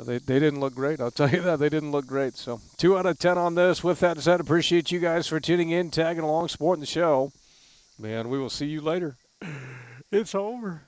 they didn't look great. I'll tell you that. They didn't look great. So 2 out of 10 on this. With that said, appreciate you guys for tuning in, tagging along, supporting the show. Man, we will see you later. It's over.